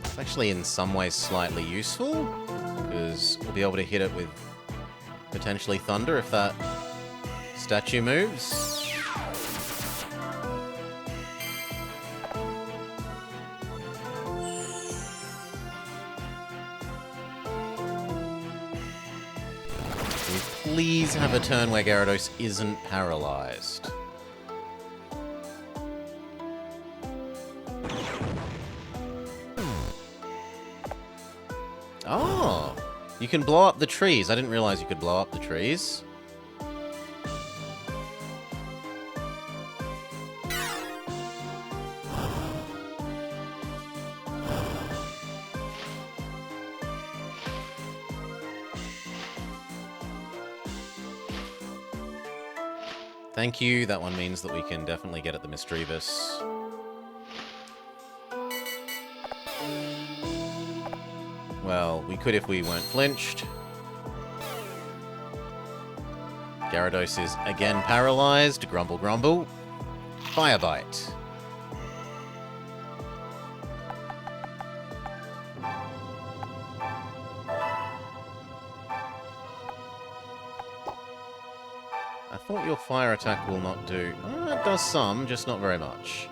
It's actually in some ways slightly useful, because we'll be able to hit it with potentially Thunder if that statue moves. Please have a turn where Gyarados isn't paralyzed. You can blow up the trees. I didn't realize you could blow up the trees. Thank you. That one means that we can definitely get at the Misdreavus. Well, we could if we weren't flinched. Gyarados is again paralyzed. Grumble, grumble. Fire Bite. I thought your fire attack will not do... it does some, just not very much.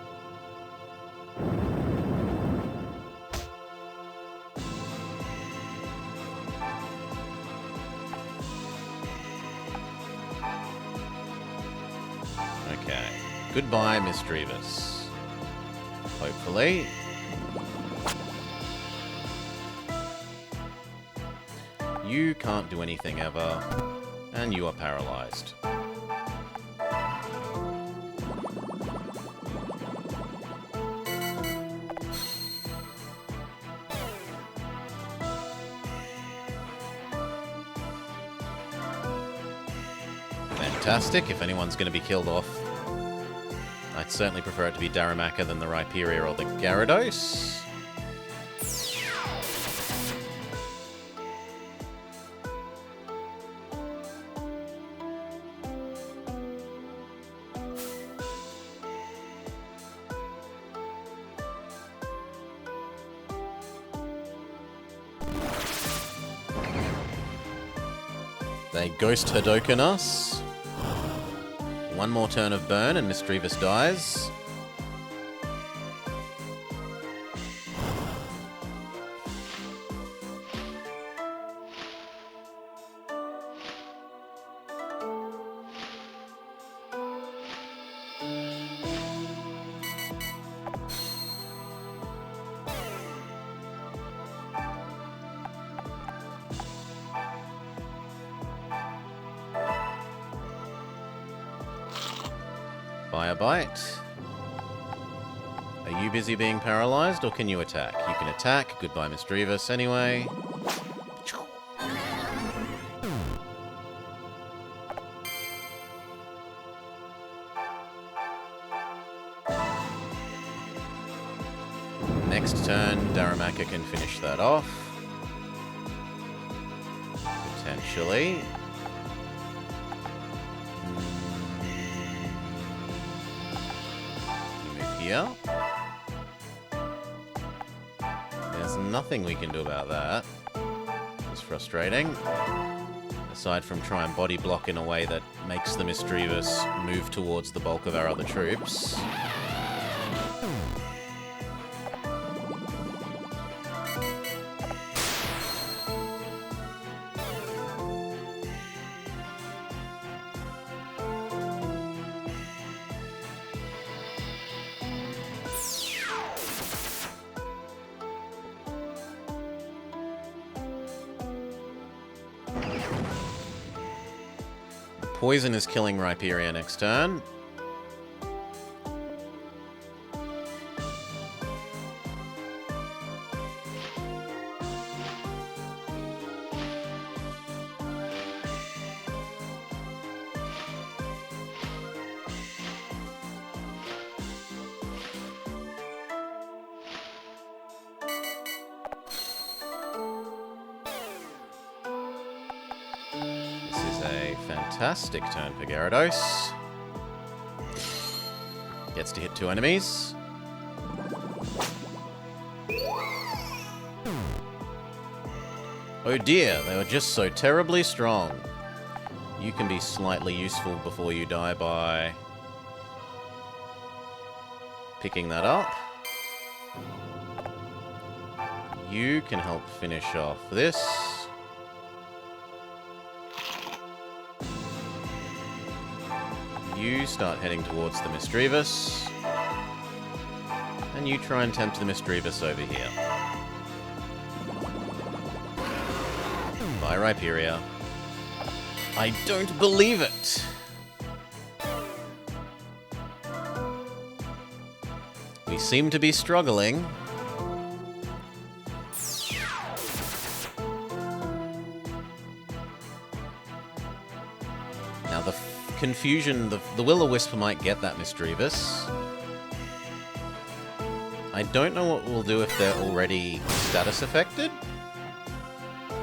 Okay. Goodbye, Misdreavus. Hopefully. You can't do anything ever, and you are paralyzed. Fantastic. If anyone's going to be killed off, I'd certainly prefer it to be Darumaka than the Rhyperior or the Gyarados. They Ghost Hadoken us. One more turn of burn and Misdreavus dies. Fire Bite. Are you busy being paralyzed, or can you attack? You can attack. Goodbye, Misdreavus, anyway. Next turn, Darumaka can finish that off. Potentially. Here. There's nothing we can do about that. It's frustrating. Aside from try and body block in a way that makes the Misdreavus move towards the bulk of our other troops. Poison is killing Rhyperior next turn. Fantastic turn for Gyarados. Gets to hit two enemies. Oh dear, they were just so terribly strong. You can be slightly useful before you die by picking that up. You can help finish off this. You start heading towards the Misdreavus. And you try and tempt the Misdreavus over here. Bye, Rhyperia. I don't believe it! We seem to be struggling. Now the confusion, the Will-O-Wisp might get that Misdreavus. I don't know what we'll do if they're already status affected.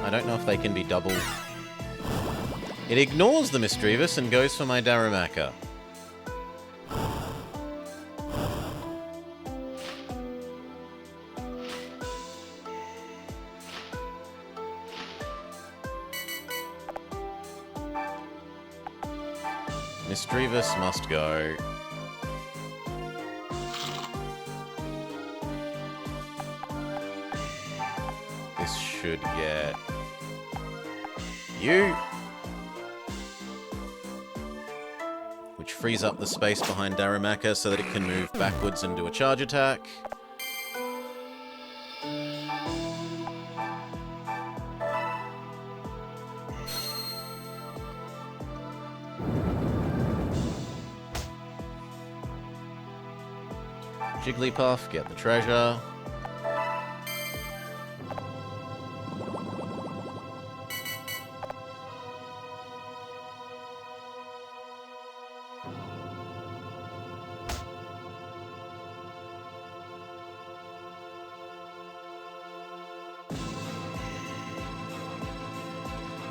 I don't know if they can be double. It ignores the Misdreavus and goes for my Darumaka. Misdreavus must go. This should get you. Which frees up the space behind Darumaka so that it can move backwards and do a charge attack. Jigglypuff, get the treasure.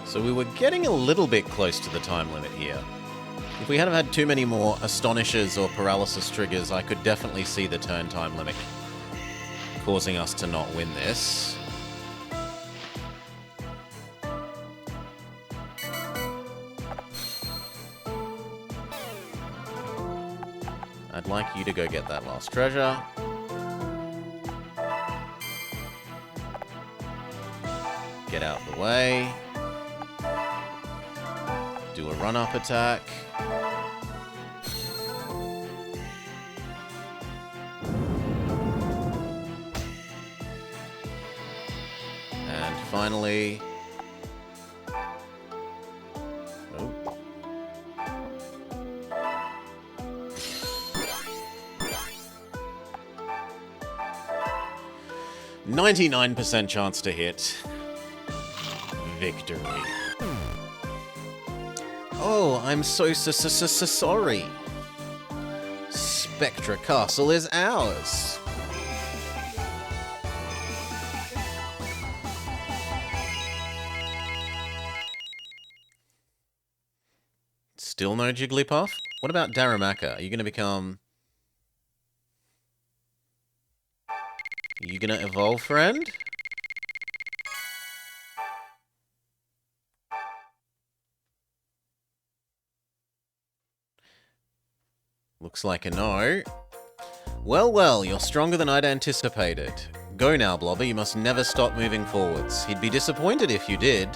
So we were getting a little bit close to the time limit here. If we hadn't had too many more Astonishes or Paralysis triggers, I could definitely see the turn time limit causing us to not win this. I'd like you to go get that last treasure. Get out of the way. Do a run-up attack. And finally... Oh. "99% chance to hit. Victory." Oh, I'm so sorry. Spectra Castle is ours. Still no Jigglypuff? What about Darumaka? Are you going to become... Are you going to evolve, friend? Looks like a no. Well, well, you're stronger than I'd anticipated. Go now, Blobber, you must never stop moving forwards. He'd be disappointed if you did.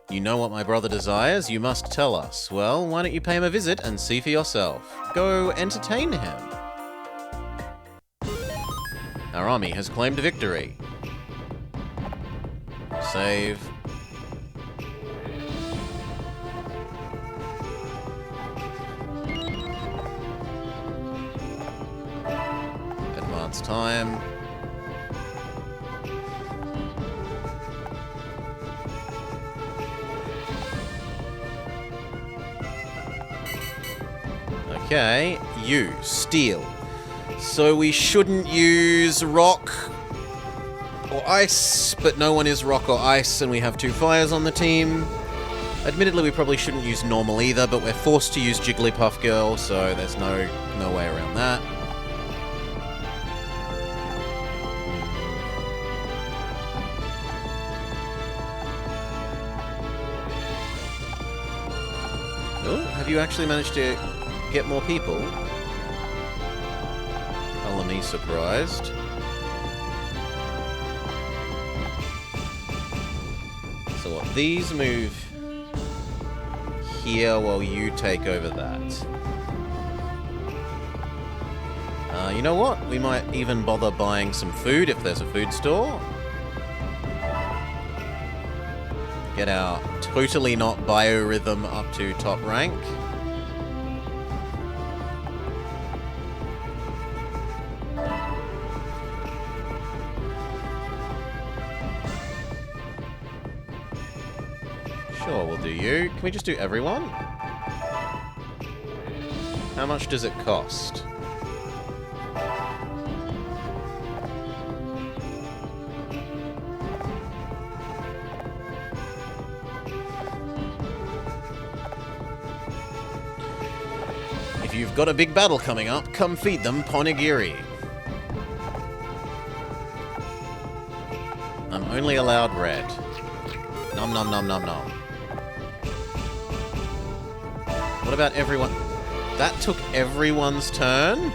You know what my brother desires, you must tell us. Well, why don't you pay him a visit and see for yourself? Go entertain him. Our army has claimed victory. Save. Time. Okay, you, Steel. So we shouldn't use Rock or Ice, but no one is Rock or Ice, and we have two fires on the team. Admittedly, we probably shouldn't use Normal either, but we're forced to use Jigglypuff Girl, so there's no way around that. Have you actually managed to get more people? Color me surprised. So what, these move here while you take over that. You know what? We might even bother buying some food if there's a food store. Get our totally not biorhythm up to top rank. Sure, we'll do you. Can we just do everyone? How much does it cost? If you've got a big battle coming up, come feed them ponigiri. I'm only allowed red. Nom nom nom nom nom. What about everyone? That took everyone's turn?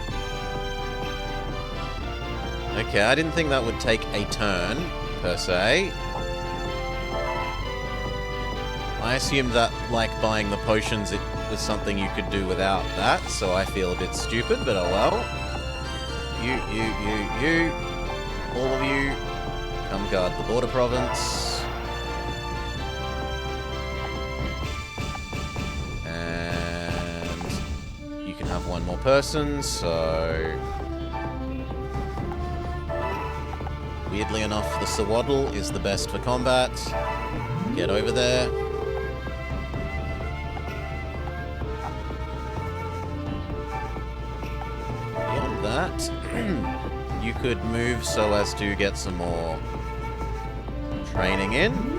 Okay, I didn't think that would take a turn, per se. I assumed that, like buying the potions, it was something you could do without that, so I feel a bit stupid, but oh well. You. All of you, come guard the border province. One more person, so... Weirdly enough, the Sawaddle is the best for combat. Get over there. Beyond that, you could move so as to get some more training in.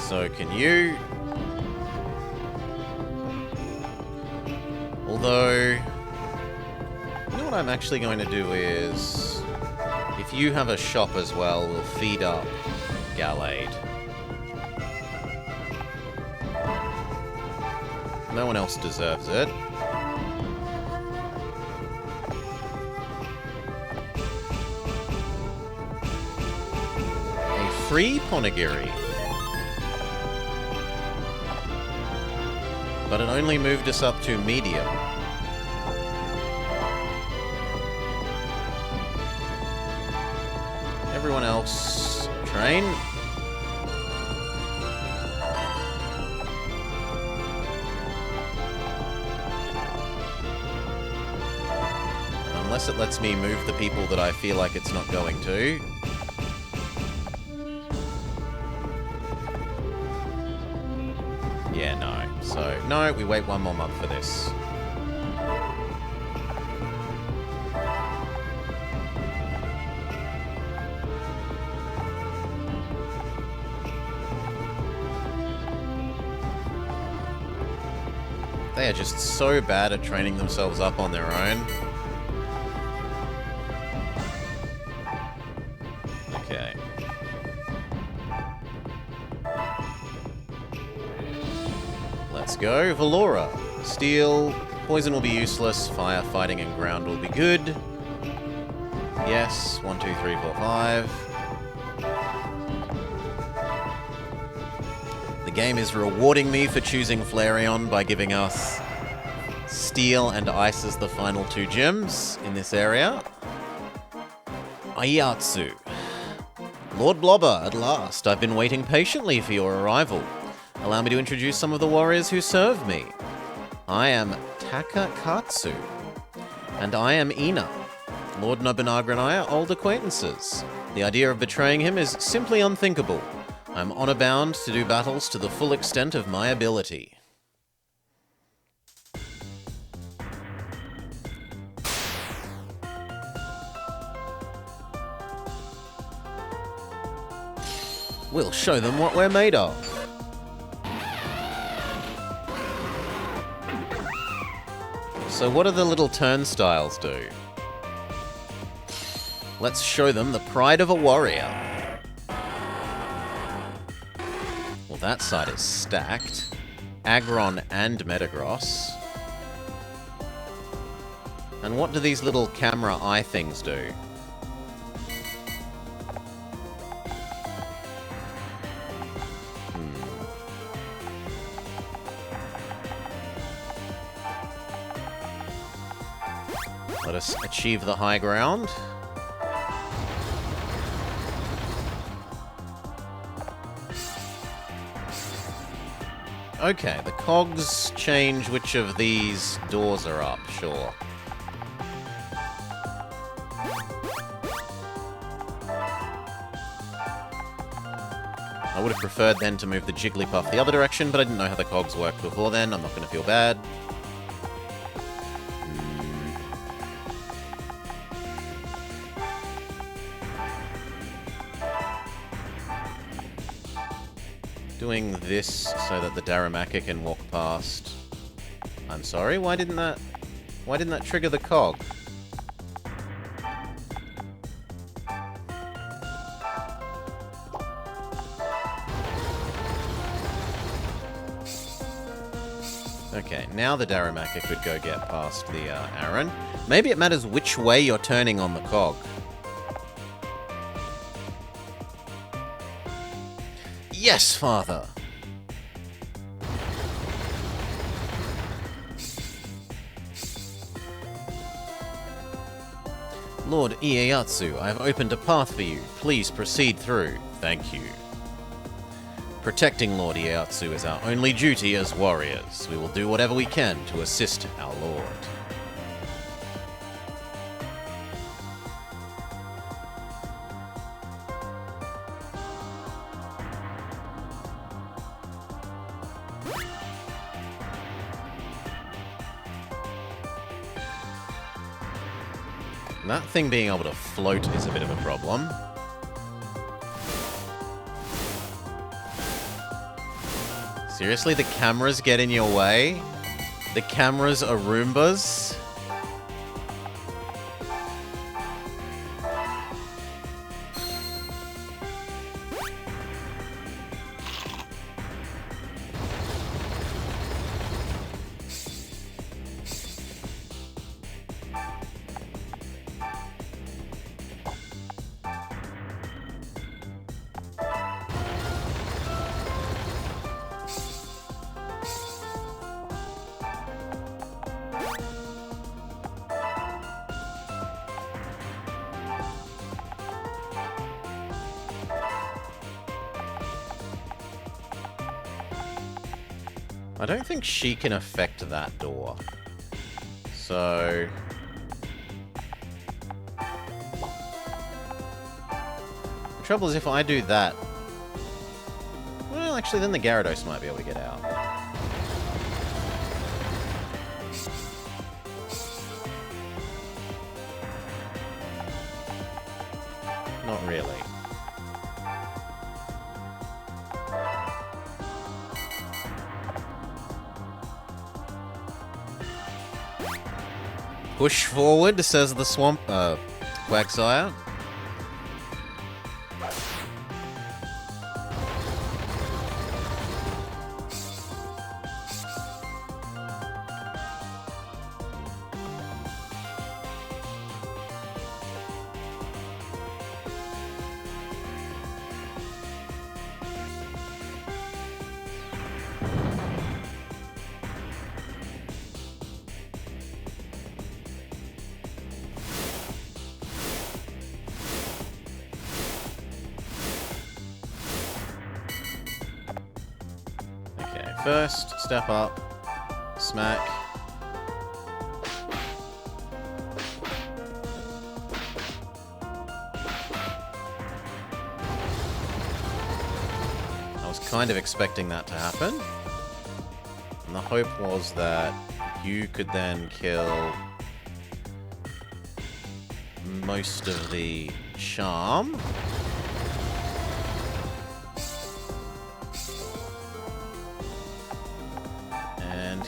So can you... Although... You know what I'm actually going to do is... If you have a shop as well, we'll feed up Gallade. No one else deserves it. A free ponigiri. But it only moved us up to medium. Everyone else, train. Unless it lets me move the people that I feel like it's not going to. Yeah, no. So, no, we wait one more month for this. They are just so bad at training themselves up on their own. Okay. Let's go. Valora. Steel. Poison will be useless. Fire, fighting, and ground will be good. Yes. 1, 2, 3, 4, 5. The game is rewarding me for choosing Flareon by giving us Steel and Ice as the final 2 gems in this area. Ayatsu. Lord Blobber, at last. I've been waiting patiently for your arrival. Allow me to introduce some of the warriors who serve me. I am Takakatsu. And I am Ina. Lord Nobunaga and I are old acquaintances. The idea of betraying him is simply unthinkable. I'm honor-bound to do battles to the full extent of my ability. We'll show them what we're made of. So what do the little turnstiles do? Let's show them the pride of a warrior. Well, that side is stacked. Aggron and Metagross. And what do these little camera eye things do? Let us achieve the high ground. Okay, the cogs change which of these doors are up, sure. I would have preferred then to move the Jigglypuff the other direction, but I didn't know how the cogs worked before then. I'm not going to feel bad. Doing this so that the Darumaka can walk past. I'm sorry, why didn't that trigger the cog? Okay, now the Darumaka could go get past the Aaron. Maybe it matters which way you're turning on the cog. Yes, father! Lord Ieyasu, I have opened a path for you. Please proceed through. Thank you. Protecting Lord Ieyasu is our only duty as warriors. We will do whatever we can to assist our lord. That thing being able to float is a bit of a problem. Seriously, the cameras get in your way? The cameras are Roombas? I don't think she can affect that door. So... the trouble is if I do that... well, actually then the Gyarados might be able to get out. Not really. Push forward, says the swamp, Quagsire. First, step up, smack. I was kind of expecting that to happen. And the hope was that you could then kill most of the charm.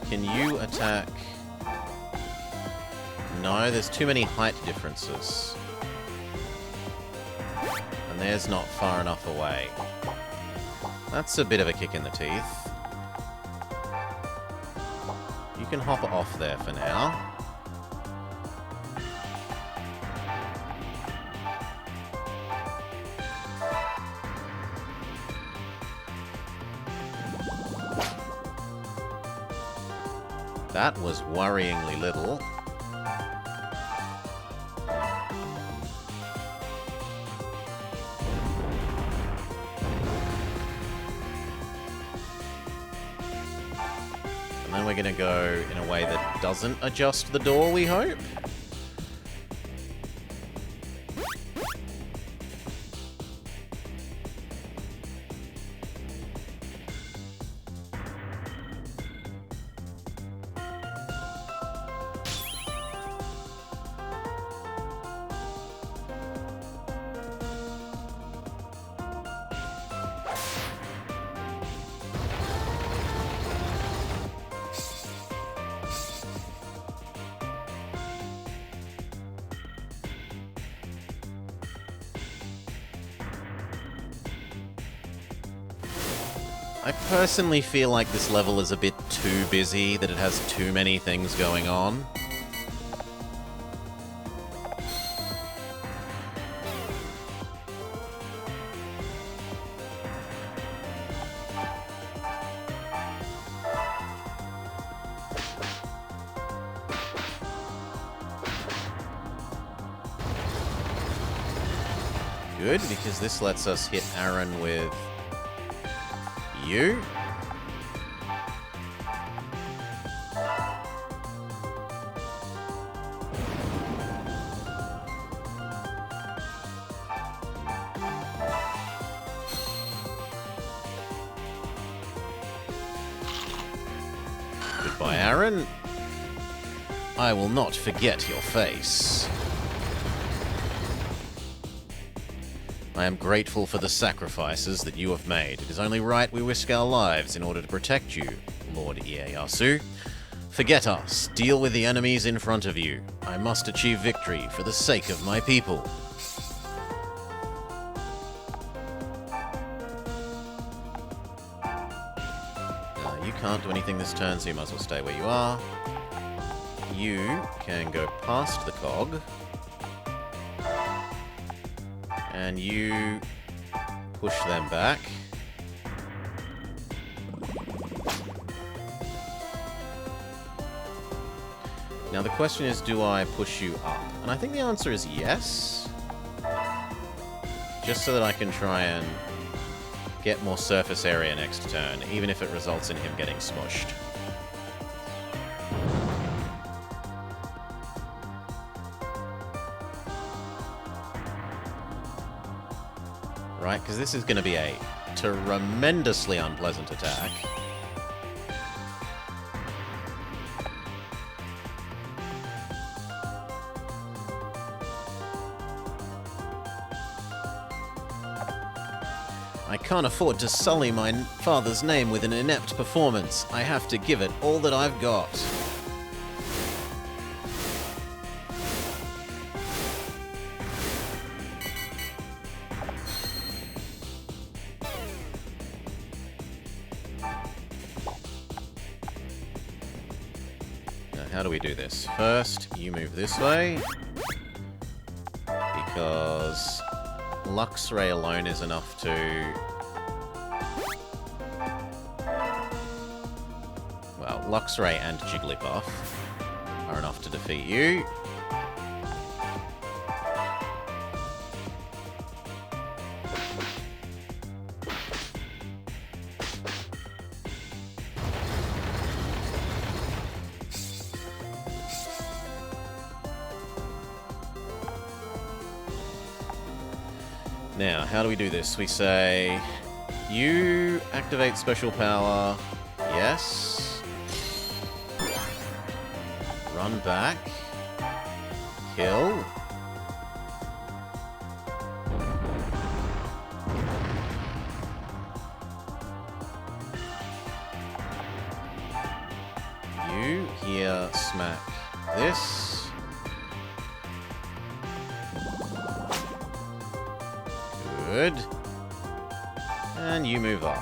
Can you attack? No, there's too many height differences. And there's not far enough away. That's a bit of a kick in the teeth. You can hop off there for now. That was worryingly little. we're going to go in a way that doesn't adjust the door, we hope. I personally feel like this level is a bit too busy, that it has too many things going on. Good, because this lets us hit Aaron with you. Goodbye, Aaron. I will not forget your face. I am grateful for the sacrifices that you have made. It is only right we risk our lives in order to protect you, Lord Ieyasu. Forget us. Deal with the enemies in front of you. I must achieve victory for the sake of my people. You can't do anything this turn, so you might as well stay where you are. You can go past the cog. And you push them back. Now the question is, do I push you up? And I think the answer is yes. Just so that I can try and get more surface area next turn, even if it results in him getting smushed. Right, because this is going to be a tremendously unpleasant attack. I can't afford to sully my father's name with an inept performance. I have to give it all that I've got. How do we do this? First, you move this way, because Luxray alone is enough to... Well, Luxray and Jigglypuff are enough to defeat you. Now, how do we do this? We say, you activate special power, yes. Run back. Kill. You here smack this. Good. And you move up.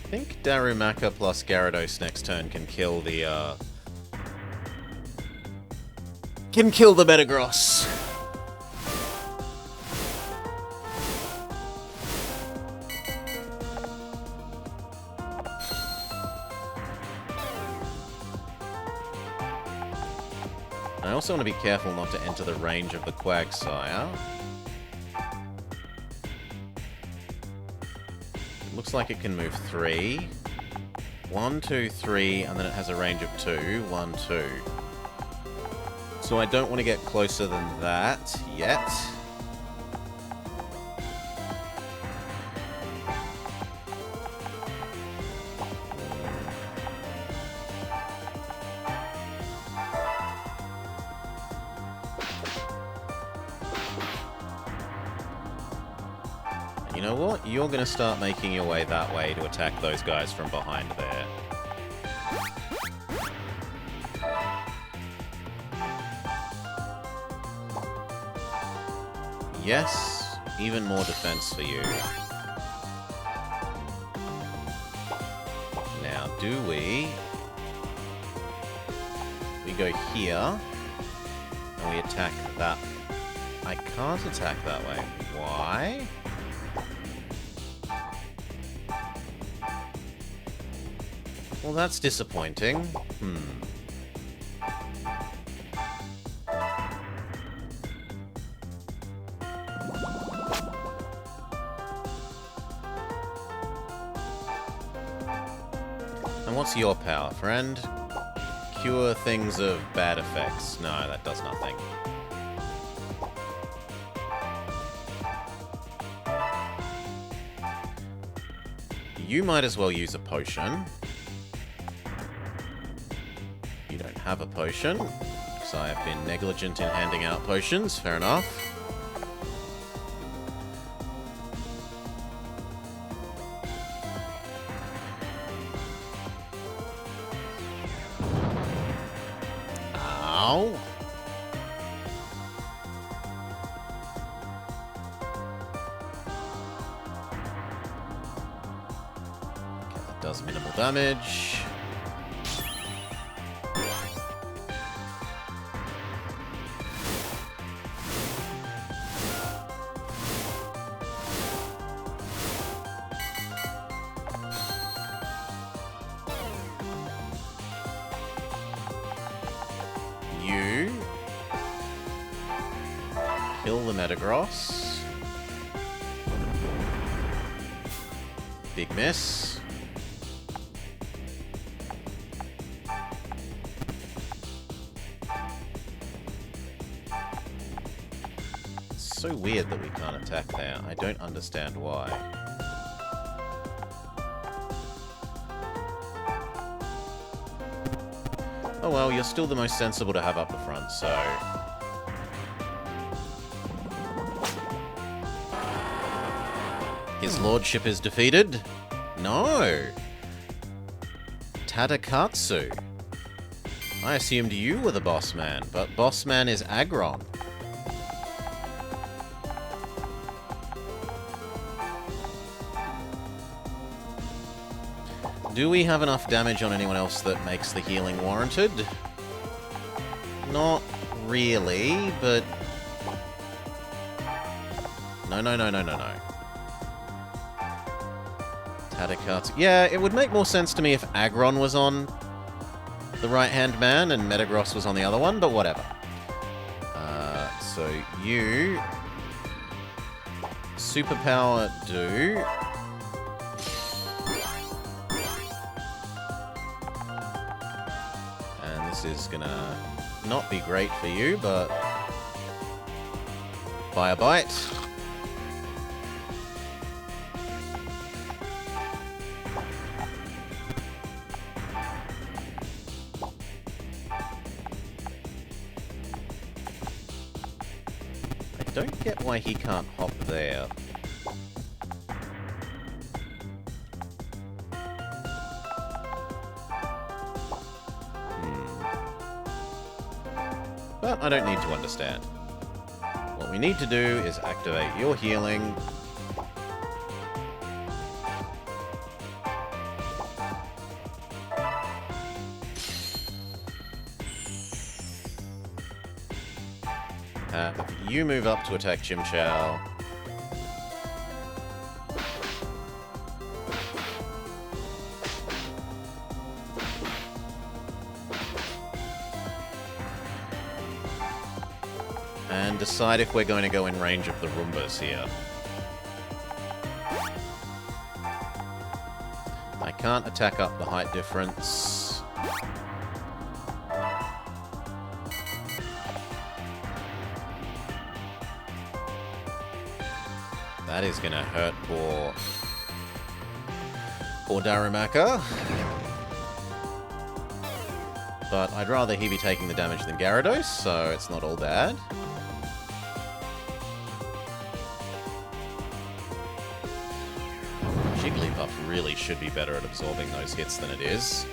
I think Darumaka plus Gyarados next turn can kill the, Metagross. I also want to be careful not to enter the range of the Quagsire. It looks like it can move 3. 1, 2, 3, and then it has a range of 2. 1, 2. So I don't want to get closer than that yet. You know what? You're going to start making your way that way to attack those guys from behind there. Yes, even more defense for you. Now, do we go here, and we attack that. I can't attack that way. Why? Well, that's disappointing. And what's your power, friend? Cure things of bad effects. No, that does nothing. You might as well use a potion. You don't have a potion, because I have been negligent in handing out potions. Fair enough. Ow! Okay, that does minimal damage. You kill the Metagross. Big miss. It's so weird that we can't attack there. I don't understand why. Oh well, you're still the most sensible to have up the front, so... His lordship is defeated? No! Tadakatsu. I assumed you were the boss man, but boss man is Aggron. Do we have enough damage on anyone else that makes the healing warranted? Not really, but... No. Tadakatsu. Yeah, it would make more sense to me if Aggron was on the right-hand man and Metagross was on the other one, but whatever. So you... Superpower do... is gonna not be great for you, but Fire Bite. I don't get why he can't hop there. But I don't need to understand. What we need to do is activate your healing. You move up to attack Chimchao. and decide if we're going to go in range of the Roombas here. I can't attack up the height difference. That is going to hurt poor Darumaka. But I'd rather he be taking the damage than Gyarados, so it's not all bad. Jigglypuff really should be better at absorbing those hits than it is.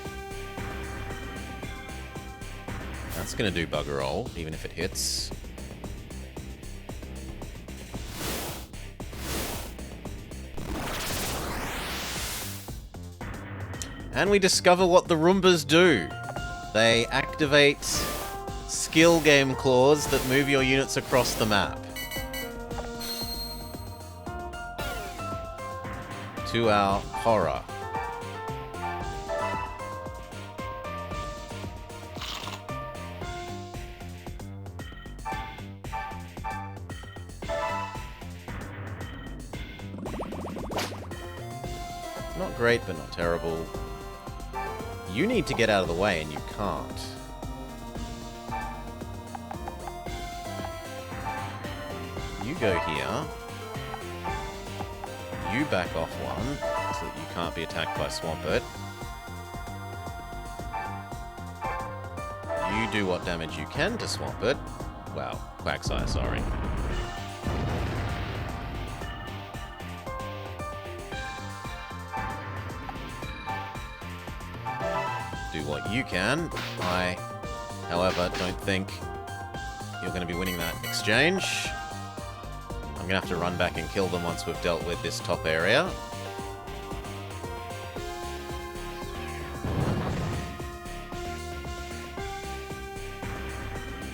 That's going to do bugger all, even if it hits. And we discover what the Roombas do. They activate skill game claws that move your units across the map. To our horror. Not great, but not terrible. You need to get out of the way, and you can't. You go here. You back off one, so that you can't be attacked by Swampert. You do what damage you can to Swampert. Wow, Quagsire, sorry. Do what you can. I, however, don't think you're going to be winning that exchange. I'm going to have to run back and kill them once we've dealt with this top area.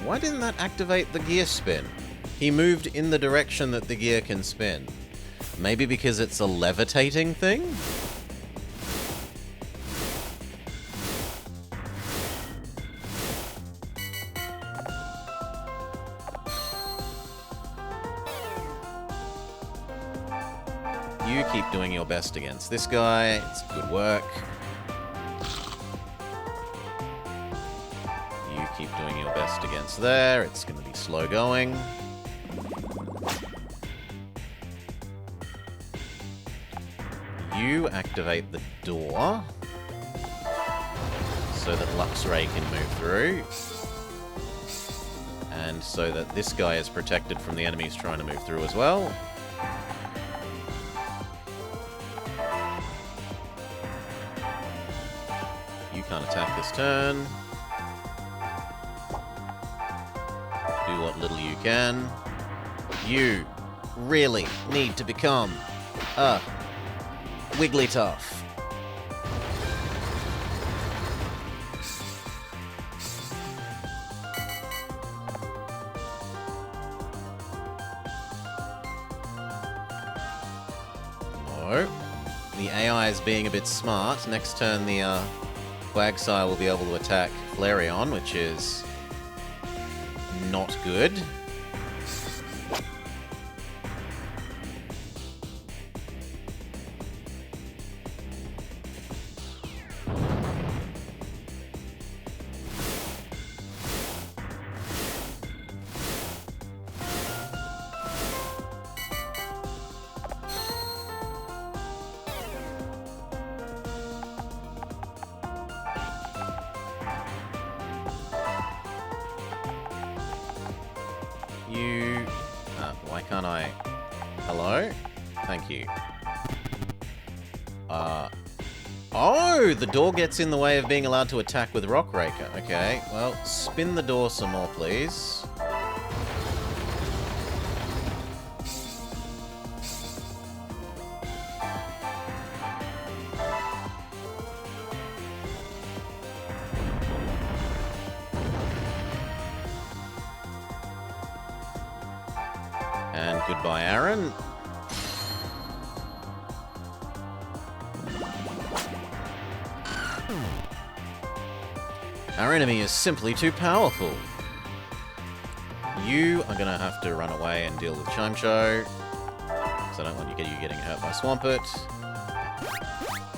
Why didn't that activate the gear spin? He moved in the direction that the gear can spin. Maybe because it's a levitating thing? You keep doing your best against this guy. It's good work. You keep doing your best against there. It's going to be slow going. You activate the door so that Luxray can move through. And so that this guy is protected from the enemies trying to move through as well. You can't attack this turn. Do what little you can. You really need to become a Wigglytuff. Oh, the AI is being a bit smart. Next turn, the Quagsire will be able to attack Flareon, which is not good. You... why can't I... Hello? Thank you. Oh! The door gets in the way of being allowed to attack with Rock Raker. Okay, well, spin the door some more, please. And goodbye, Aaron. Our enemy is simply too powerful. you are going to have to run away and deal with Chimecho, because I don't want you getting hurt by Swampert.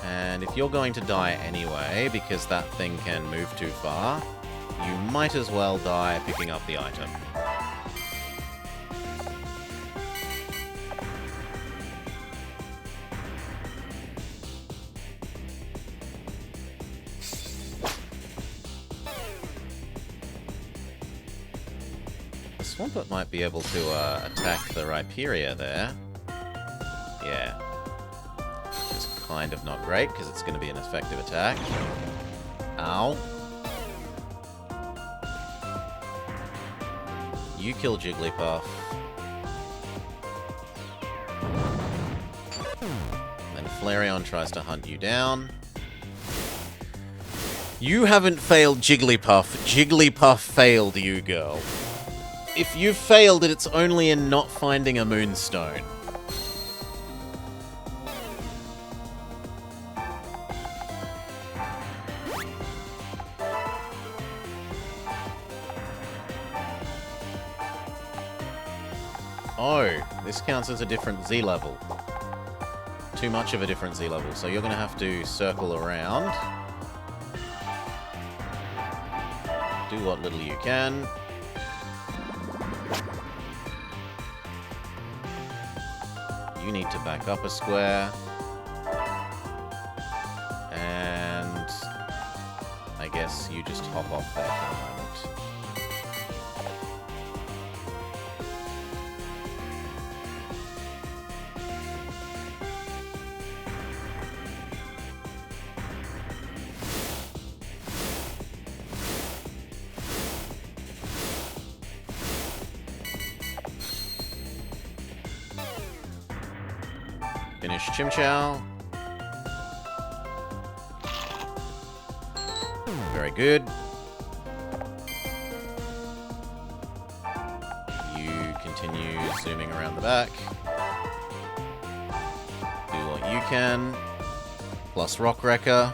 And if you're going to die anyway, because that thing can move too far, you might as well die picking up the item. The Swampert might be able to attack the Rhyperia there. Yeah. It's kind of not great, because it's going to be an effective attack. Ow. You kill Jigglypuff. Then Flareon tries to hunt you down. You haven't failed Jigglypuff. Jigglypuff failed you, girl. If you've failed it, it's only in not finding a Moonstone. Oh, this counts as a different Z level. Too much of a different Z level, so you're going to have to circle around. Do what little you can. You need to back up a square. And I guess you just hop off there for a moment. Finish Chimchow. Very good. You continue zooming around the back. Do what you can. Plus Rock Wrecker.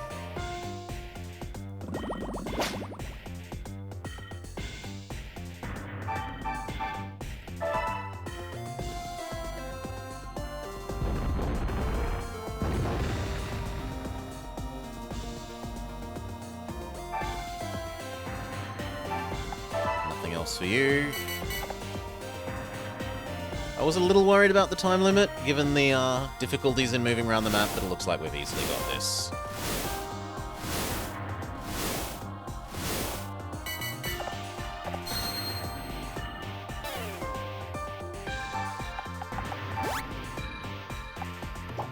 For you. I was a little worried about the time limit, given the difficulties in moving around the map, but it looks like we've easily got this.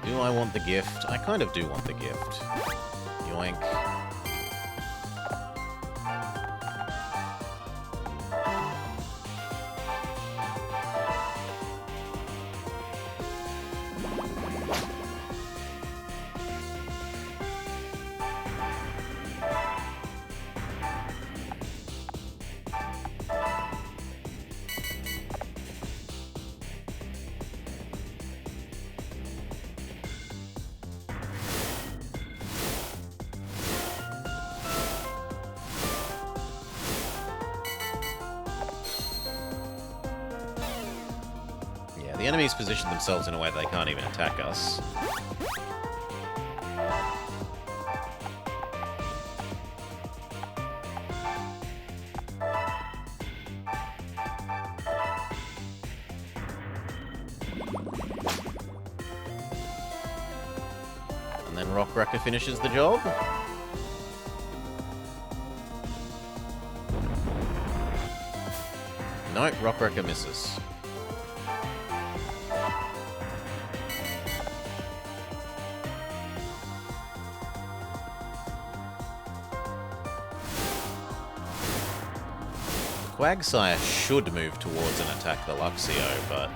Do I want the gift? I kind of do want the gift. Yoink. The enemies position themselves in a way they can't even attack us. And then Rock Wrecker finishes the job. Nope, Rock Wrecker misses. Quagsire should move towards and attack the Luxio, but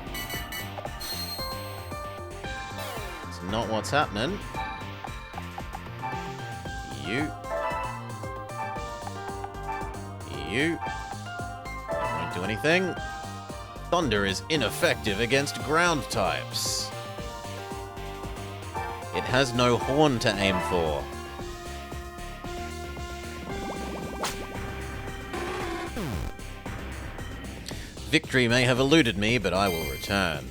it's not what's happening. You won't do anything. Thunder is ineffective against ground types. It has no horn to aim for. Victory may have eluded me, but I will return.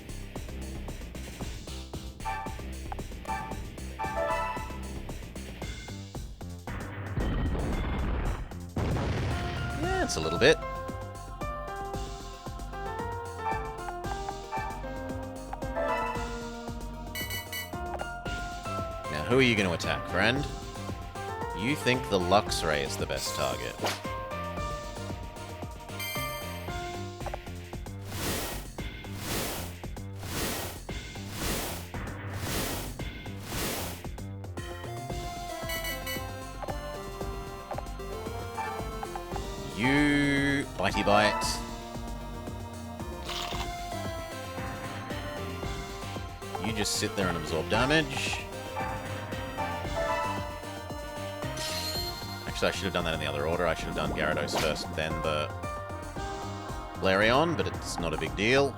Yeah, it's a little bit. Now, who are you going to attack, friend? You think the Lux Ray is the best target. You... Bitey bite. You just sit there and absorb damage. Actually, I should have done that in the other order. I should have done Gyarados first, then the Flareon, but it's not a big deal.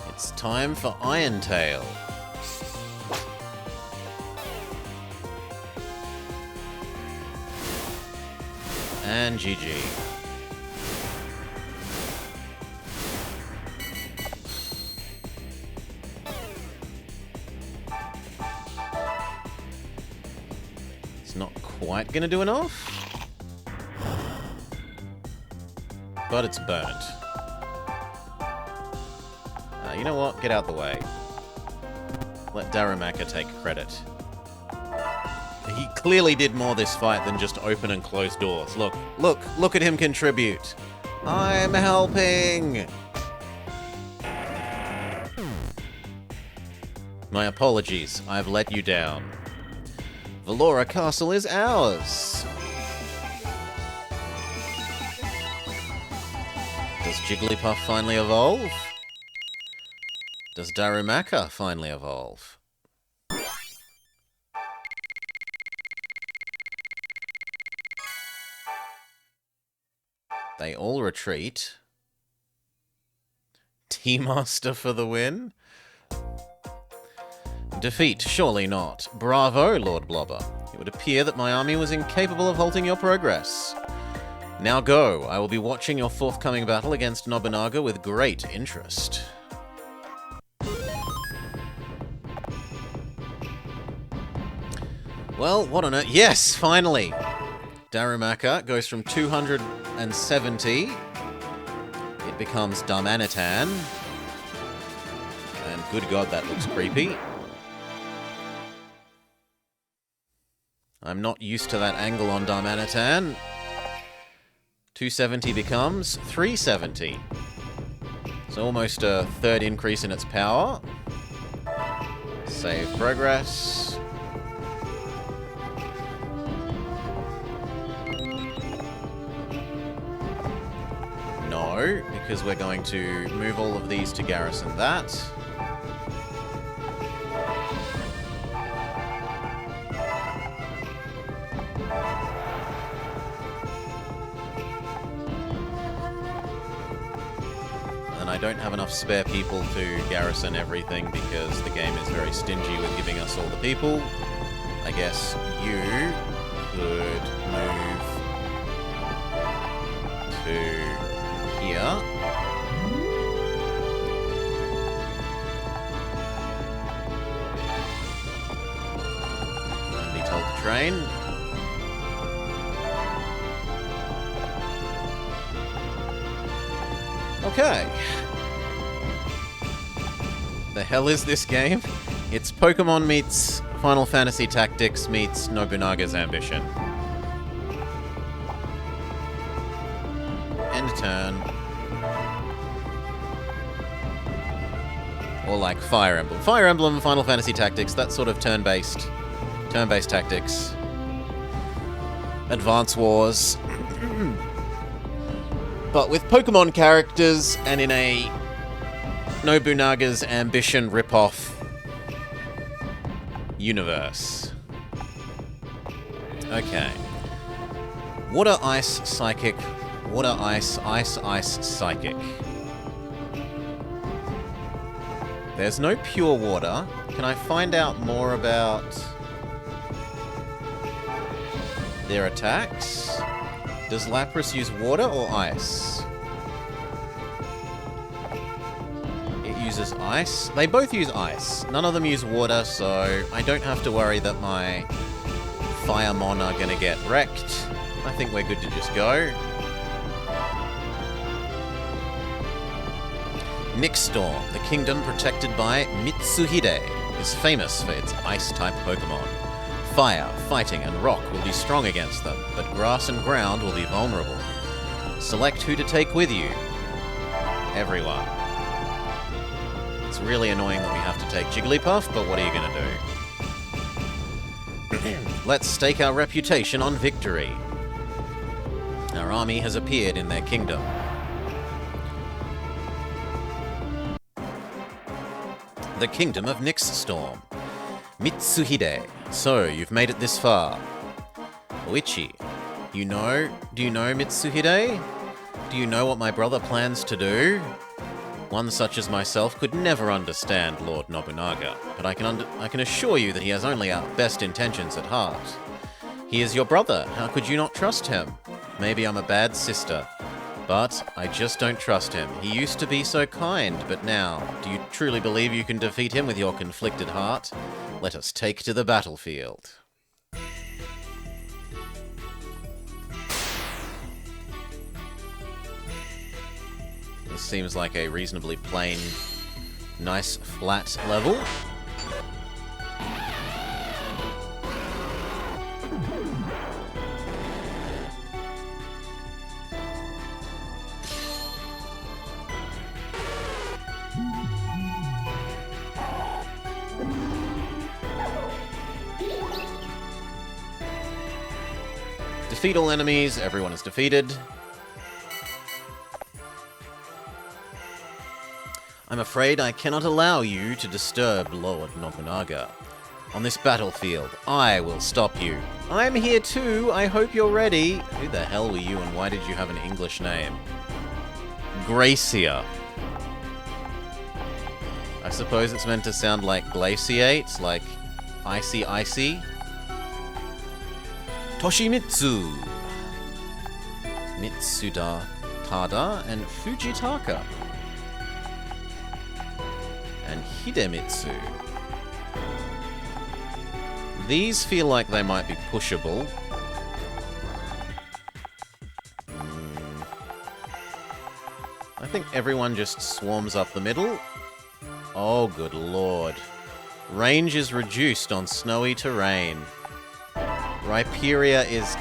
It's time for Iron Tail. And GG. It's not quite gonna do enough, but it's burnt. You know what? Get out the way. Let Darumaka take credit. He clearly did more this fight than just open and close doors. Look at him contribute. I'm helping! My apologies, I've let you down. Valora Castle is ours! Does Jigglypuff finally evolve? Does Darumaka finally evolve? They all retreat. Tea-Master for the win? Defeat, surely not. Bravo, Lord Blobber. It would appear that my army was incapable of halting your progress. Now go. I will be watching your forthcoming battle against Nobunaga with great interest. Well, what on earth? Yes, finally! Darumaka goes from 270. It becomes Darmanitan. And good god, that looks creepy. I'm not used to that angle on Darmanitan. 270 becomes 370. It's almost a third increase in its power. Save progress. No, because we're going to move all of these to garrison that. And I don't have enough spare people to garrison everything because the game is very stingy with giving us all the people. I guess you could move to here. And be told to train. Okay. The hell is this game? It's Pokemon meets Final Fantasy Tactics meets Nobunaga's Ambition. End turn. Or like Fire Emblem. Fire Emblem, Final Fantasy Tactics, that sort of turn-based tactics. Advance Wars. But with Pokemon characters and in a Nobunaga's Ambition ripoff universe. Okay. Water, Ice, Psychic, Water, ice, ice, ice, psychic. There's no pure water. Can I find out more about their attacks? Does Lapras use water or ice? It uses ice. They both use ice. None of them use water, so I don't have to worry that my Firemon are going to get wrecked. I think we're good to just go. Nixstorm, the kingdom protected by Mitsuhide, is famous for its ice-type Pokemon. Fire, fighting, and rock will be strong against them, but grass and ground will be vulnerable. Select who to take with you. Everyone. It's really annoying that we have to take Jigglypuff, but what are you going to do? Let's stake our reputation on victory. Our army has appeared in their kingdom. The kingdom of Nixstorm. Mitsuhide. So, you've made it this far. Oichi. Do you know Mitsuhide? Do you know what my brother plans to do? One such as myself could never understand Lord Nobunaga, but I can assure you that he has only our best intentions at heart. He is your brother. How could you not trust him? Maybe I'm a bad sister, but I just don't trust him. He used to be so kind, but now, do you truly believe you can defeat him with your conflicted heart? Let us take to the battlefield. This seems like a reasonably plain, nice, flat level. Defeat all enemies, everyone is defeated. I'm afraid I cannot allow you to disturb Lord Nobunaga. On this battlefield, I will stop you. I'm here too, I hope you're ready. Who the hell were you and why did you have an English name? Gracia. I suppose it's meant to sound like glaciate, like icy icy. Toshimitsu, Mitsuda Tada, and Fujitaka. And Hidemitsu. These feel like they might be pushable. I think everyone just swarms up the middle. Oh, good lord. Range is reduced on snowy terrain. Rhyperia is...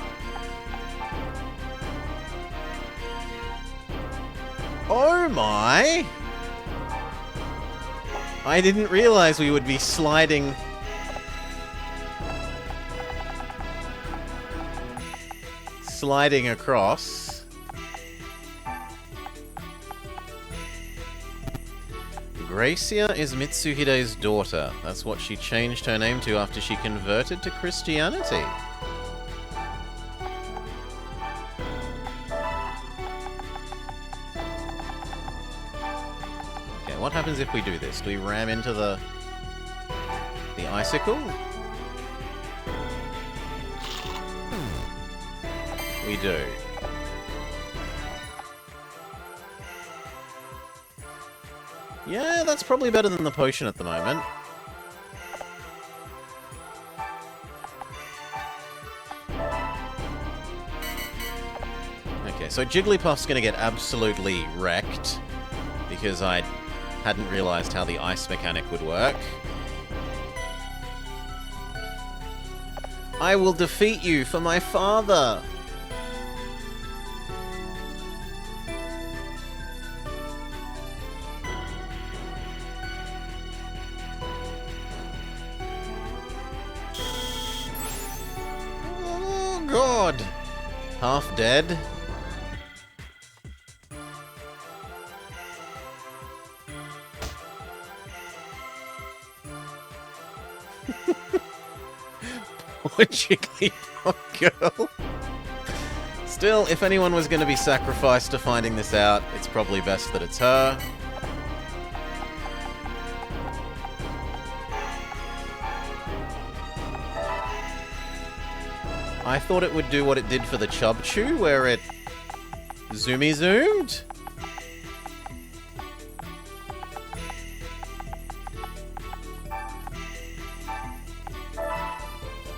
Oh my! I didn't realize we would be sliding... across. Gracia is Mitsuhide's daughter. That's what she changed her name to after she converted to Christianity. What happens if we do this? Do we ram into the icicle? We do. Yeah, that's probably better than the potion at the moment. Okay, so Jigglypuff's gonna get absolutely wrecked because I hadn't realized how the ice mechanic would work. I will defeat you for my father! Oh god! Half dead? Poor Jigglypuff girl. It's Still, if anyone was going to be sacrificed to finding this out, it's probably best that it's her. I thought it would do what it did for the Chub Chew, where it zoomy-zoomed.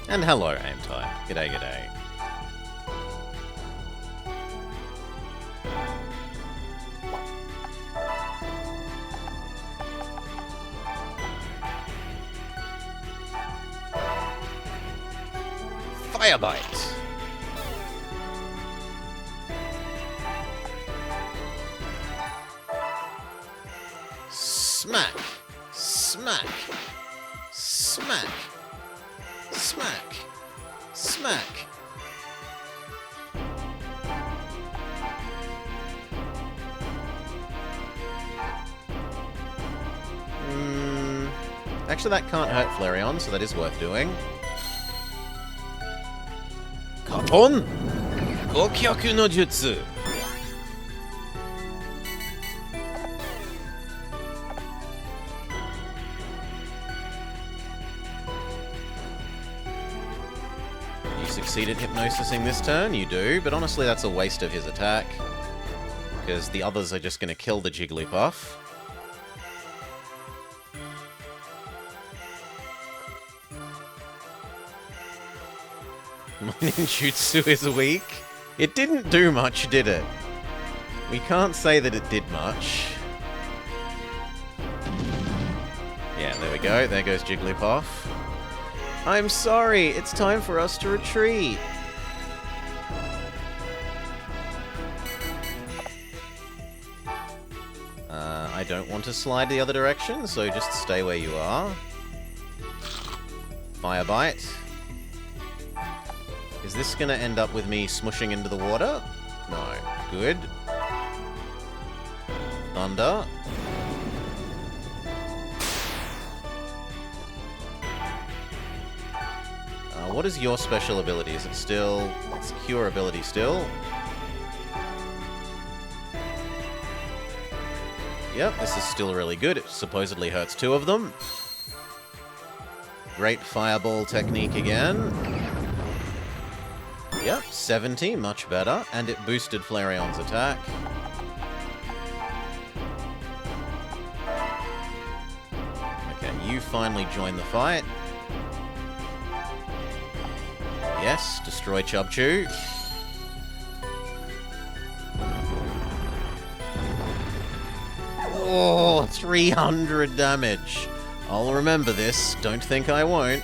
And hello, Aim Time. G'day, g'day. Firebite. Smack. Smack. Smack. Smack. Smack. Actually, that can't hurt Flareon, so that is worth doing. Katon! Gokyaku no Jutsu! You succeeded hypnosising this turn, you do, but honestly that's a waste of his attack. Because the others are just going to kill the Jigglypuff. My ninjutsu is weak. It didn't do much, did it? We can't say that it did much. Yeah, there we go. There goes Jigglypuff. I'm sorry, it's time for us to retreat. I don't want to slide the other direction, so just stay where you are. Fire Bite. Is this going to end up with me smushing into the water? No. Good. Thunder. What is your special ability? Is it still... It's Cure ability still. Yep, this is still really good. It supposedly hurts two of them. Great Fireball technique again. Yep, 70, much better. And it boosted Flareon's attack. Okay, you finally join the fight. Yes, destroy Chubchoo. Oh, 300 damage. I'll remember this. Don't think I won't.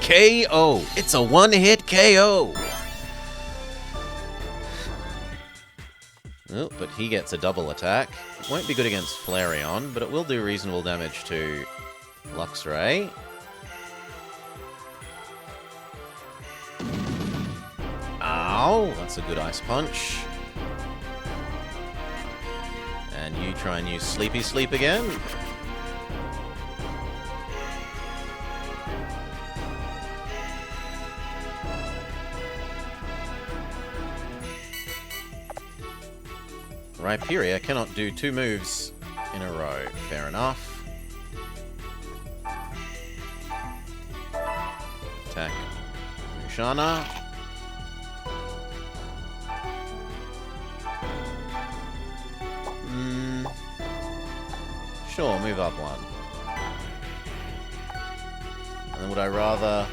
KO! It's a one-hit KO! Oh, but he gets a double attack. It won't be good against Flareon, but it will do reasonable damage to Luxray. Ow! That's a good Ice Punch. And you try and use Sleepy Sleep again. Rhyperior cannot do two moves in a row. Fair enough. Attack Mushana. Sure, move up one. And then would I rather...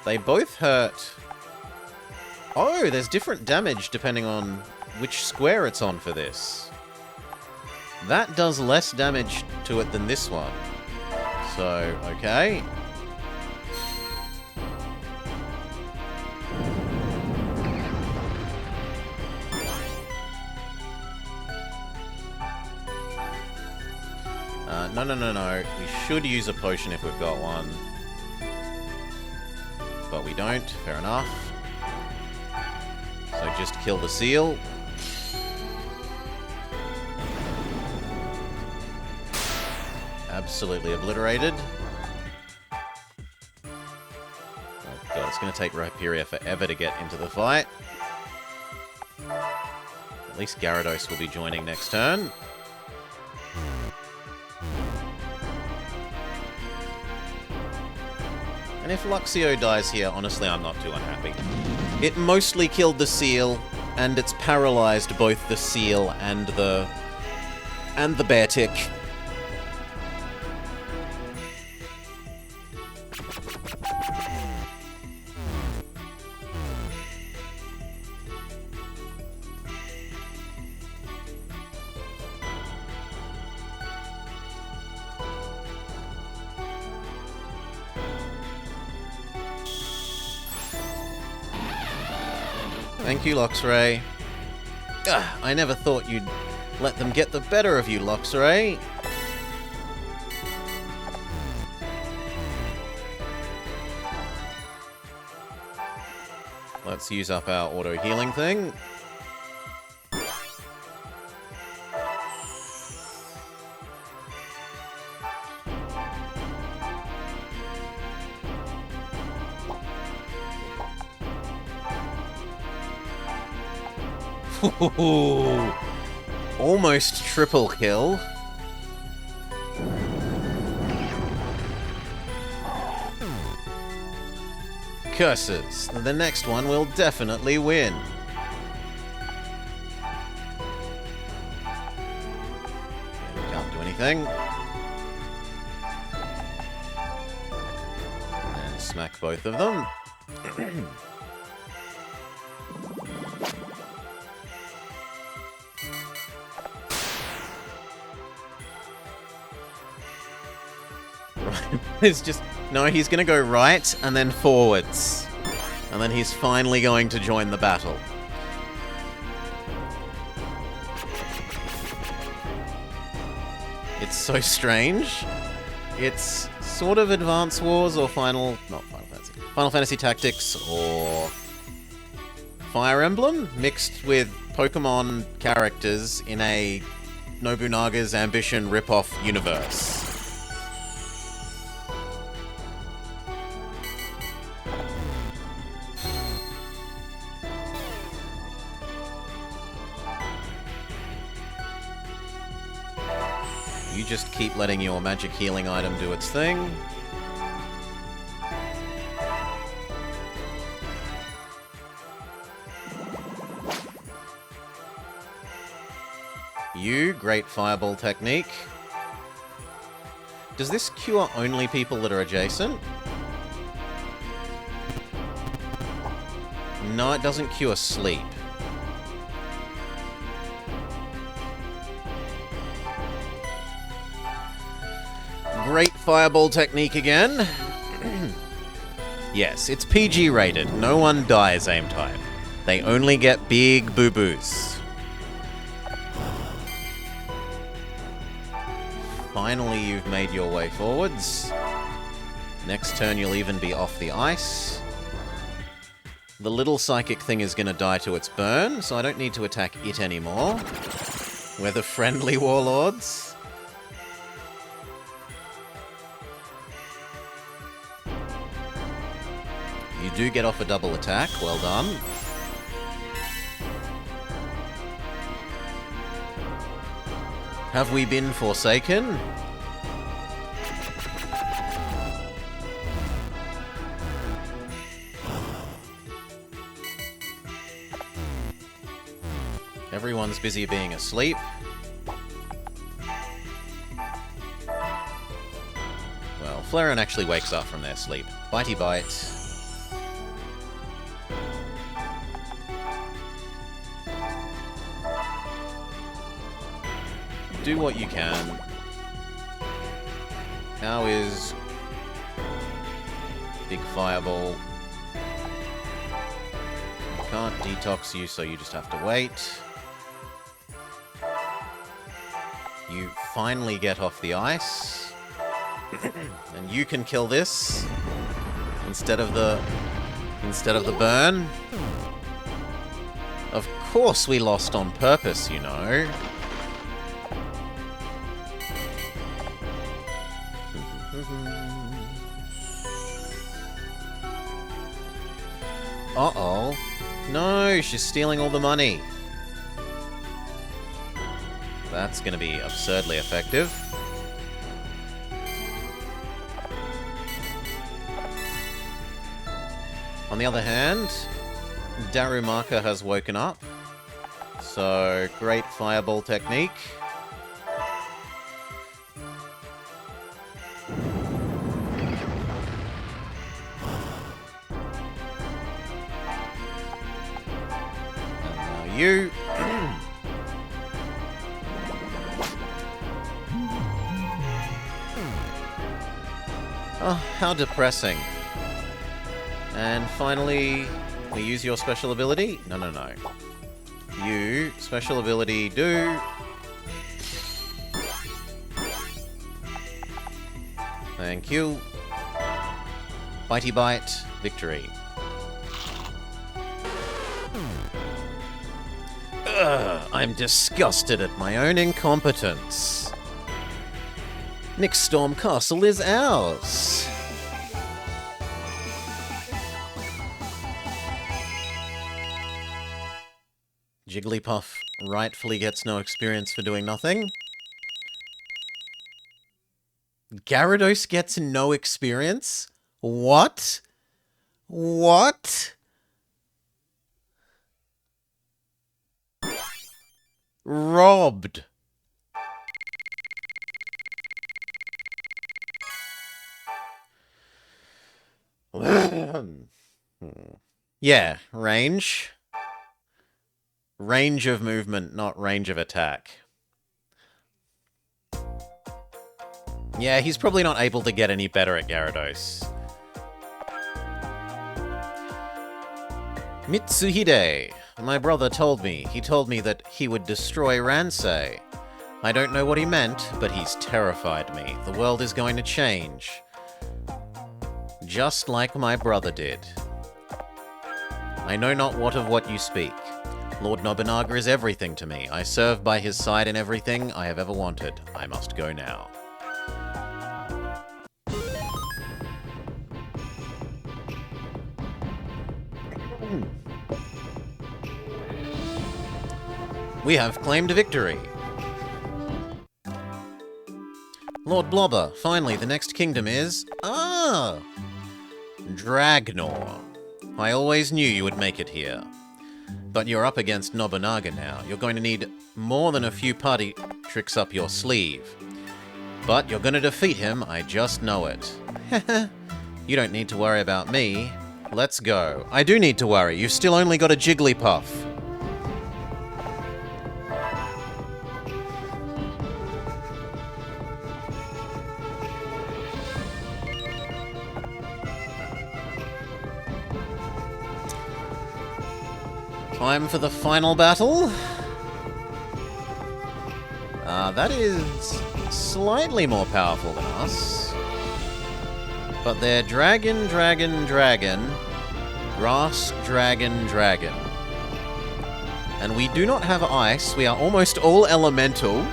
They both hurt... Oh, there's different damage depending on which square it's on for this. That does less damage to it than this one. So, okay. No. We should use a potion if we've got one. But we don't. Fair enough. So just kill the seal. absolutely obliterated. Oh god, it's going to take Rhyperia forever to get into the fight. At least Gyarados will be joining next turn. And if Luxio dies here, honestly, I'm not too unhappy. It mostly killed the Seal, and it's paralyzed both the Seal and the Beartic. Thank you, Luxray. I never thought you'd let them get the better of you, Luxray. Let's use up our auto-healing thing. Ooh, almost triple kill. Curses. The next one will definitely win. Can't do anything. And smack both of them. It's just... No, he's going to go right and then forwards. And then he's finally going to join the battle. It's so strange. It's sort of Advance Wars or Final Fantasy Tactics or Fire Emblem mixed with Pokemon characters in a Nobunaga's Ambition rip-off universe. You just keep letting your magic healing item do its thing. You, great fireball technique. Does this cure only people that are adjacent? No, it doesn't cure sleep. Great fireball technique again. Yes, it's PG rated. No one dies aim type. They only get big boo-boos. Finally, you've made your way forwards. Next turn, you'll even be off the ice. The little psychic thing is going to die to its burn, so I don't need to attack it anymore. We're the friendly warlords. You do get off a double attack. Well done. Have we been forsaken? Everyone's busy being asleep. Well, Flareon actually wakes up from their sleep. Bitey bite. Do what you can. How is big fireball? Can't detox you, so you just have to wait. You finally get off the ice. And you can kill this instead of the burn. Of course we lost on purpose, you know. Uh-oh. No, she's stealing all the money. That's going to be absurdly effective. On the other hand, Darumaka has woken up. So, great fireball technique. And now you. Oh, how depressing. And finally, we use your special ability? No. You, special ability, do. Thank you. Bitey bite, victory. Ugh, I'm disgusted at my own incompetence. Nixstorm Castle is ours. Jigglypuff rightfully gets no experience for doing nothing. Gyarados gets no experience? What? What? Robbed. Yeah, range. Range of movement, not range of attack. Yeah, he's probably not able to get any better at Gyarados. Mitsuhide. My brother told me. He told me that he would destroy Ransei. I don't know what he meant, but he's terrified me. The world is going to change. Just like my brother did. I know not what you speak. Lord Nobunaga is everything to me. I serve by his side in everything I have ever wanted. I must go now. We have claimed victory. Lord Blobber, finally, the next kingdom is... Dragnor. I always knew you would make it here. But you're up against Nobunaga now. You're going to need more than a few party tricks up your sleeve. But you're going to defeat him, I just know it. You don't need to worry about me. Let's go. I do need to worry. You've still only got a Jigglypuff. Time for the final battle. That is slightly more powerful than us. But they're dragon, grass, dragon. And we do not have ice. We are almost all elemental.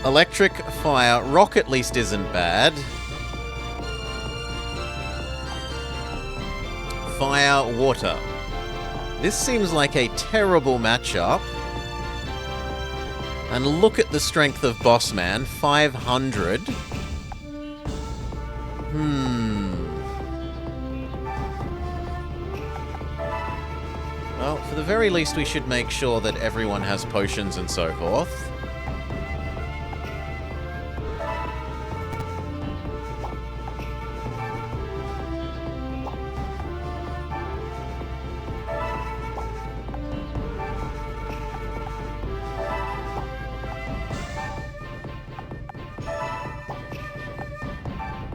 Electric, fire, rock at least isn't bad. Fire, water. This seems like a terrible matchup. And look at the strength of Bossman, 500. Well, for the very least, we should make sure that everyone has potions and so forth.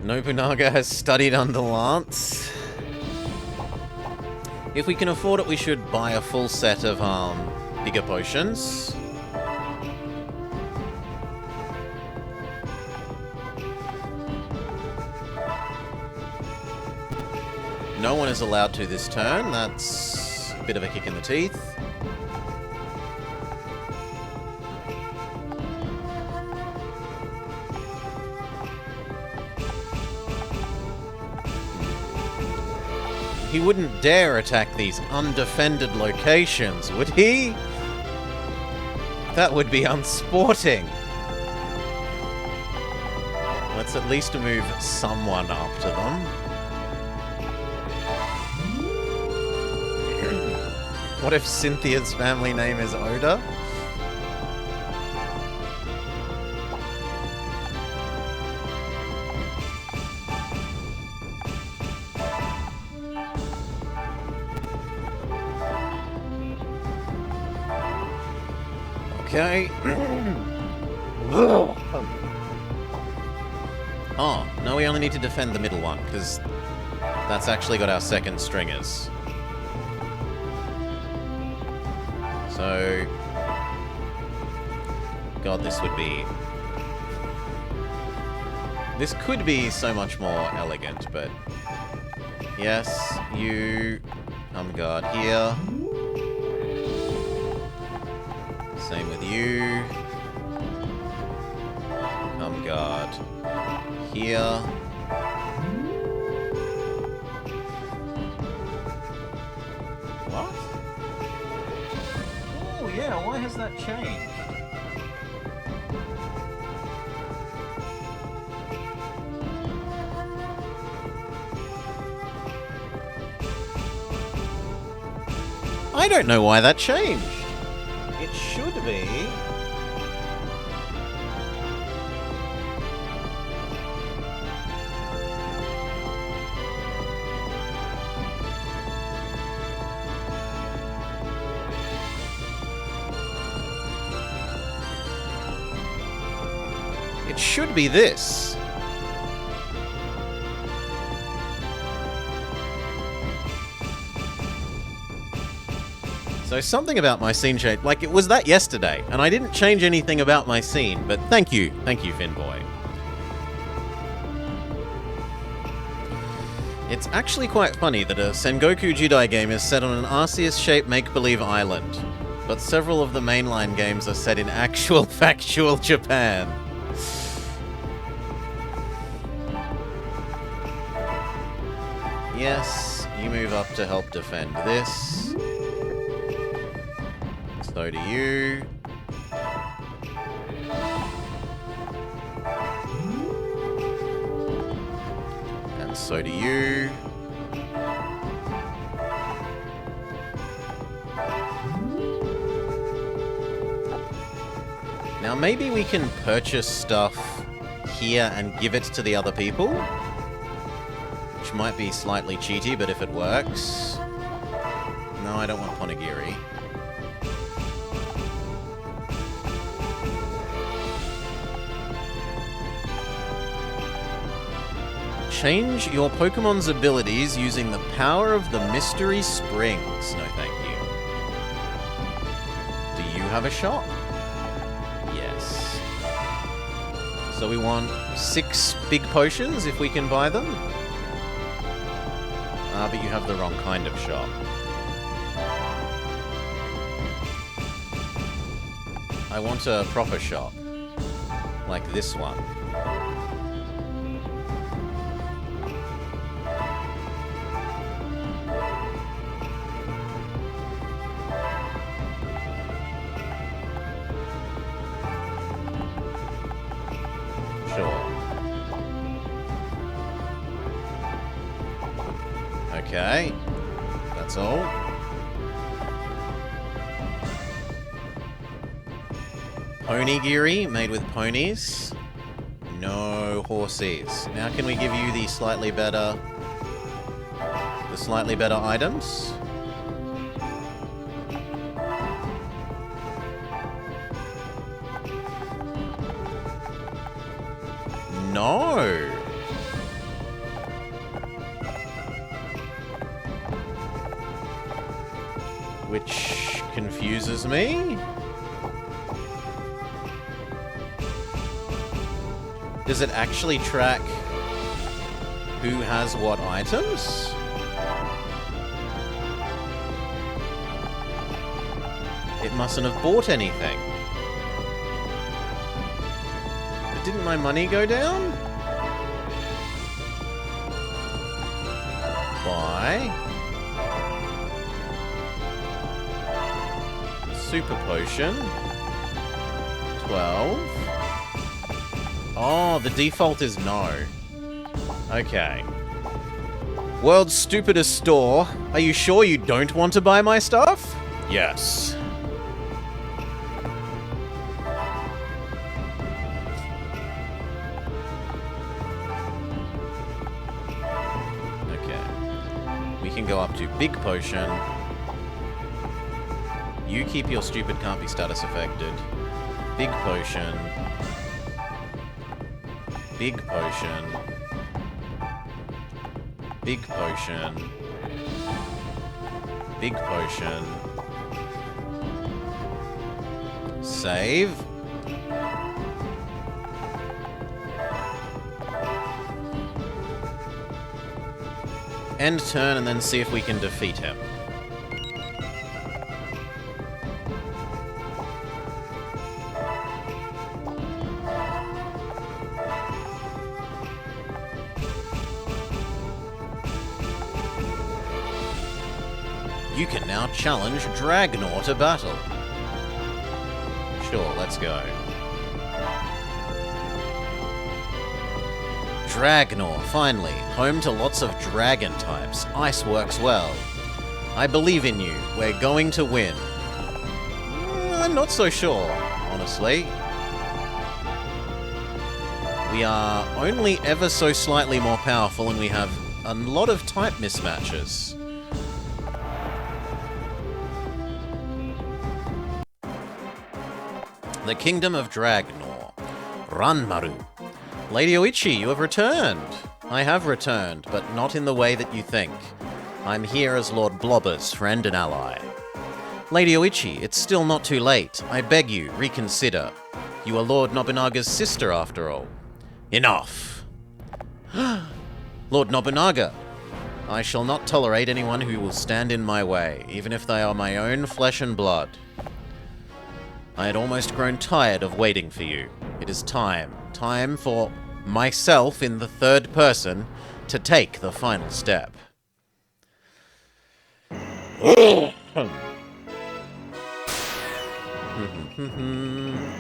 Nobunaga has studied under Lance. If we can afford it, we should buy a full set of bigger potions. No one is allowed to this turn. That's a bit of a kick in the teeth. He wouldn't dare attack these undefended locations, would he? That would be unsporting. Let's at least move someone up to them. What if Cynthia's family name is Oda? Okay. Oh, no, we only need to defend the middle one, because that's actually got our second stringers. So... God, this would be... This could be so much more elegant, but... Yes, you... Come guard here. Same with you. Come guard here. What? Oh yeah, why has that changed? I don't know why that changed. It should be... It should be this. So something about my scene change, like it was that yesterday, and I didn't change anything about my scene, but thank you, Finboy. It's actually quite funny that a Sengoku Jidai game is set on an Arceus-shaped make-believe island, but several of the mainline games are set in actual, factual Japan. Yes, you move up to help defend this. So do you. And so do you. Now maybe we can purchase stuff here and give it to the other people. Which might be slightly cheaty, but if it works... No, I don't want Ponegiri. Change your Pokemon's abilities using the power of the Mystery Springs. No, thank you. Do you have a shop? Yes. So we want 6 big potions if we can buy them. Ah, but you have the wrong kind of shop. I want a proper shop. Like this one. Okay, that's all. Ponegiri, made with ponies. No horses. Now can we give you the slightly better items? No! Which confuses me. Does it actually track who has what items? It mustn't have bought anything. But didn't my money go down? Buy. Super potion. 12. Oh, the default is no. Okay. World's stupidest store. Are you sure you don't want to buy my stuff? Yes. Okay. We can go up to big potion. You keep your stupid can't be status affected. Big potion. Big potion. Big potion. Big potion. Save. End turn and then see if we can defeat him. You can now challenge Dragnor to battle. Sure, let's go. Dragnor, finally. Home to lots of dragon types. Ice works well. I believe in you. We're going to win. I'm not so sure, honestly. We are only ever so slightly more powerful and we have a lot of type mismatches. The Kingdom of Dragnor. Ranmaru. Lady Oichi, you have returned. I have returned, but not in the way that you think. I'm here as Lord Blobber's friend and ally. Lady Oichi, it's still not too late. I beg you, reconsider. You are Lord Nobunaga's sister, after all. Enough! Lord Nobunaga! I shall not tolerate anyone who will stand in my way, even if they are my own flesh and blood. I had almost grown tired of waiting for you. It is time. Time for myself in the third person to take the final step.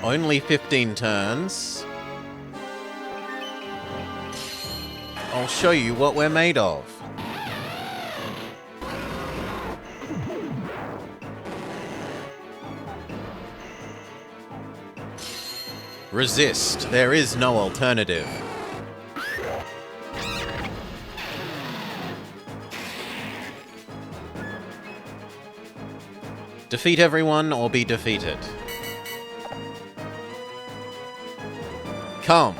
Only 15 turns. I'll show you what we're made of. Resist. There is no alternative. Defeat everyone or be defeated. Come.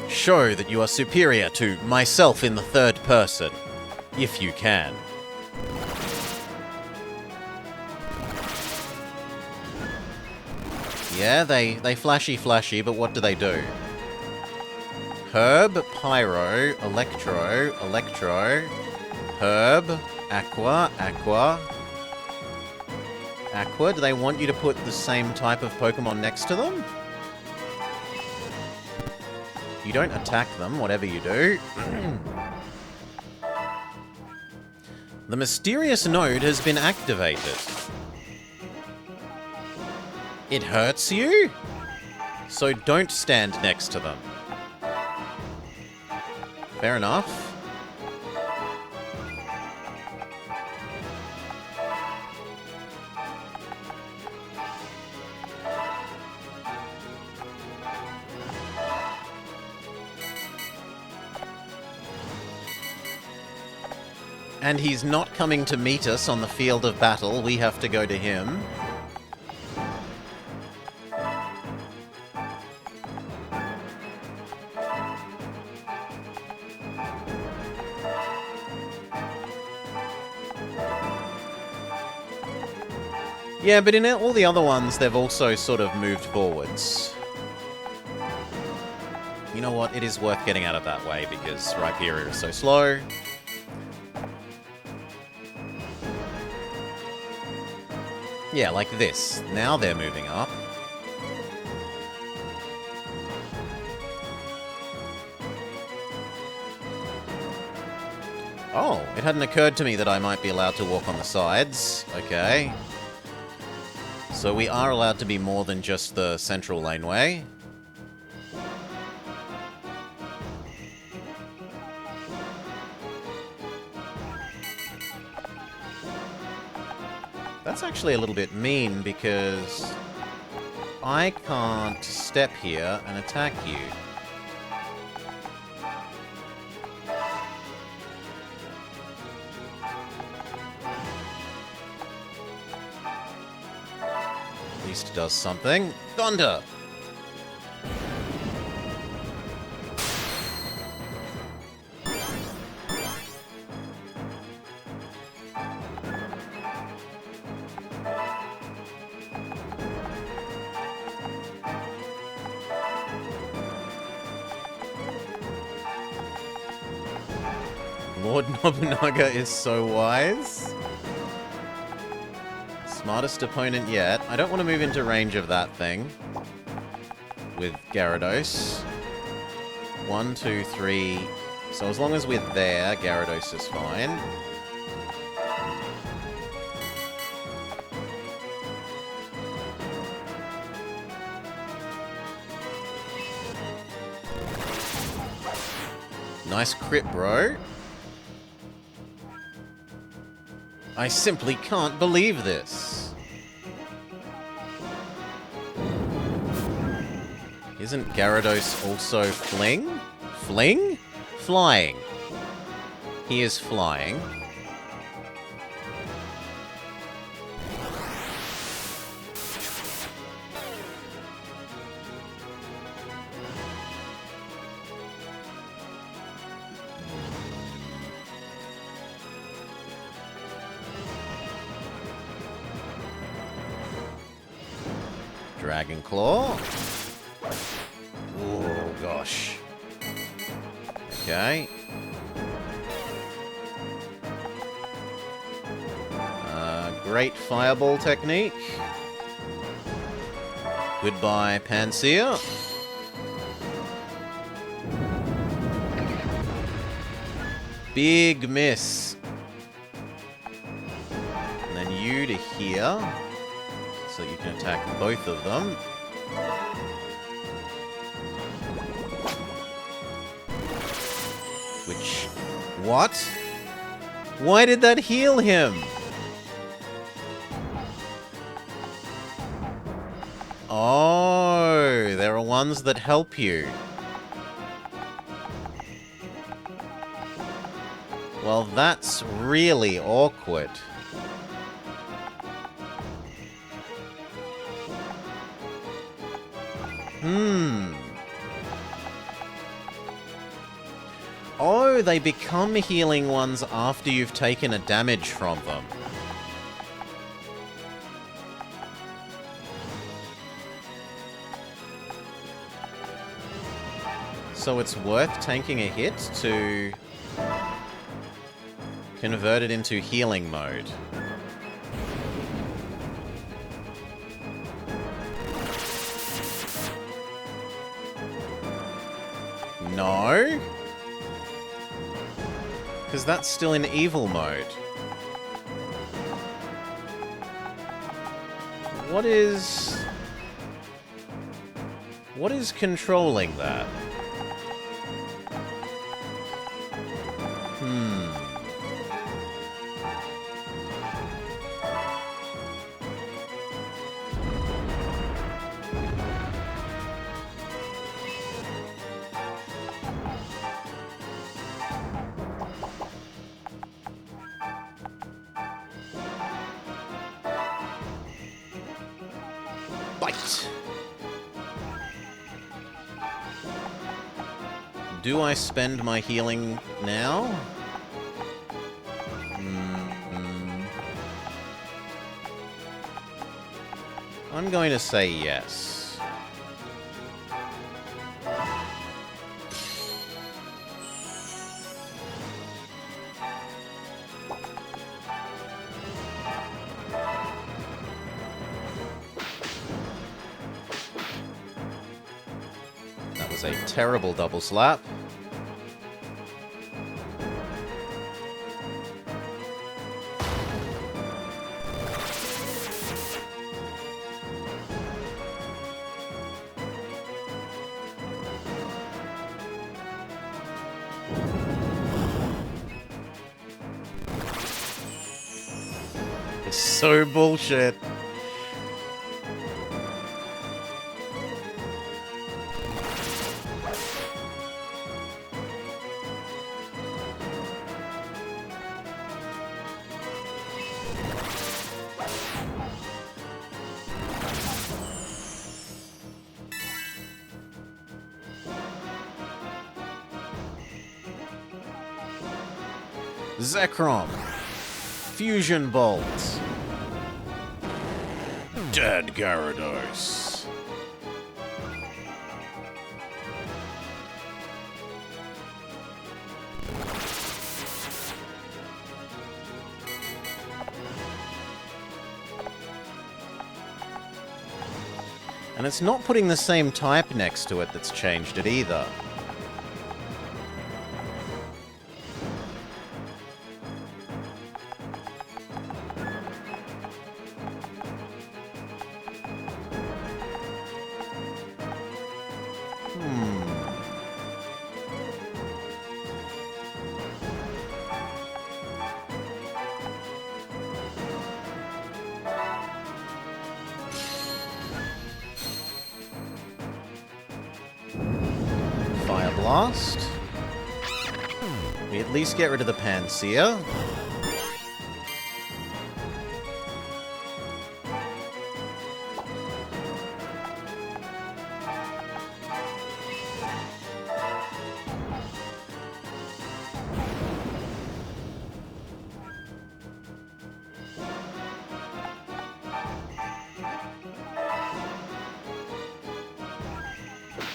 Show that you are superior to myself in the third person, if you can. Yeah, they flashy, but what do they do? Herb, Pyro, Electro, Herb, Aqua. Do they want you to put the same type of Pokemon next to them? You don't attack them, whatever you do. The mysterious node has been activated. It hurts you? So don't stand next to them. Fair enough. And he's not coming to meet us on the field of battle. We have to go to him. Yeah, but in all the other ones, they've also sort of moved forwards. You know what? It is worth getting out of that way because Rhyperior is so slow. Yeah, like this. Now they're moving up. Oh, it hadn't occurred to me that I might be allowed to walk on the sides. Okay. So we are allowed to be more than just the central laneway. That's actually a little bit mean because I can't step here and attack you. At least it does something. Thunder! Lord Nobunaga is so wise. Smartest opponent yet. I don't want to move into range of that thing. With Gyarados. 1, 2, 3. So as long as we're there, Gyarados is fine. Nice crit, bro. I simply can't believe this. Isn't Gyarados also fling? Fling? Flying. He is flying. Dragon Claw. Oh, gosh. Okay. Great Fireball technique. Goodbye, Pansear. Big miss. And then you to here. So you can attack both of them. Which... What? Why did that heal him? Oh, there are ones that help you. Well, that's really awkward. Oh, they become healing ones after you've taken a damage from them. So it's worth tanking a hit to convert it into healing mode. No? Because that's still in evil mode. What is controlling that? Bite! Do I spend my healing now? I'm going to say yes. That was a terrible double slap. so bullshit. Zekrom. Fusion Bolt. Dead Gyarados. And it's not putting the same type next to it that's changed it either. Fire Blast. We at least get rid of the Pansear.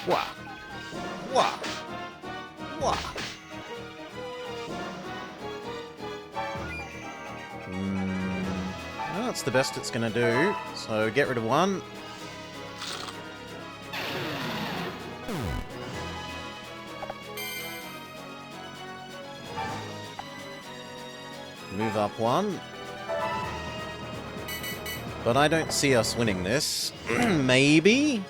Wah! Wah! Wah! Well, that's the best it's gonna do. So get rid of one. Move up one. But I don't see us winning this. Maybe?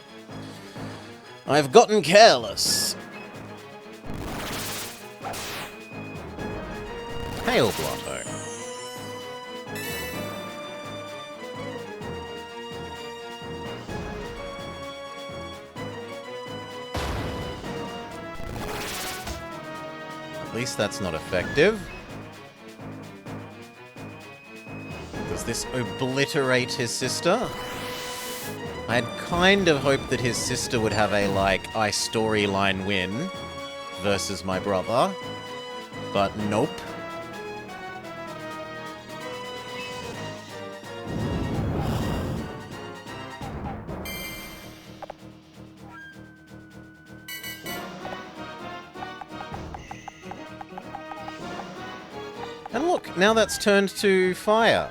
I've gotten careless. Hail Blotto. At least that's not effective. Does this obliterate his sister? I had kind of hoped that his sister would have a, like, storyline win versus my brother, but nope. And look, now that's turned to fire.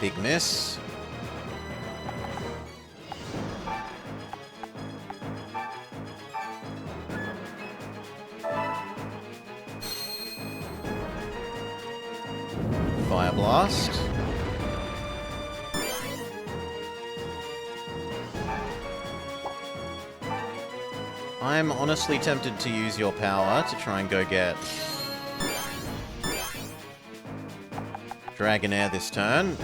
Big miss. Fire Blast. I'm honestly tempted to use your power to try and go get Dragonair this turn.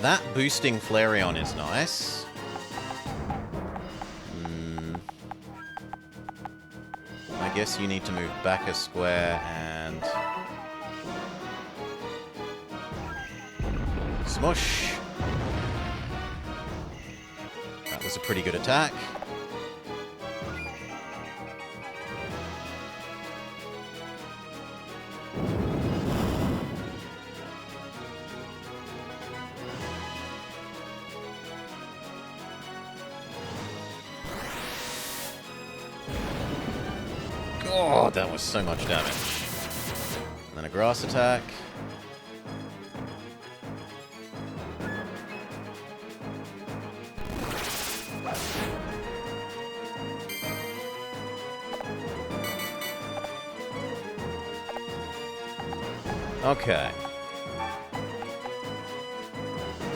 That boosting Flareon is nice. I guess you need to move back a square and... Smush! That was a pretty good attack. God. God, that was so much damage. And then a grass attack. Okay.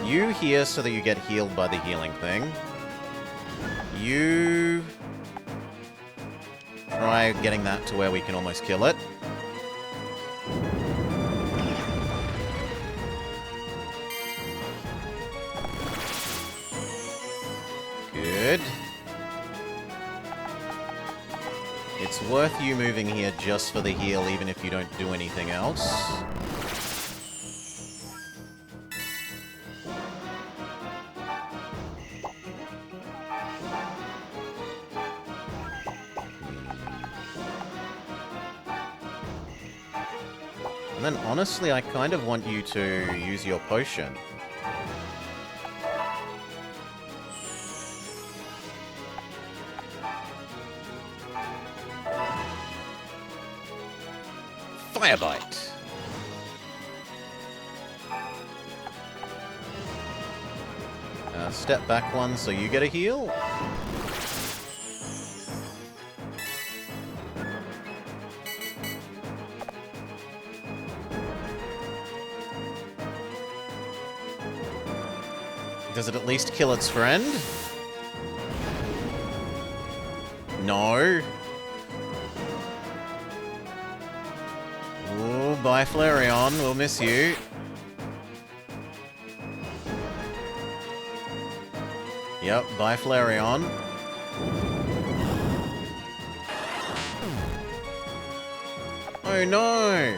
You here so that you get healed by the healing thing. You... try getting that to where we can almost kill it. Good. It's worth you moving here just for the heal, even if you don't do anything else. And then, honestly, I kind of want you to use your potion. Firebite. Step back one so you get a heal. Does it at least kill its friend? No. Oh, bye Flareon, we'll miss you. Yep, bye Flareon. Oh no!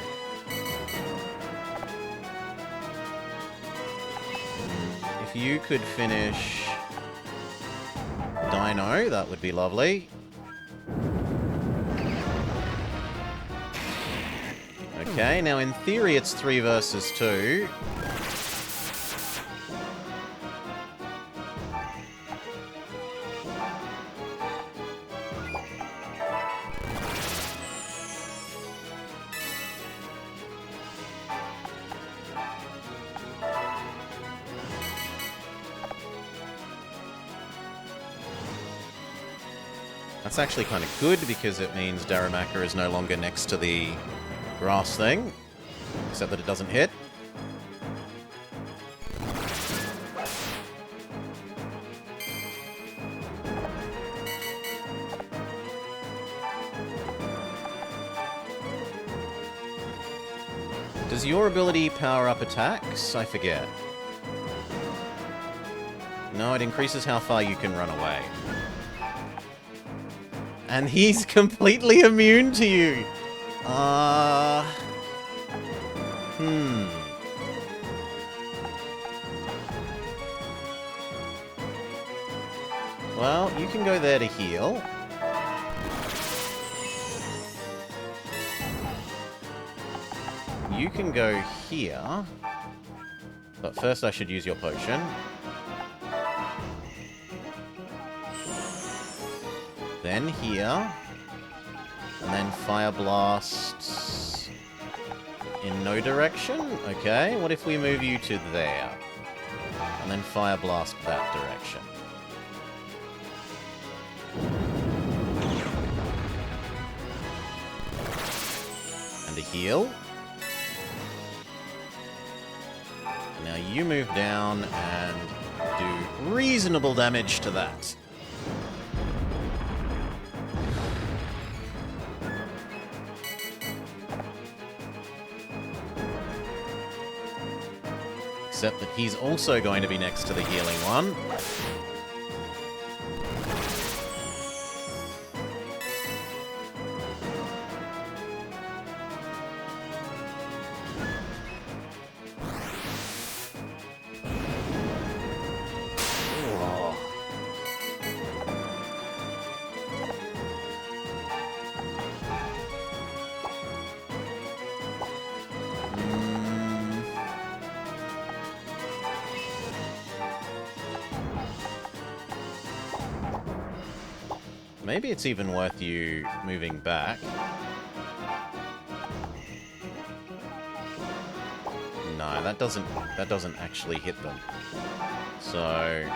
If you could finish Dino, that would be lovely. Okay, now in theory it's 3 versus 2. That's actually kind of good because it means Darumaka is no longer next to the grass thing, except that it doesn't hit. Does your ability power up attacks? I forget. No, it increases how far you can run away. And he's completely immune to you! Well, you can go there to heal. You can go here. But first I should use your potion. Then here. And then Fire Blast in no direction? Okay, what if we move you to there? And then Fire Blast that direction. And a heal. Now you move down and do reasonable damage to that. Except that he's also going to be next to the healing one. Maybe it's even worth you moving back. No, that doesn't actually hit them. So...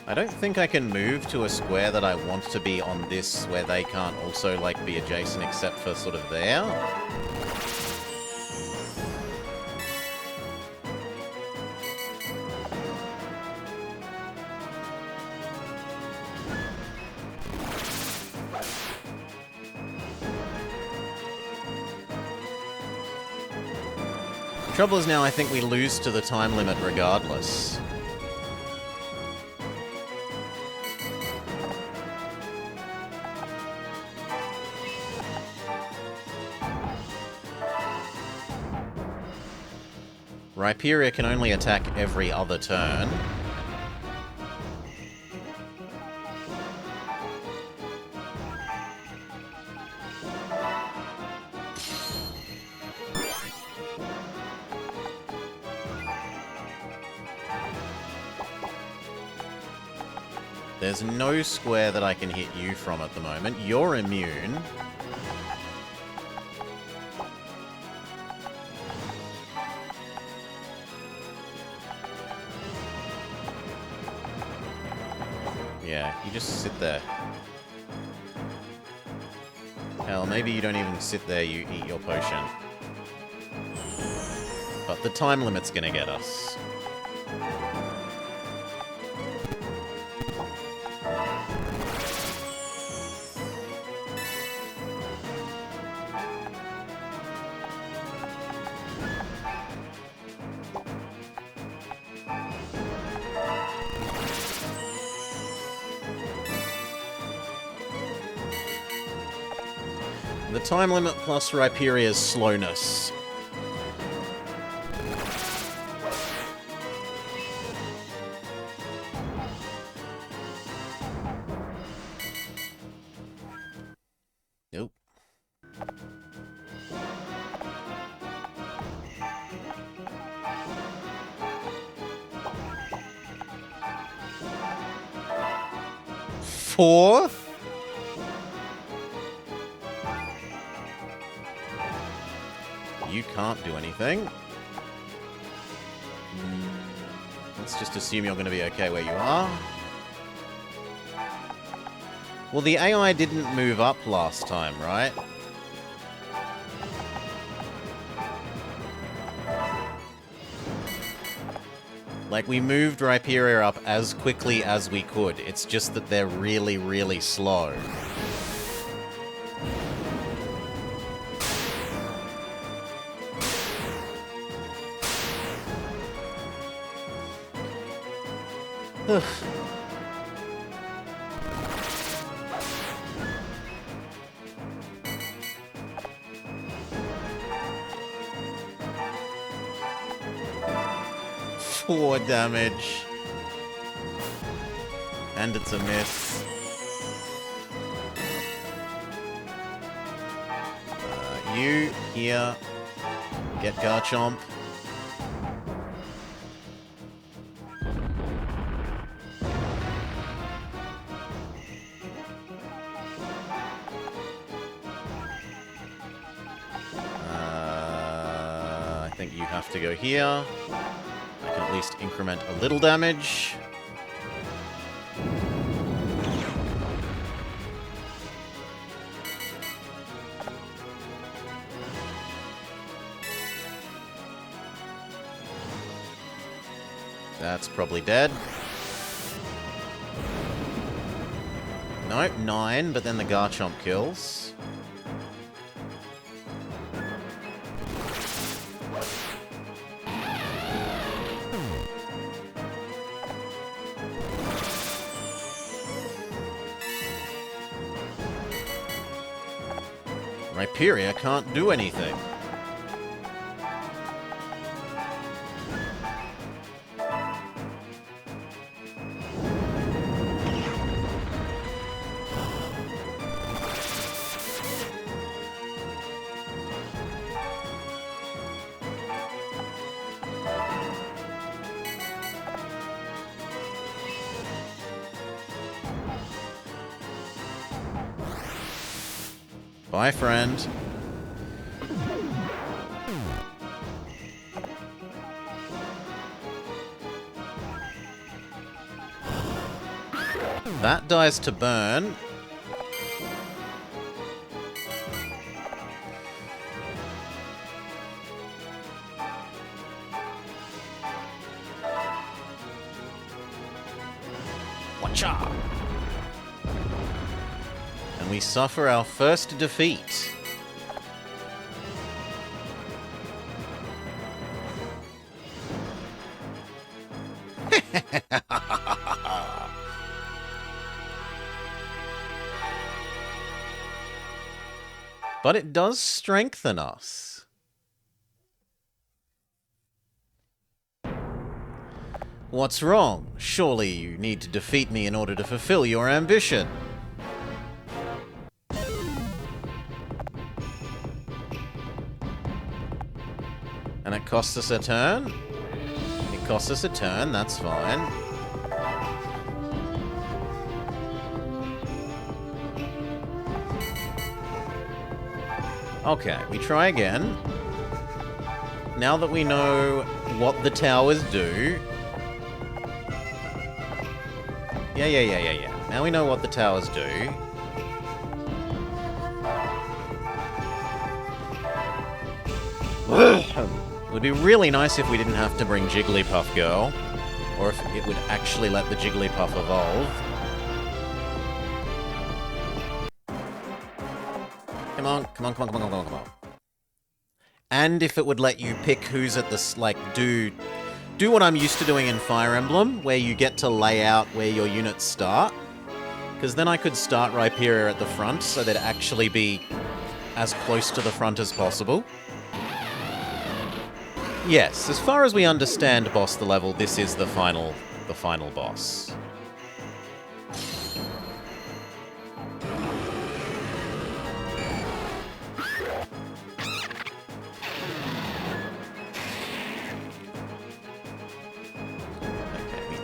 I don't think I can move to a square that I want to be on this, where they can't also, like, be adjacent except for sort of there. Trouble is now I think we lose to the time limit regardless. Rhyperia can only attack every other turn. There's no square that I can hit you from at the moment. You're immune. Yeah, you just sit there. Hell, maybe you don't even sit there, you eat your potion. But the time limit's gonna get us. The time limit plus Rhyperia's slowness. Nope. Four? You can't do anything. Let's just assume you're going to be okay where you are. Well, the AI didn't move up last time, right? Like, we moved Rhyperia up as quickly as we could. It's just that they're really, really slow. Ugh. Four damage. And it's a miss. You, here. Get Garchomp. I think you have to go here. I can at least increment a little damage. That's probably dead. Nope, 9, but then the Garchomp kills. Rhyperia can't do anything. Bye, friend. That dies to burn. Watcha! And we suffer our first defeat. But it does strengthen us. What's wrong? Surely you need to defeat me in order to fulfill your ambition. And it costs us a turn? It costs us a turn, that's fine. Okay, we try again. Now that we know what the towers do... Yeah. Now we know what the towers do. It would be really nice if we didn't have to bring Jigglypuff Girl. Or if it would actually let the Jigglypuff evolve. Come on. And if it would let you pick who's at the, like, do what I'm used to doing in Fire Emblem, where you get to lay out where your units start. Because then I could start Rhyperior at the front, so they'd actually be as close to the front as possible. Yes, as far as we understand Boss the Level, this is the final boss.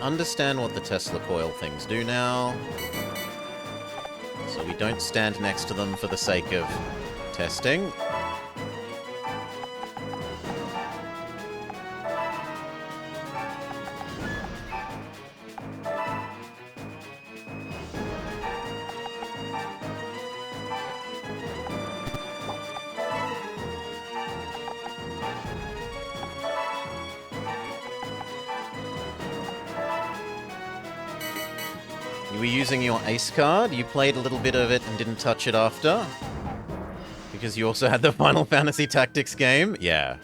Understand what the Tesla coil things do now. So we don't stand next to them for the sake of testing. You were using your ace card, you played a little bit of it and didn't touch it after. Because you also had the Final Fantasy Tactics game? Yeah.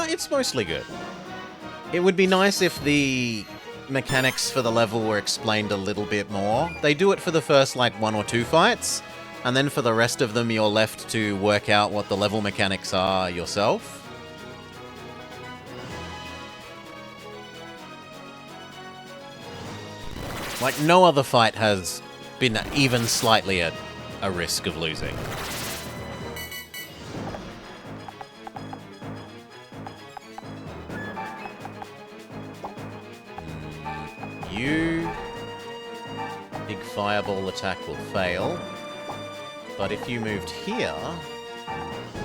It's mostly good. It would be nice if the mechanics for the level were explained a little bit more. They do it for the first, like, 1 or 2 fights, and then for the rest of them you're left to work out what the level mechanics are yourself. Like, no other fight has been even slightly at a risk of losing. Big fireball attack will fail. But if you moved here,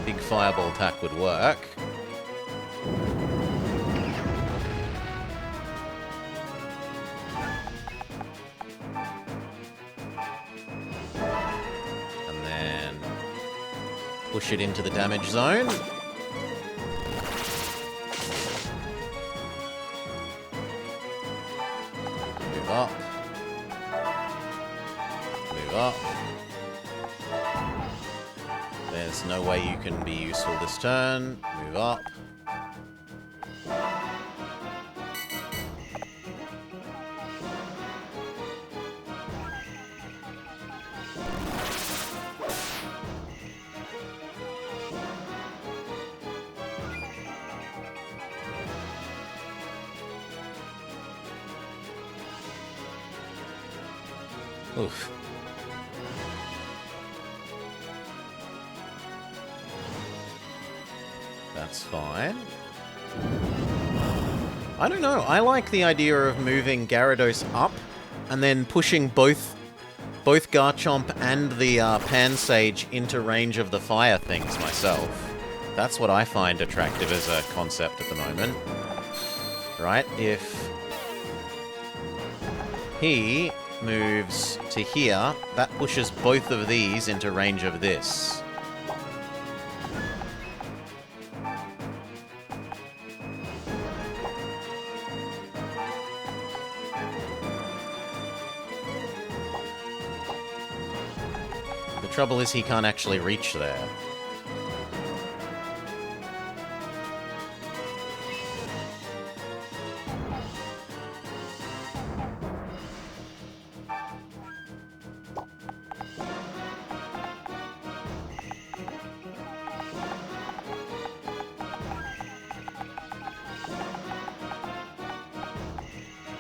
big fireball attack would work. Push it into the damage zone. Move up. Move up. There's no way you can be useful this turn. Move up. Oof. That's fine. I don't know. I like the idea of moving Gyarados up and then pushing both Garchomp and the Pansage into range of the fire things myself. That's what I find attractive as a concept at the moment. Right? If he moves to here, that pushes both of these into range of this. The trouble is he can't actually reach there.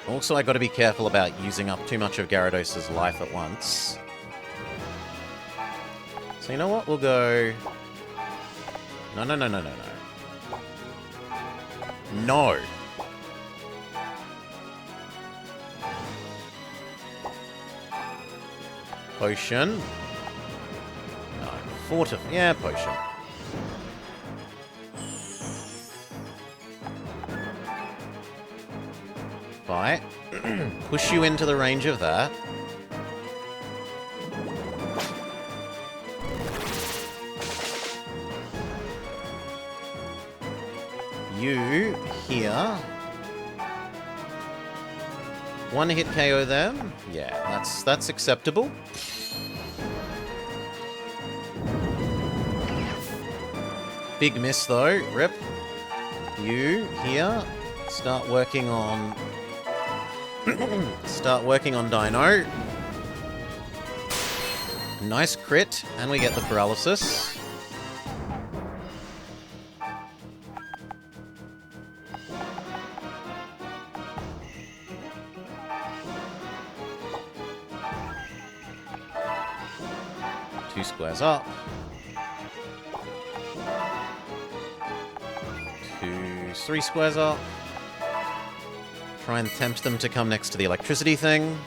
Also, I got to be careful about using up too much of Gyarados' life at once. So you know what? We'll go... No, no, no, no, no, no. No! Potion. No. Fortify. Yeah, potion. Bite. Push you into the range of that. You here. One hit KO them. Yeah, that's acceptable. Big miss though. Rip. You here. Start working on Dino. Nice crit, and we get the paralysis. Two squares up. Three squares up. Try and tempt them to come next to the electricity thing.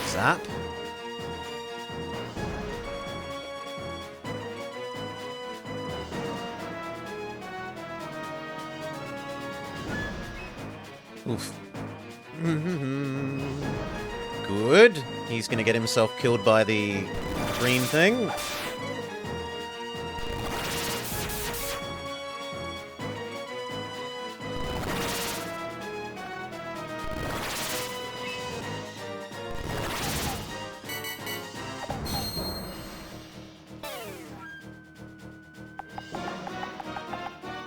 Zap. Oof. Good. He's going to get himself killed by the green thing.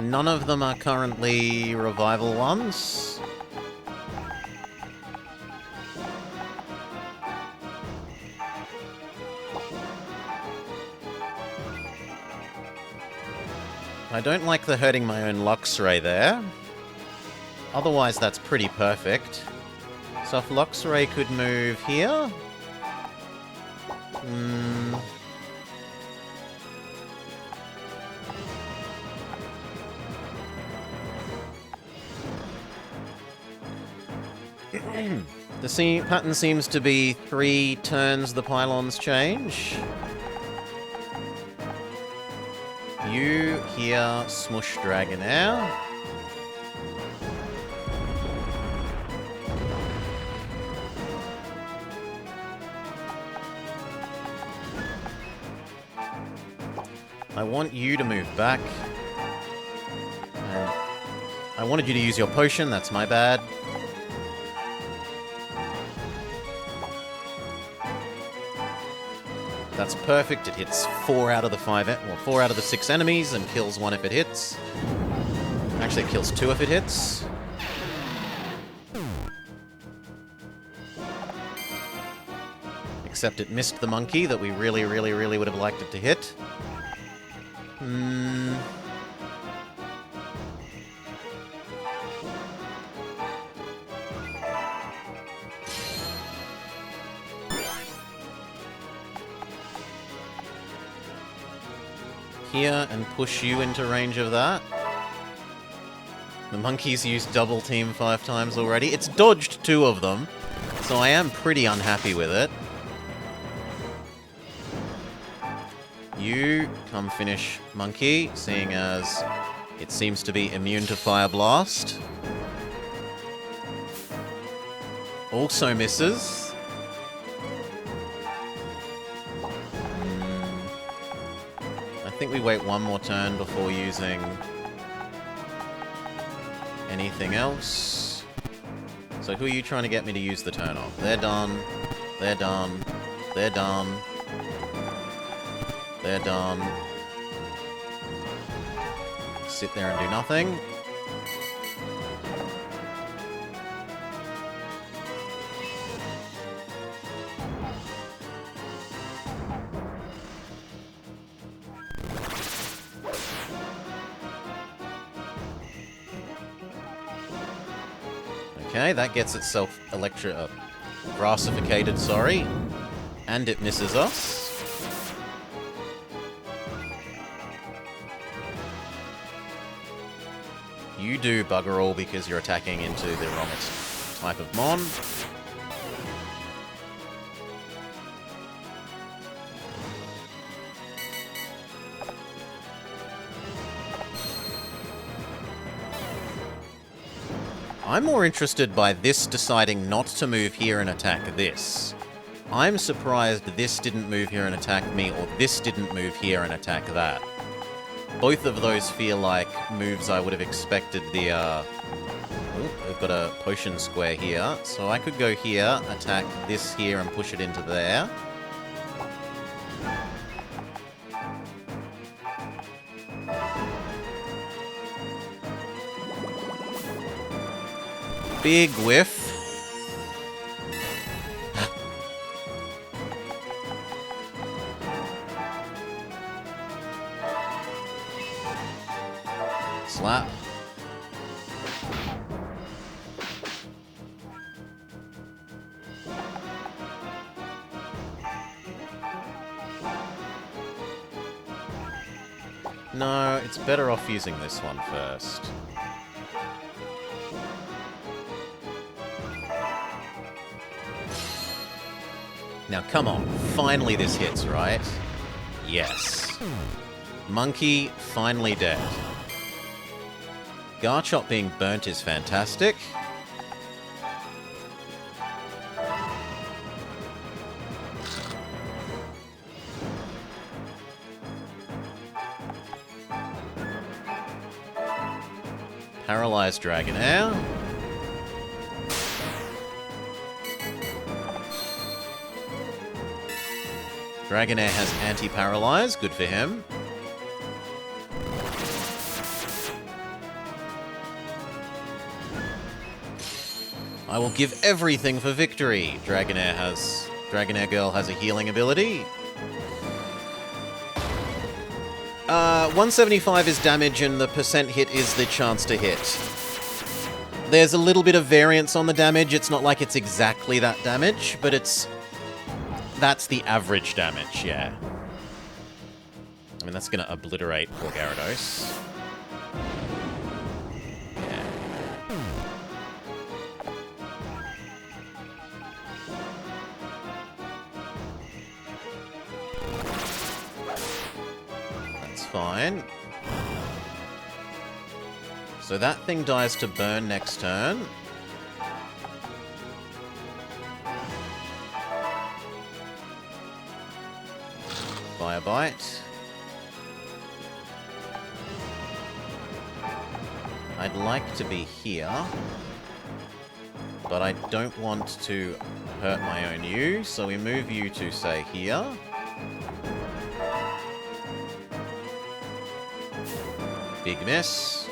None of them are currently revival ones. I don't like the hurting my own Luxray there. Otherwise, that's pretty perfect. So if Luxray could move here... The pattern seems to be 3 turns the pylons change. You here, Smush Dragonair. I want you to move back. I wanted you to use your potion, that's my bad. That's perfect. It hits 4 out of the 4 out of the 6 enemies and kills 1 if it hits. Actually, it kills 2 if it hits. except it missed the monkey that we really, really, really would have liked it to hit. Here and push you into range of that. The monkey's used double team 5 times already. It's dodged 2 of them, so I am pretty unhappy with it. You come finish monkey, seeing as it seems to be immune to Fire Blast. Also misses. I think we wait one more turn before using anything else. So who are you trying to get me to use the turn off? They're done. They're done. They're done. They're done. Sit there and do nothing. Okay, that gets itself grassificated, sorry. And it misses us. You do bugger all because you're attacking into the wrong type of mon. I'm more interested by this deciding not to move here and attack this. I'm surprised this didn't move here and attack me, or this didn't move here and attack that. Both of those feel like moves I would have expected the, Oh, I've got a potion square here, so I could go here, attack this here, and push it into there. Big whiff. Slap. No, it's better off using this one first. Now, come on. Finally this hits, right? Yes. Monkey finally dead. Garchomp being burnt is fantastic. Paralyzed Dragonair. Dragonair has anti-paralyze, good for him. I will give everything for victory. Dragonair Girl has a healing ability. 175 is damage and the percent hit is the chance to hit. There's a little bit of variance on the damage. It's not like it's exactly that damage, but that's the average damage, yeah. I mean, that's going to obliterate poor Gyarados. Yeah. That's fine. So that thing dies to burn next turn. Fire Bite. I'd like to be here, but I don't want to hurt my own you, so we move you to, say, here. Big miss.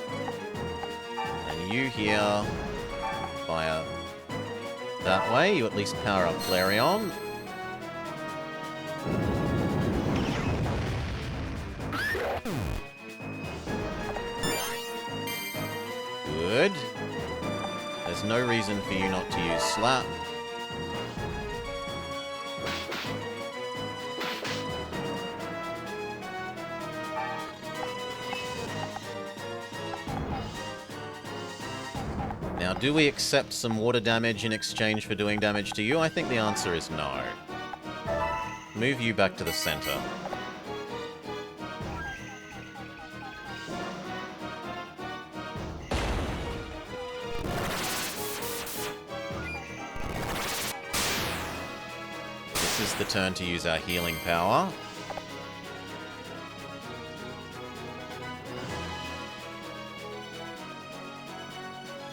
And you here, fire that way. You at least power up Flareon. Good. There's no reason for you not to use Slap. Now, do we accept some water damage in exchange for doing damage to you? I think the answer is no. Move you back to the center. This is the turn to use our healing power.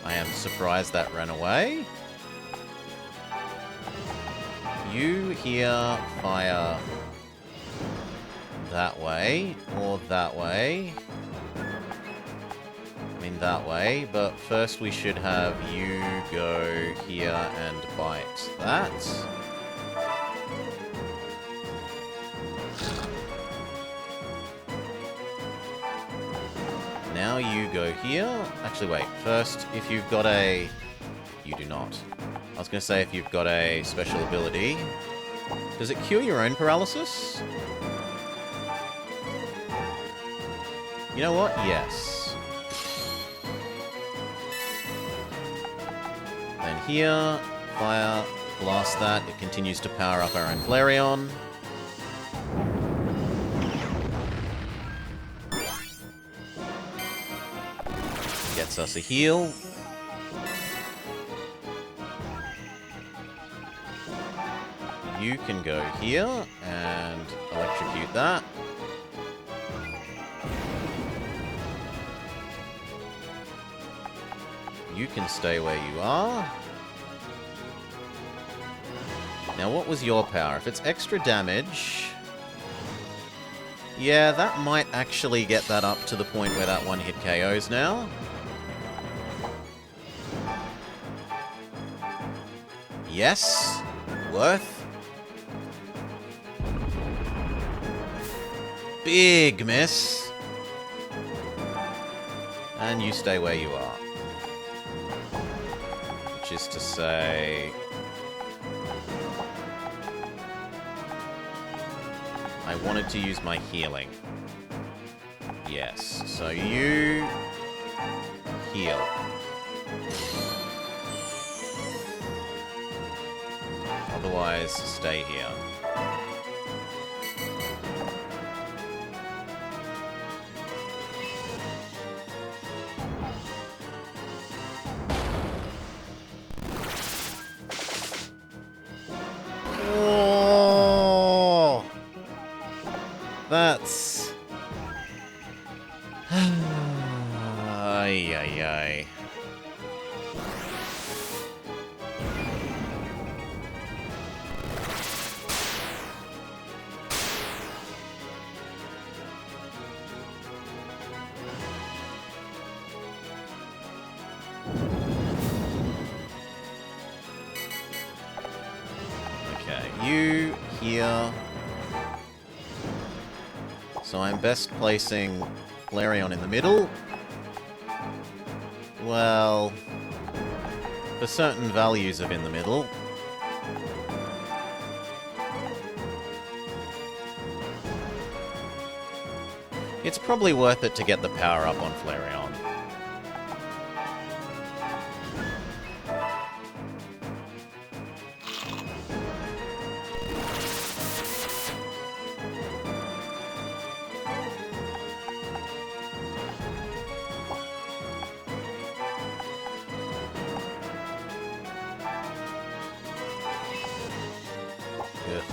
I am surprised that ran away. You here fire that way, or that way. I mean that way, but first we should have you go here and bite that. Now you go here. Actually, wait. First, if you've got a... You do not. I was going to say if you've got a special ability. Does it cure your own paralysis? You know what? Yes. Then here, fire, blast that. It continues to power up our own Flareon. Gets us a heal. You can go here and electrocute that. You can stay where you are. Now, what was your power? If it's extra damage... Yeah, that might actually get that up to the point where that one hit KOs now. Yes. Worth. Big miss. And you stay where you are. Which is to say... I wanted to use my healing. Yes. So you... heal. Otherwise, stay here. Oh, that's... Ay, ay, ay. You here. So I'm best placing Flareon in the middle. Well, for certain values of in the middle. It's probably worth it to get the power up on Flareon. Good.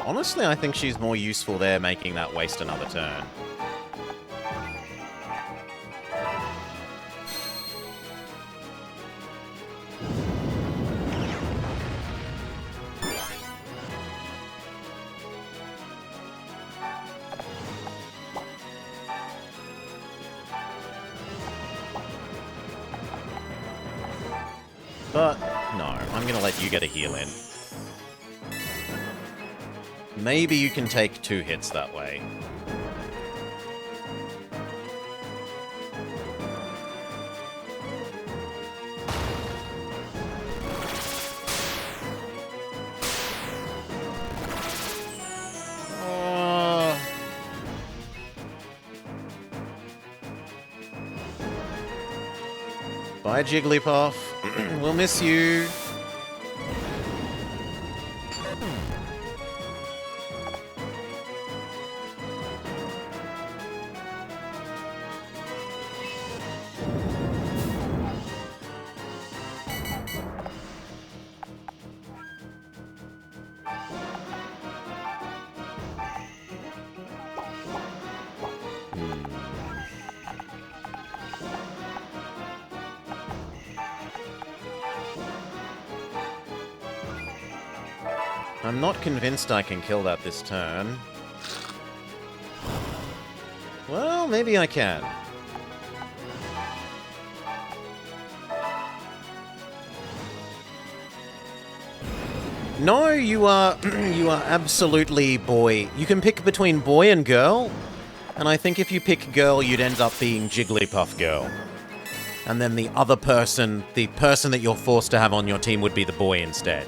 Honestly, I think she's more useful there, making that waste another turn. But, no, I'm gonna let you get a heal in. Maybe you can take 2 hits that way. Bye, Jigglypuff. We'll miss you. I'm not convinced I can kill that this turn. Well, maybe I can. No, you are you are absolutely boy. You can pick between boy and girl, and I think if you pick girl, you'd end up being Jigglypuff Girl. And then the other person, the person that you're forced to have on your team would be the boy instead.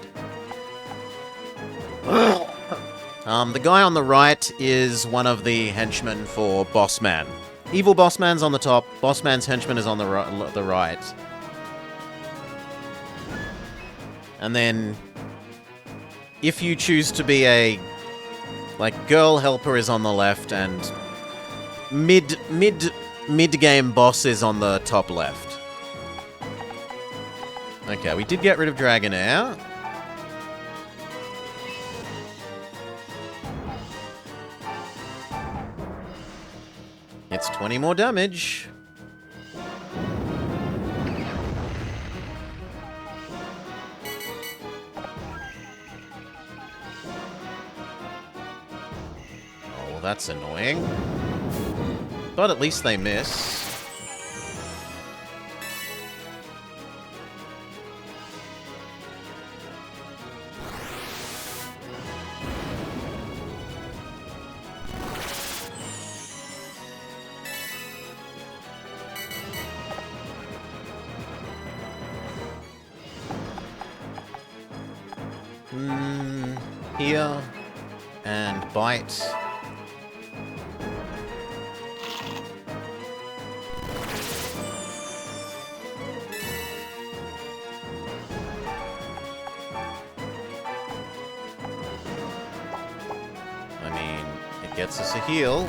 The guy on the right is one of the henchmen for Bossman. Evil Bossman's on the top, Bossman's henchman is on the right. And then, if you choose to be a, girl helper is on the left, and mid-game boss is on the top left. Okay, we did get rid of Dragonair. It's 20 more damage. Oh, well, that's annoying. But at least they miss. Here, and bite. I mean, it gets us a heal.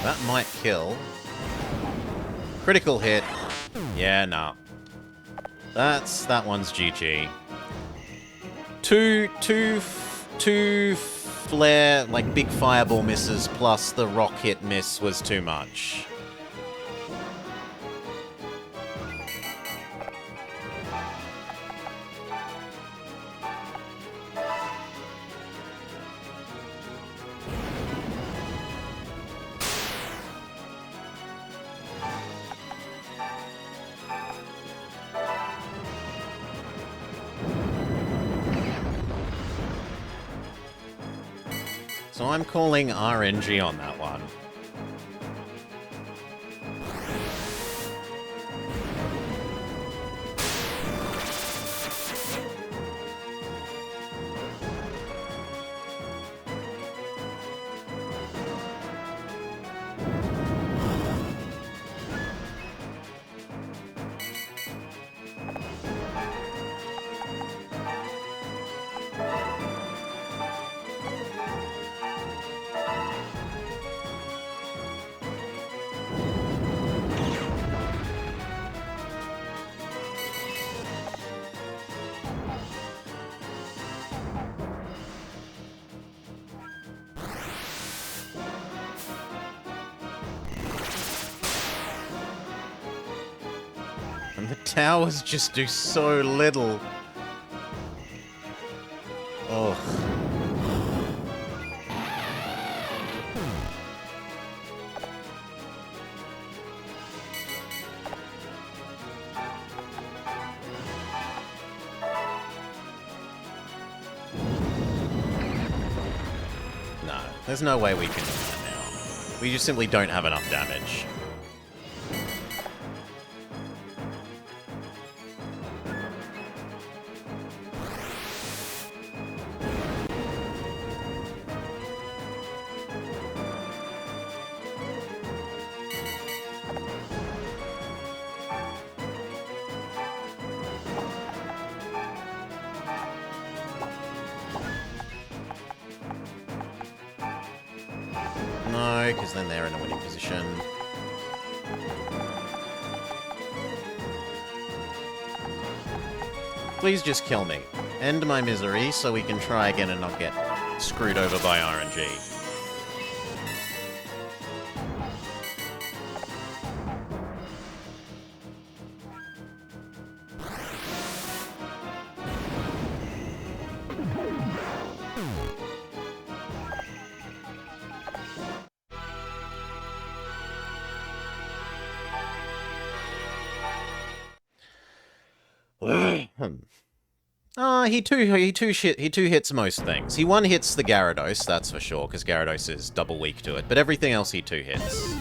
That might kill. Critical hit. Yeah, nah. That one's GG. Two flare, big fireball misses plus the rock hit miss was too much. So I'm calling RNG on that one. The towers just do so little. Oh. No, there's no way we can do that now. We just simply don't have enough damage. No, because then they're in a winning position. Please just kill me. End my misery so we can try again and not get screwed over by RNG. He two hits most things. He one hits the Gyarados, that's for sure, because Gyarados is double weak to it. But everything else he two hits.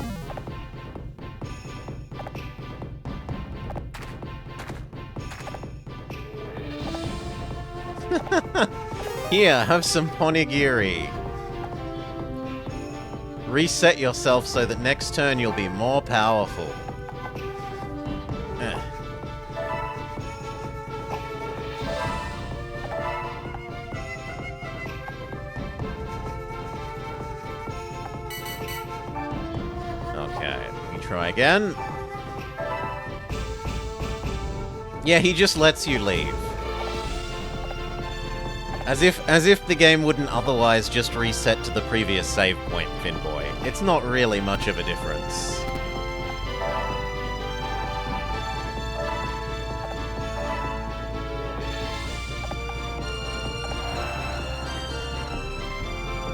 Here, have some Ponigiri. Reset yourself so that next turn you'll be more powerful. Try again. Yeah, he just lets you leave. As if the game wouldn't otherwise just reset to the previous save point, Finboy. It's not really much of a difference.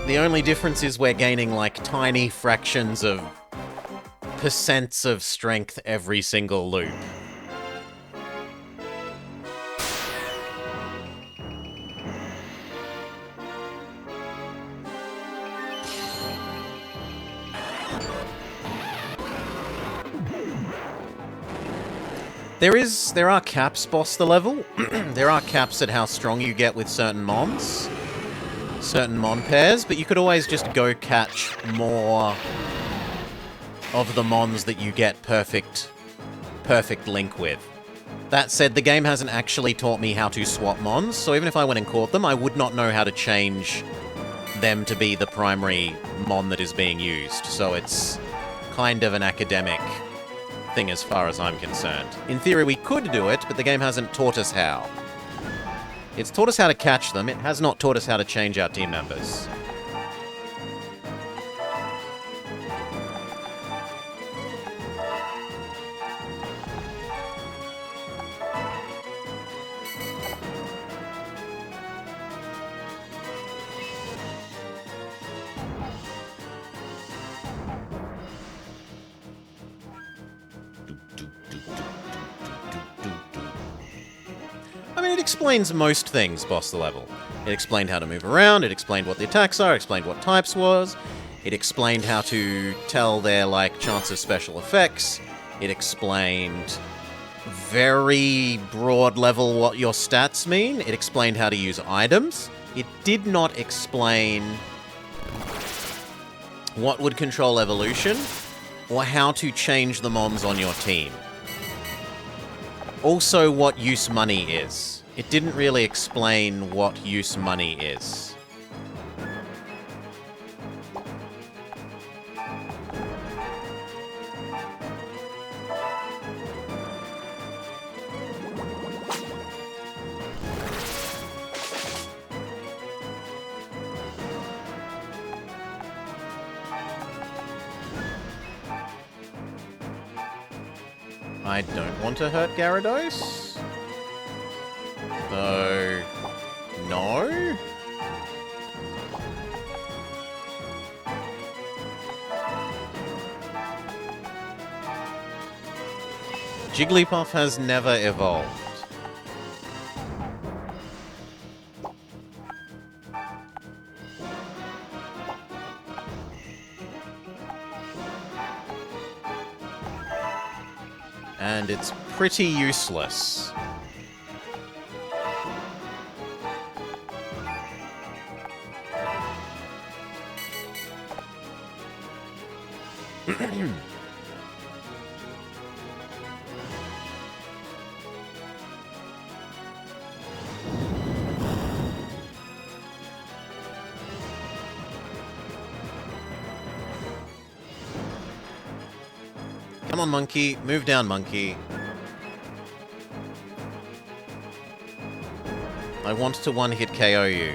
The only difference is we're gaining, like, tiny fractions of percents of strength every single loop. There are caps, boss the level. There are caps at how strong you get with certain mons. Certain mon pairs, but you could always just go catch more of the mons that you get perfect link with. That said, the game hasn't actually taught me how to swap mons, so even if I went and caught them, I would not know how to change them to be the primary mon that is being used. So it's kind of an academic thing as far as I'm concerned. In theory, we could do it, but the game hasn't taught us how. It's taught us how to catch them, it has not taught us how to change our team members. It explains most things, boss the level. It explained how to move around, it explained what the attacks are, it explained what types was, it explained how to tell their, like, chance of special effects, it explained very broad level what your stats mean, it explained how to use items. It did not explain what would control evolution, or how to change the mons on your team. Also, what use money is. It didn't really explain what use money is. I don't want to hurt Gyarados. So... no? Jigglypuff has never evolved. And it's pretty useless. Come on, monkey. Move down, monkey. I want to one-hit KO you.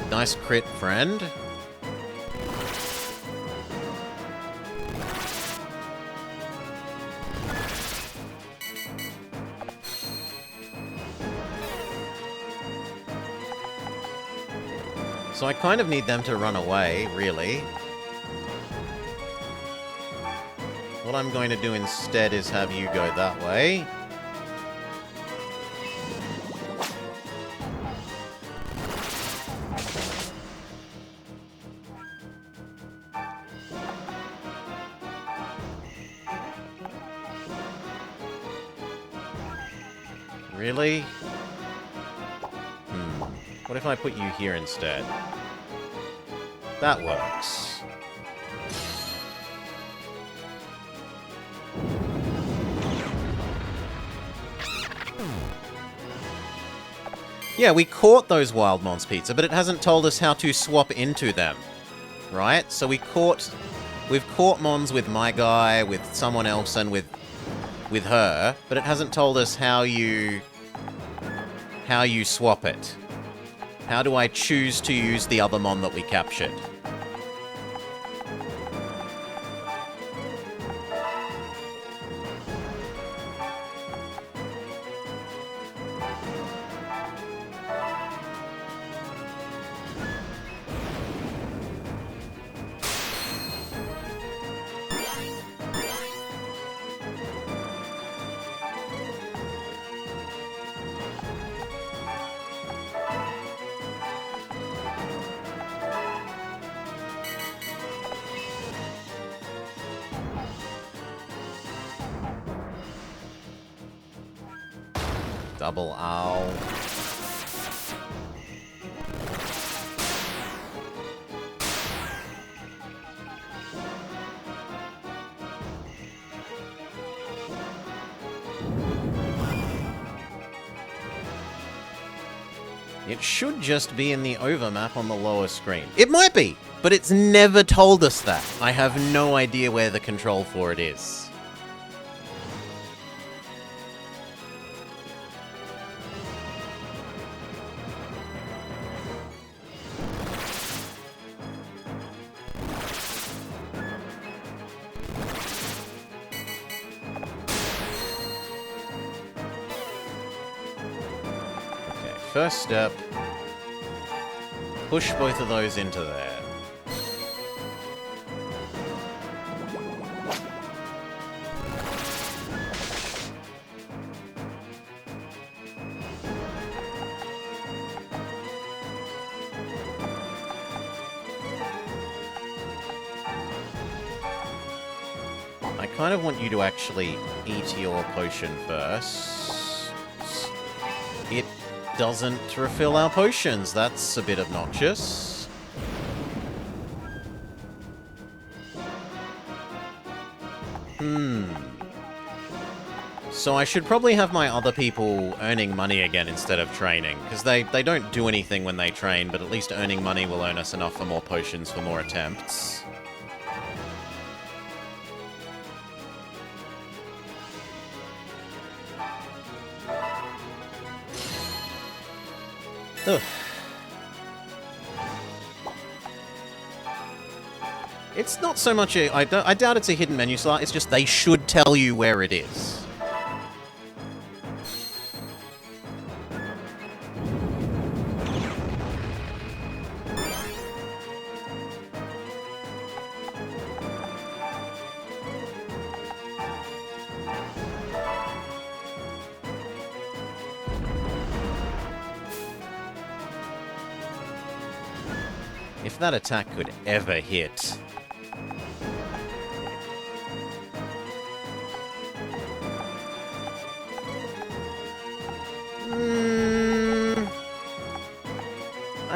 Nice crit, friend. So I kind of need them to run away, really. What I'm going to do instead is have you go that way. Really? What if I put you here instead? That works. Yeah, we caught those Wild Mons Pizza, but it hasn't told us how to swap into them. Right? So we've caught Mons with my guy, with someone else, and with her, but it hasn't told us how you swap it. How do I choose to use the other Mon that we captured? Double owl. It should just be in the overmap on the lower screen. It might be, but it's never told us that. I have no idea where the control for it is. First step, push both of those into there. I kind of want you to actually eat your potion first. It doesn't refill our potions. That's a bit obnoxious. So I should probably have my other people earning money again instead of training, because they don't do anything when they train, but at least earning money will earn us enough for more potions for more attempts. Ugh. It's not so much I doubt it's a hidden menu slot, it's just they should tell you where it is. If that attack could ever hit.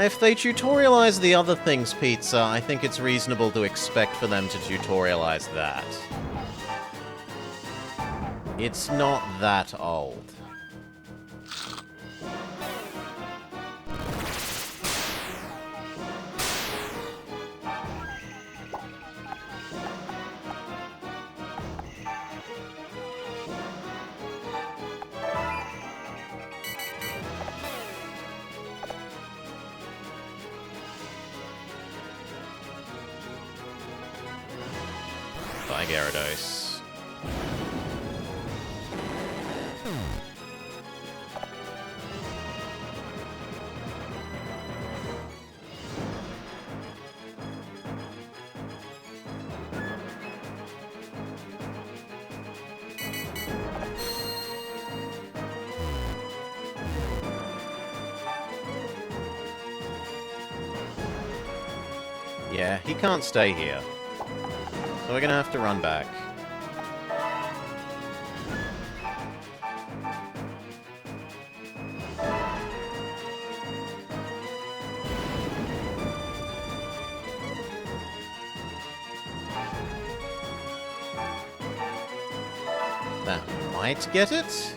If they tutorialize the other things, Pizza, I think it's reasonable to expect for them to tutorialize that. It's not that old. Bye, Gyarados. Yeah, he can't stay here. So we're gonna have to run back. That might get it?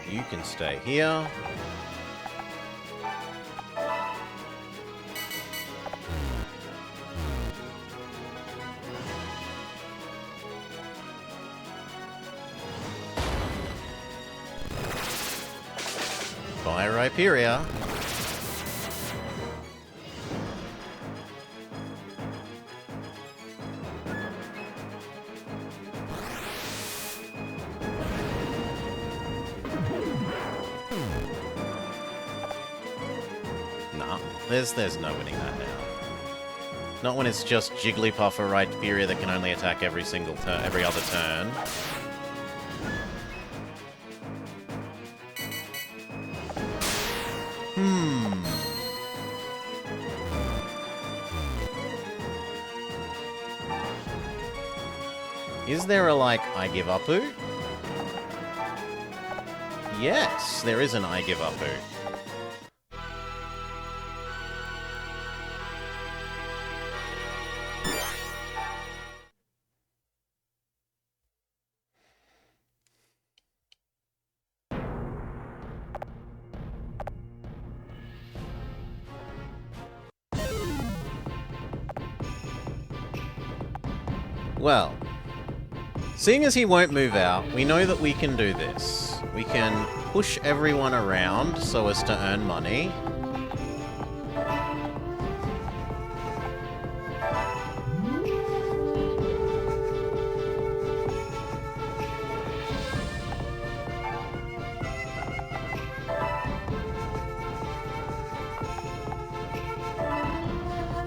You can stay here. Bye, Rhyperia. There's no winning that now. Not when it's just Jigglypuff or Rhyperia that can only attack every single turn, every other turn. Is there a, like, I give up-oo? Yes, there is an I give up-oo. Well, seeing as he won't move out, we know that we can do this. We can push everyone around so as to earn money.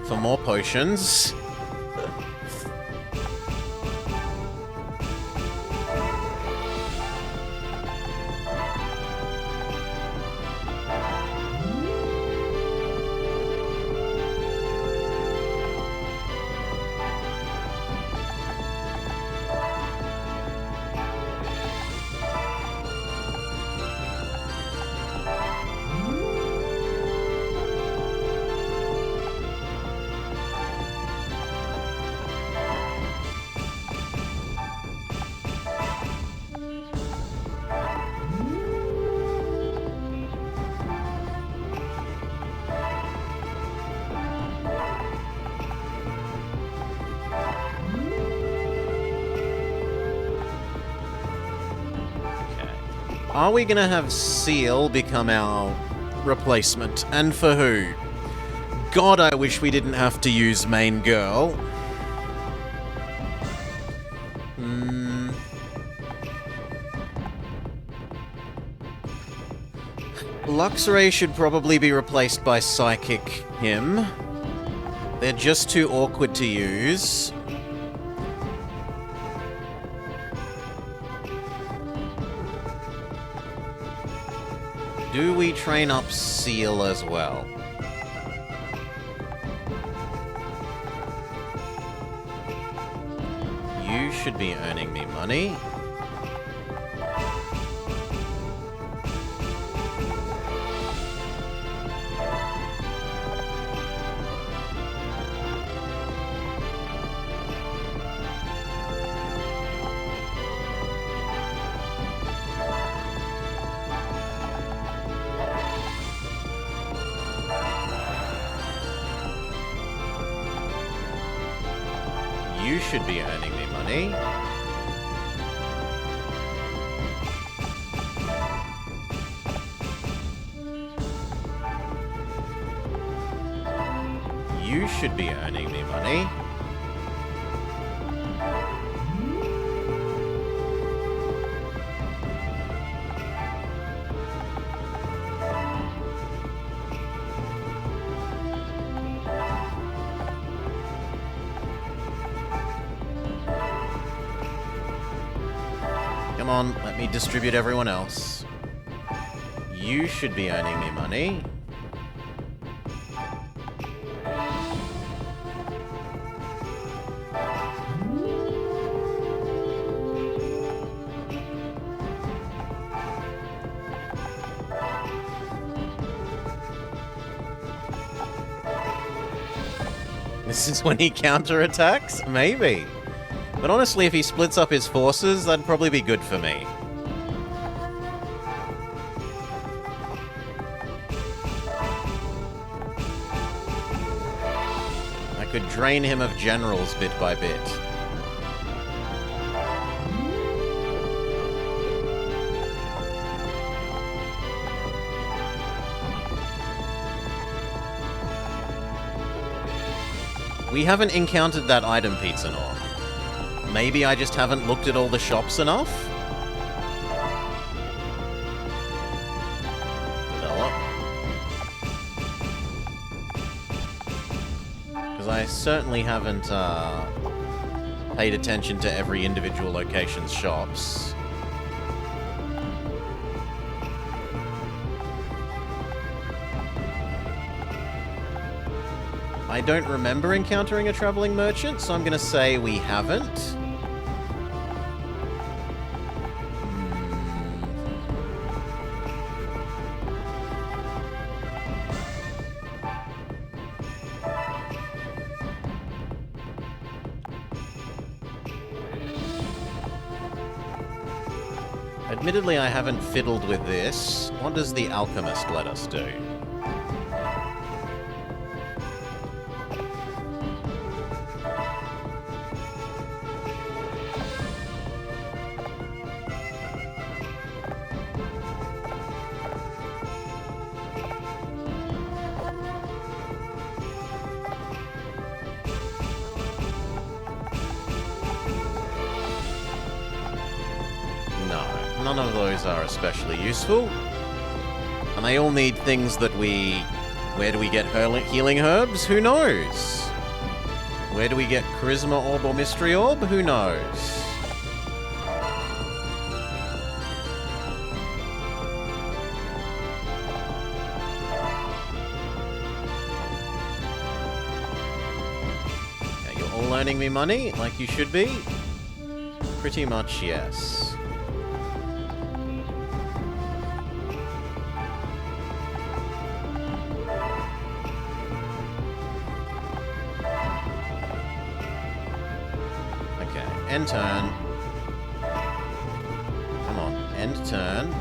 For more potions. Are we going to have Seal become our replacement? And for who? God, I wish we didn't have to use main girl. Luxray should probably be replaced by Psychic him. They're just too awkward to use. Do we train up Seal as well? You should be earning me money. You should be earning me money. You should be earning me money. Come on, let me distribute everyone else. You should be earning me money. This is when he counterattacks? Maybe. But honestly, if he splits up his forces, that'd probably be good for me. I could drain him of generals bit by bit. We haven't encountered that item pizza Norm. Maybe I just haven't looked at all the shops enough? Develop. Because I certainly haven't paid attention to every individual location's shops. I don't remember encountering a traveling merchant, so I'm going to say we haven't. Admittedly, I haven't fiddled with this. What does the alchemist let us do? None of those are especially useful. And they all need things that we... Where do we get healing herbs? Who knows? Where do we get Charisma Orb or Mystery Orb? Who knows? Okay, you're all earning me money, like you should be? Pretty much, yes. End turn. Come on, end turn.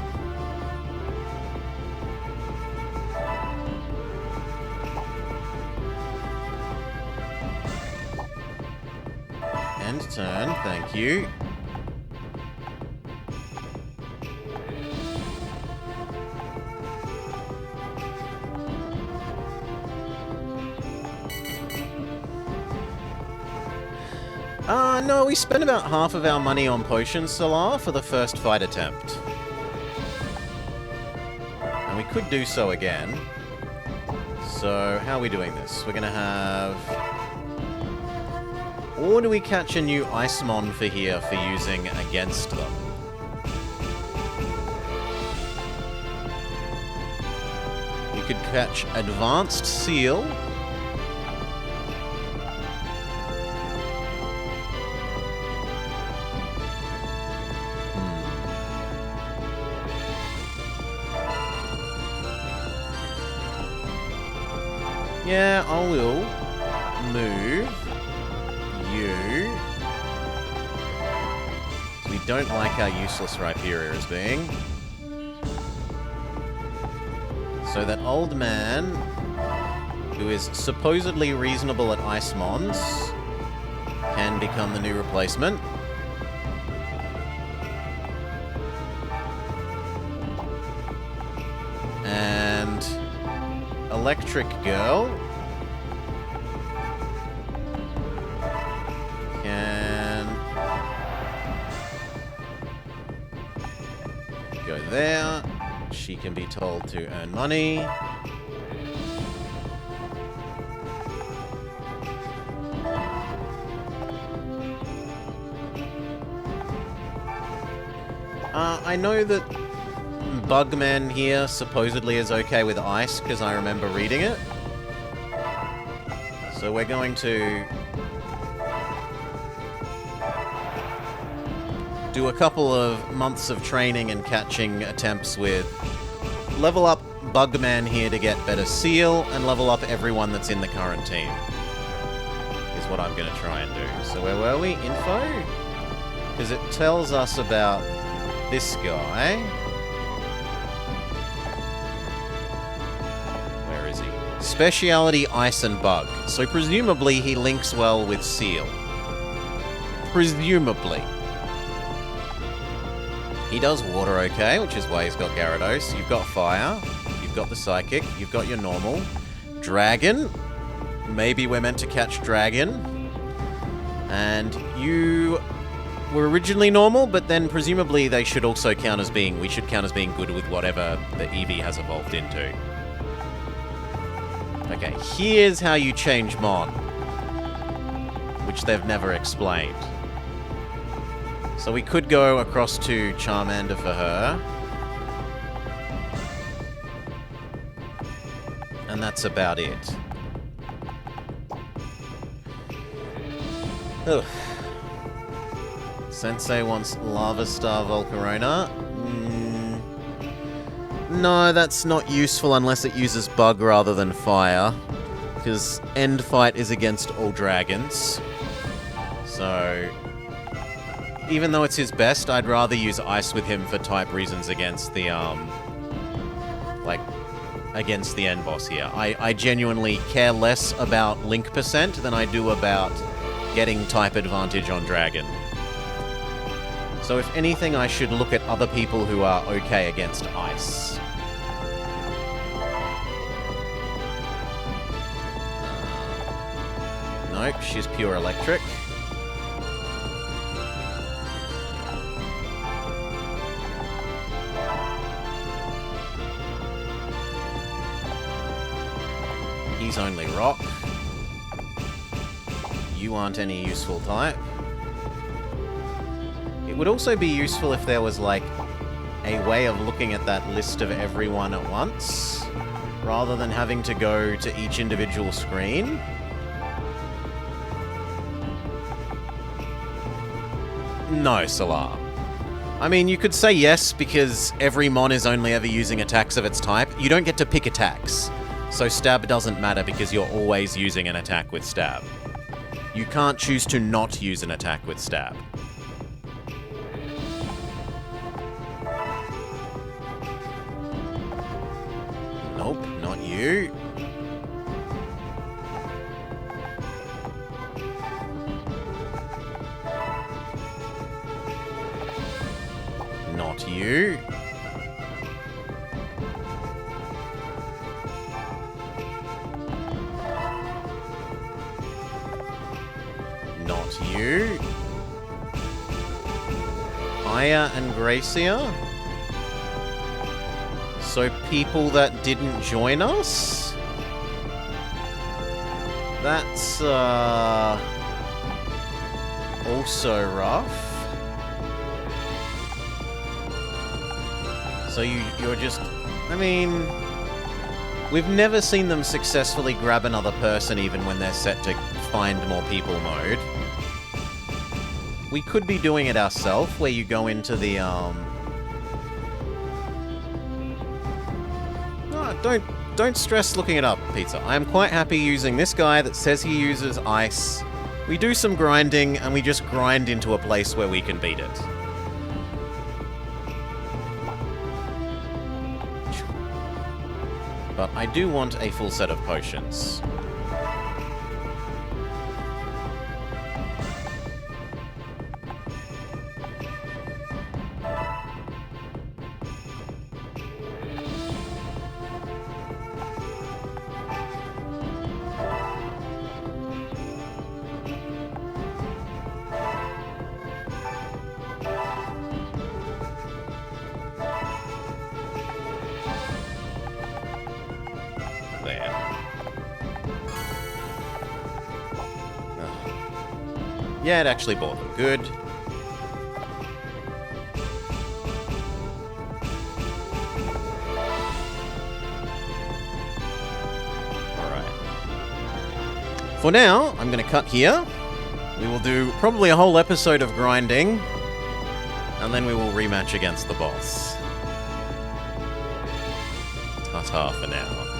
End turn, thank you. No, we spent about half of our money on potions, Solar, for the first fight attempt. And we could do so again. So, how are we doing this? We're gonna have... Or do we catch a new Icemon for here for using against them? We could catch Advanced Seal. Yeah, I will move you. We don't like how useless Rhyperior is being. So that old man, who is supposedly reasonable at Icemons, can become the new replacement. And Electric Girl can go there. She can be told to earn money. I know that Bugman here supposedly is okay with ice, because I remember reading it. So we're going to do a couple of months of training and catching attempts with level up Bugman here to get better seal, and level up everyone that's in the current team. Is what I'm going to try and do. So where were we? Info? Because it tells us about this guy. Where is he? Speciality Ice and Bug. So presumably he links well with Seal. Presumably. He does water okay, which is why he's got Gyarados. You've got Fire. You've got the Psychic. You've got your normal. Dragon. Maybe we're meant to catch Dragon. And you were originally normal, but then presumably they should also count as being... We should count as being good with whatever the Eevee has evolved into. Okay, here's how you change Mon. Which they've never explained. So we could go across to Charmander for her. And that's about it. Ugh. Sensei wants Lava Star Volcarona. No, that's not useful unless it uses Bug rather than Fire. Because End Fight is against all dragons. So... even though it's his best, I'd rather use Ice with him for type reasons against the, against the end boss here. I genuinely care less about Link percent than I do about getting type advantage on Dragon. So if anything, I should look at other people who are okay against Ice. Nope, she's pure electric. He's only rock. You aren't any useful type. It would also be useful if there was, like, a way of looking at that list of everyone at once, rather than having to go to each individual screen. No, Solar. I mean, you could say yes, because every Mon is only ever using attacks of its type. You don't get to pick attacks. So Stab doesn't matter because you're always using an attack with Stab. You can't choose to not use an attack with Stab. Nope, not you. Not you. Not you. Aya and Gracia? So people that didn't join us? That's, also rough. So you're just... I mean... We've never seen them successfully grab another person even when they're set to find more people mode. We could be doing it ourselves, where you go into the, Oh, don't stress looking it up, Pizza. I am quite happy using this guy that says he uses ice. We do some grinding, and we just grind into a place where we can beat it. But I do want a full set of potions. Yeah, it actually bought them. Good. Alright. For now, I'm going to cut here. We will do probably a whole episode of grinding. And then we will rematch against the boss. Ta-ta for now.